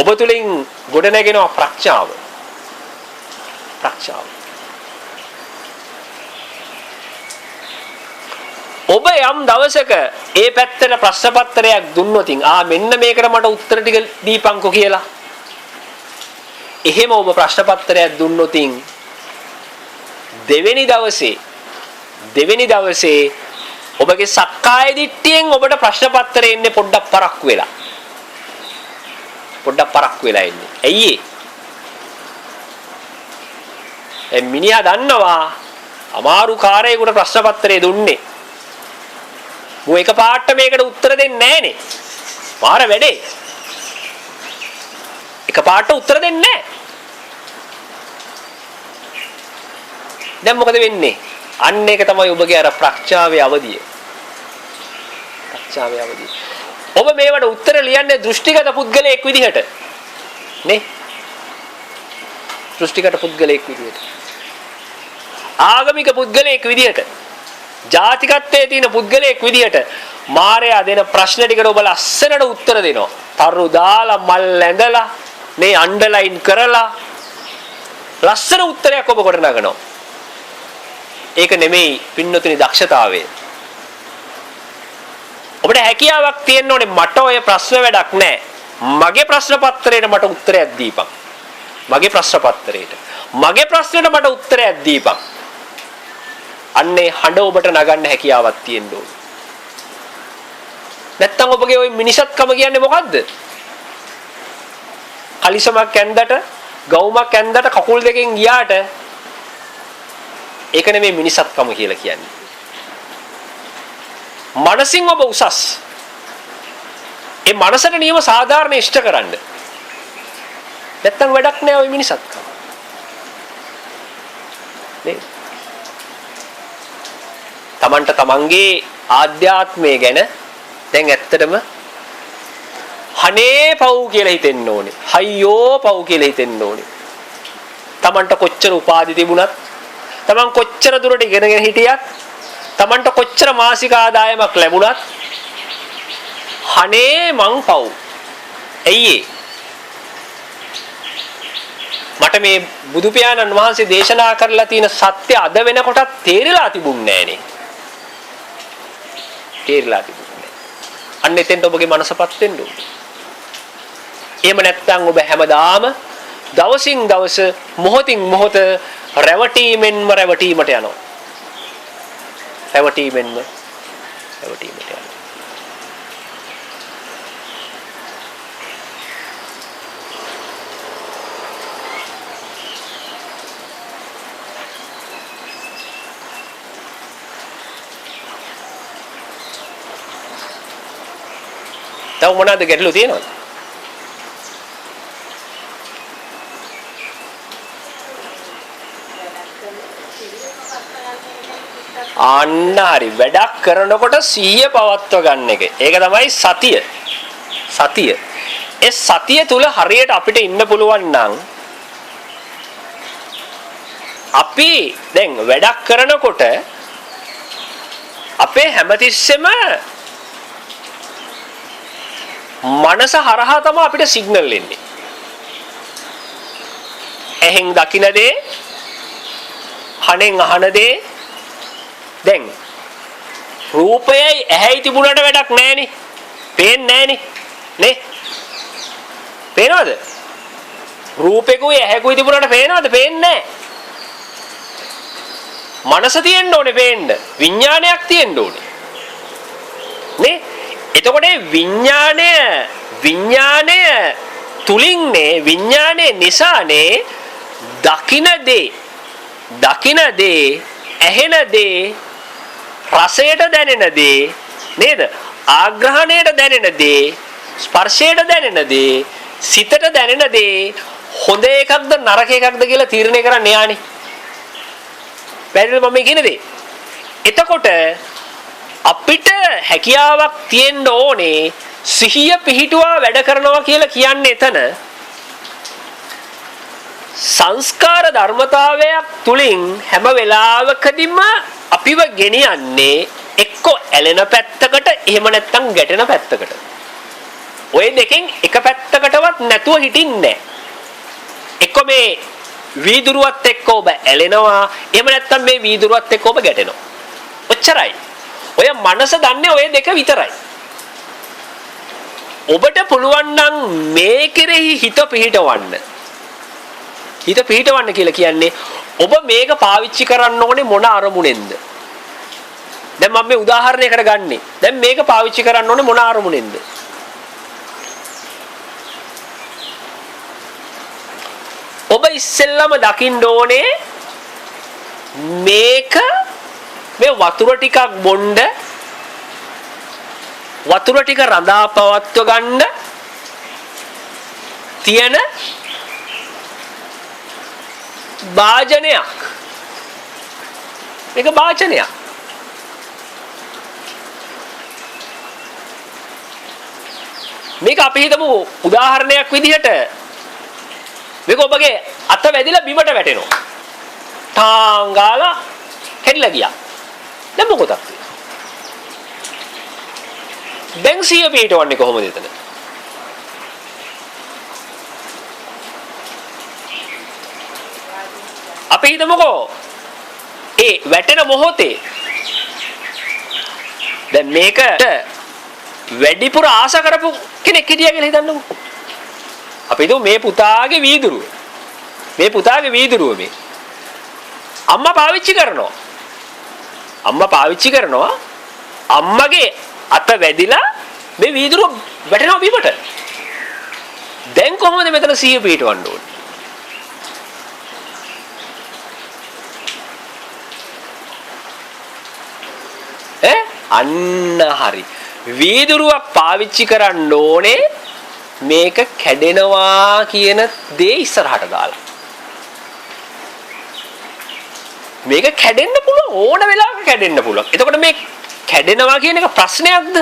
ඔබ තුලින් ගොඩ නැගෙනවා ප්‍රඥාව. ප්‍රඥාව. ඔබ යම් දවසක ඒ පැත්තට ප්‍රශ්න පත්‍රයක් දුන්නොත් මෙන්න මේකට මට උත්තර ටික දීපන්කෝ කියලා. එහෙම ඔබ ප්‍රශ්න පත්‍රයක් දුන්නොත් දෙවෙනි දවසේ ඔබගේ සක්කාය දිට්ඨියෙන් ඔබට ප්‍රශ්න පත්‍රය එන්නේ පොඩ්ඩක් පරක්කු වෙලා. එන්නේ. ඇයි ඒ? මිනිහා දන්නවා අමාරු කාර්යයකට ප්‍රශ්න පත්‍රය දුන්නේ. මෝ එක පාට මේකට උත්තර දෙන්නේ නැහනේ. මාර වැඩේ. එක පාට උත්තර දෙන්නේ නැහැ. දැන් මොකද වෙන්නේ? අන්න ඒක තමයි ඔබගේ අර ප්‍රඥාවේ අවදිය. ගච්ඡාමි අවදි. ඔබ මේවට උත්තර ලියන්නේ දෘෂ්ටිගත පුද්ගලයෙක් විදිහට. නේ? දෘෂ්ටිගත පුද්ගලයෙක් විදිහට. ආගමික පුද්ගලයෙක් විදිහට. ජාතිකත්වයේ තියෙන පුද්ගලයෙක් විදිහට මාරයා දෙන ප්‍රශ්න ටිකට ඔබ ලස්සනට උත්තර දෙනවා. තරු දාලා මල් ඇඳලා මේ අන්ඩර්ලයින් කරලා ලස්සන උත්තරයක් ඔබ කොට නගනවා. ඒක නෙමෙයි පින්නතුනි දක්ෂතාවය. ඔබට හැකියාවක් තියෙන්න ඕනේ මට ඔය ප්‍රශ්න වැඩක් නැහැ. මගේ ප්‍රශ්න පත්‍රයට මට උත්තරයක් දීපන්. මගේ ප්‍රශ්න පත්‍රයට. මගේ ප්‍රශ්නෙට මට උත්තරයක් දීපන්. අන්නේ හඬ ඔබට නගන්න හැකියාවක් තියෙන්න ඕනේ. නැත්තම් ඔබගේ ওই මිනිසත්කම කියන්නේ මොකද්ද? කලිසමක් ඇන්දට, ගවුමක් ඇන්දට කකුල් දෙකෙන් ගියාට ඒක නෙමෙයි මිනිසත්කම කියලා කියන්නේ. මනසින් ඔබ උසස්. ඒ මනසට නියම සාධාරණ ඉෂ්ට කරන්න. නැත්තම් වැඩක් නෑ ওই මිනිසත්කම. නේ? තමන්ට තමන්ගේ ආධ්‍යාත්මය ගැන දැන් ඇත්තටම හනේ පව් කියලා හිතෙන්න ඕනේ. හයියෝ පව් කියලා හිතෙන්න ඕනේ. තමන්ට කොච්චර උපාධි තිබුණත්, තමන් කොච්චර දුරට ඉගෙනගෙන හිටියත්, තමන්ට කොච්චර මාසික ආදායමක් ලැබුණත් හනේ මං පව්. ඇයි මට මේ බුදු පියාණන් වහන්සේ දේශනා කරලා තියෙන සත්‍ය අද වෙනකොටත් තේරිලා තිබුණේ නෑනේ. තේරිලා තිබුණේ නෑ. අන්න එතෙන්ට ඔබගේ මනසපත් වෙන්න ඕනේ. එහෙම නැත්නම් ඔබ හැමදාම දවසින් දවස මොහොතින් මොහොත රැවටීමෙන්ම රැවටීමට යනවා. රැවටීමෙන්ම රැවටීමට යනවා. තව මොනවාද ගැටලු තියෙනවද? අන්න හරි. වැඩක් කරනකොට සිහිය පවත්ව ගන්න එක. ඒක තමයි සතිය. සතිය. ඒ සතිය තුල හරියට අපිට ඉන්න පුළුවන් නම් අපි දැන් වැඩක් කරනකොට අපේ හැමතිස්සෙම මනස හරහා තමයි අපිට සිග්නල් එන්නේ. එහෙන් දකින්න දේ, කනෙන් අහන දේ. දැන් රූපයයි ඇහැයි තිබුණාට වැඩක් නැහැනේ. පේන්නේ නැහැනේ. නේ? පේනවද? රූපෙකුයි ඇහැකුයි තිබුණාට පේනවද? පේන්නේ නැහැ. මනස තියෙන්න ඕනේ පේන්න. විඥානයක් තියෙන්න ඕනේ. නේ? එතකොට විඥානය තුලින්නේ විඥානයේ නිසානේ දකින දේ ඇහෙන දේ රසයට දැනෙන දේ නේද? ආග්‍රහණයට දැනෙන දේ, ස්පර්ශයට දැනෙන දේ, සිතට දැනෙන දේ හොඳ එකක්ද නරක එකක්ද කියලා තීරණය කරන්න යානේ. පැහැදිලිද මම කියන දේ? එතකොට අපිට හැකියාවක් තියෙන්න ඕනේ සිහිය පිහිටුවා වැඩ කරනවා කියලා කියන්නේ එතන සංස්කාර ධර්මතාවයක් තුලින් හැම වෙලාවකදීම අපිව ගෙනියන්නේ එක්ක ඇලෙන පැත්තකට එහෙම නැත්නම් ගැටෙන පැත්තකට. ওই දෙකෙන් එක පැත්තකටවත් නැතුව හිටින්නේ නැහැ. එක්ක මේ වීදුරුවත් එක්ක ඔබ ඇලෙනවා එහෙම නැත්නම් මේ වීදුරුවත් එක්ක ඔබ ගැටෙනවා. ඔච්චරයි. ඔය මනස දන්නේ ඔය දෙක විතරයි. ඔබට පුළුවන් නම් මේ කෙරෙහි හිත පිහිටවන්න. හිත පිහිටවන්න කියලා කියන්නේ ඔබ මේක පාවිච්චි කරන්න ඕනේ මොන අරමුණෙන්ද? දැන් මම මේ උදාහරණයකට ගන්නෙ. දැන් මේක පාවිච්චි කරන්න ඕනේ මොන අරමුණෙන්ද? ඔබ ඉස්සෙල්ලාම දකින්න ඕනේ මේක මේ වතුර ටිකක් බොන්න වතුර ටික රඳා පවත්ව ගන්න තියෙන භාජනයක්. මේක භාජනයක්. මේක අපි හිතමු උදාහරණයක් විදිහට මේක ඔබගේ අත වැදිලා බිමට වැටෙනවා. ටාංගාලා හෙල්ලා ගියා. දැන් මොකද වෙන්නේ? දැන් සිය පිටවන්නේ කොහොමද එතන? අපි හිතමුකෝ ඒ වැටෙන මොහොතේ දැන් මේකට වැඩිපුර ආශ කරපු කෙනෙක් හිටියා කියලා හිතන්නකෝ. අපි හිතමු මේ පුතාගේ වීදුරුව. මේ පුතාගේ වීදුරුව මේ. අම්මා පාවිච්චි කරනවා. අම්මගේ අත වැදිලා මේ වීදුරුව වැටෙනවා බිමට. දැන් කොහොමද මෙතන සිහිය පිටවන්න ඕනේ? අන්න හරි. වීදුරුවක් පාවිච්චි කරන්න ඕනේ මේක කැඩෙනවා කියන දේ ඉස්සරහට දාලා. මේක කැඩෙන්න පුළුවන් ඕන වෙලාවක කැඩෙන්න පුළුවන්. එතකොට මේ කැඩෙනවා කියන එක ප්‍රශ්නයක්ද?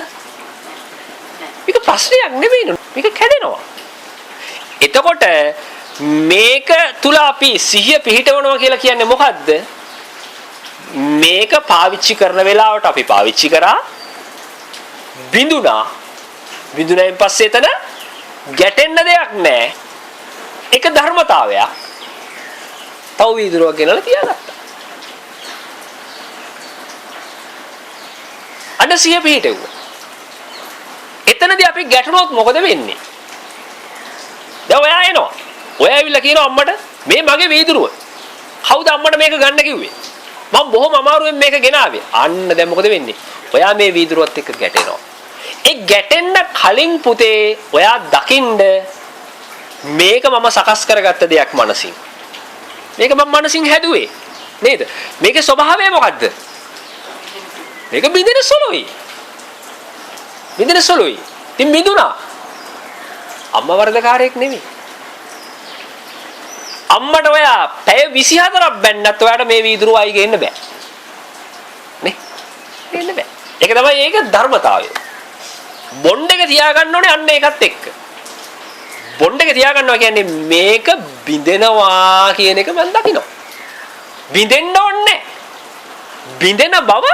මේක ප්‍රශ්නයක් නෙවෙයි. මේක කැඩෙනවා. එතකොට මේක තුල අපි සිහිය පිහිටවනවා කියලා කියන්නේ මොකද්ද? මේක පාවිච්චි කරන වෙලාවට අපි පාවිච්චි කරා බිඳුනා. බිඳුනයින් පස්සේ එතන ගැටෙන්න දෙයක් නැහැ. ඒක ධර්මතාවයක්. තව වීදුරුවක් ගෙනලා තියාගත්තා. අන්න සිහිය පිහිටෙව්වා. එතනදී අපි ගැටුණොත් මොකද වෙන්නේ? දැන් ඔයා එනවා. ඔයා ඇවිල්ලා කියනවා අම්මට මේ මගේ වීදුරුව. කවුද අම්මට මේක ගන්න කිව්වේ? මම බොහොම අමාරුවෙන් මේක ගෙනාවේ. අන්න දැන් මොකද වෙන්නේ? ඔයා මේ වීදුරුවත් එක්ක ගැටෙනවා. ඒ ගැටෙන්න කලින් පුතේ ඔයා දකින්න මේක මම සකස් කරගත්ත දෙයක් මනසින්. මේක මම මනසින් හැදුවේ. නේද? මේකේ ස්වභාවය මොකද්ද? මේක බින්දෙන සොලොයි. ඉතින් බින්දුනා. අම්මා වරදකාරයෙක් නෙමෙයි. අම්මට ඔයා පැය 24ක් බැන්නත් ඔයාට මේ වීදුරුව ආයි ගේන්න බෑ. නේ? ගේන්න බෑ. ඒක තමයි ඒක ධර්මතාවය. බොන්ඩ් එක තියාගන්න ඕනේ අන්න ඒකත් එක්ක. බොන්ඩ් එක තියාගන්නවා කියන්නේ මේක බින්දෙනවා කියන එක මම දකිනවා. බින්දෙන්න ඕනේ. බින්දෙන බව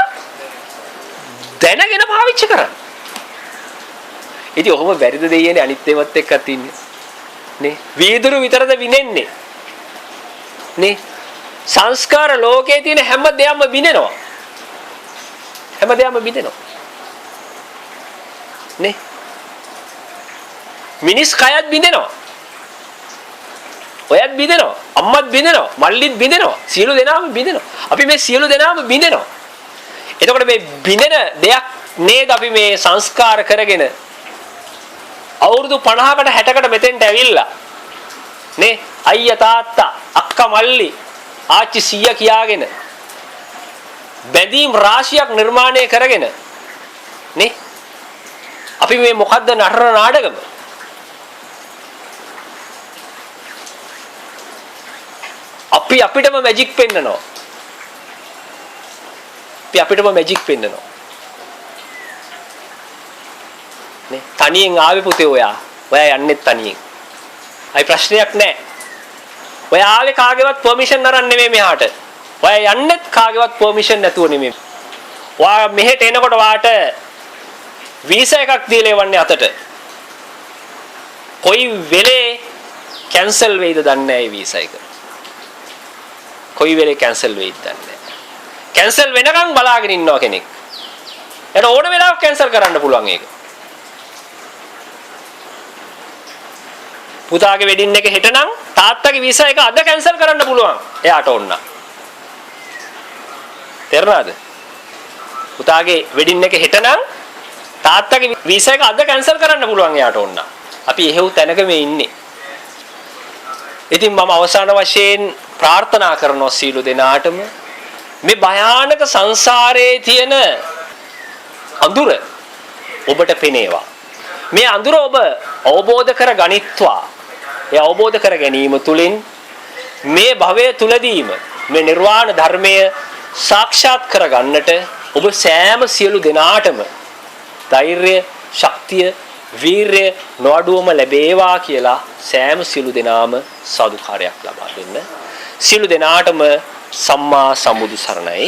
දැනගෙන පාවිච්චි කරන්න. ඉතින් ඔහොම බැරිද දෙයියනේ අනිත් ඒවත් එක්කත් ඉන්නේ. නේ? වීදුරු විතරද විනෙන්නේ? නේ? සංස්කාර ලෝකයේ තියෙන හැම දෙයක්ම බිඳෙනවා. නේ? මිනිස් කයත් බිඳෙනවා. ඔයත් බිඳෙනවා. අම්මත් බිඳෙනවා. මල්ලිත් බිඳෙනවා. සියලු දෙනාම බිඳෙනවා. අපි මේ සියලු දෙනාම බිඳෙනවා. එතකොට මේ බිඳෙන දෙයක් නේද අපි මේ සංස්කාර කරගෙන අවුරුදු 50කට 60කට මෙතෙන්ට ඇවිල්ලා නේ අයියා තාත්තා අක්කා මල්ලි ආච්චි සීයා කියාගෙන බැඳීම් රාශියක් නිර්මාණය කරගෙන නේ අපි මේ මොකද්ද නටන නාටකම? අපි අපිටම මැජික් පෙන්නනවා. නේ තනියෙන් ආවේ පුතේ ඔයා යන්නේ තනියෙන්. අයි ප්‍රශ්නයක් නැහැ. ඔයා ආවේ කාගේවත් පර්මිෂන් අරන් නෙමෙයි මෙහාට. ඔයා යන්නේ කාගේවත් පර්මිෂන් නැතුව නෙමෙයි. ඔයා මෙහෙට එනකොට වාට වීසා එකක් දීලා එවන්නේ අතට. කොයි වෙලේ කැන්සල් වෙයිද දන්නේ නැහැ වීසා එක. කැන්සල් වෙනකන් බලාගෙන ඉන්නවා කෙනෙක්. එතන ඕන වෙලාවක කැන්සල් කරන්න පුළුවන් ඒක. පුතාගේ වෙඩින් එක හෙට නම් තාත්තගේ වීසා එක අද කැන්සල් කරන්න පුළුවන්. එයාට ඕන. තේරුණාද? පුතාගේ වෙඩින් එක හෙට නම් තාත්තගේ වීසා එක අද කැන්සල් කරන්න පුළුවන් එයාට ඕන. අපි එහෙව් තැනක මේ ඉන්නේ. ඉතින් මම අවසාන වශයෙන් ප්‍රාර්ථනා කරනවා සීල දෙනාටම මේ භයානක සංසාරයේ තියෙන අඳුර ඔබට පෙනේවා. මේ අඳුර ඔබ අවබෝධ කර ගනිත්වා. ඒ අවබෝධ කර ගැනීම තුළින් මේ භවය තුලදීම මේ නිර්වාණ ධර්මය සාක්ෂාත් කර ගන්නට ඔබ සෑම සියලු දෙනාටම ධෛර්ය, ශක්තිය, වීරය නොඅඩුවම ලැබේවා කියලා සෑම සිළු දෙනාම සාදුකාරයක් ලබා දෙන්න. සිළු දෙනාටම සම්මා සම්බුදු සරණයි.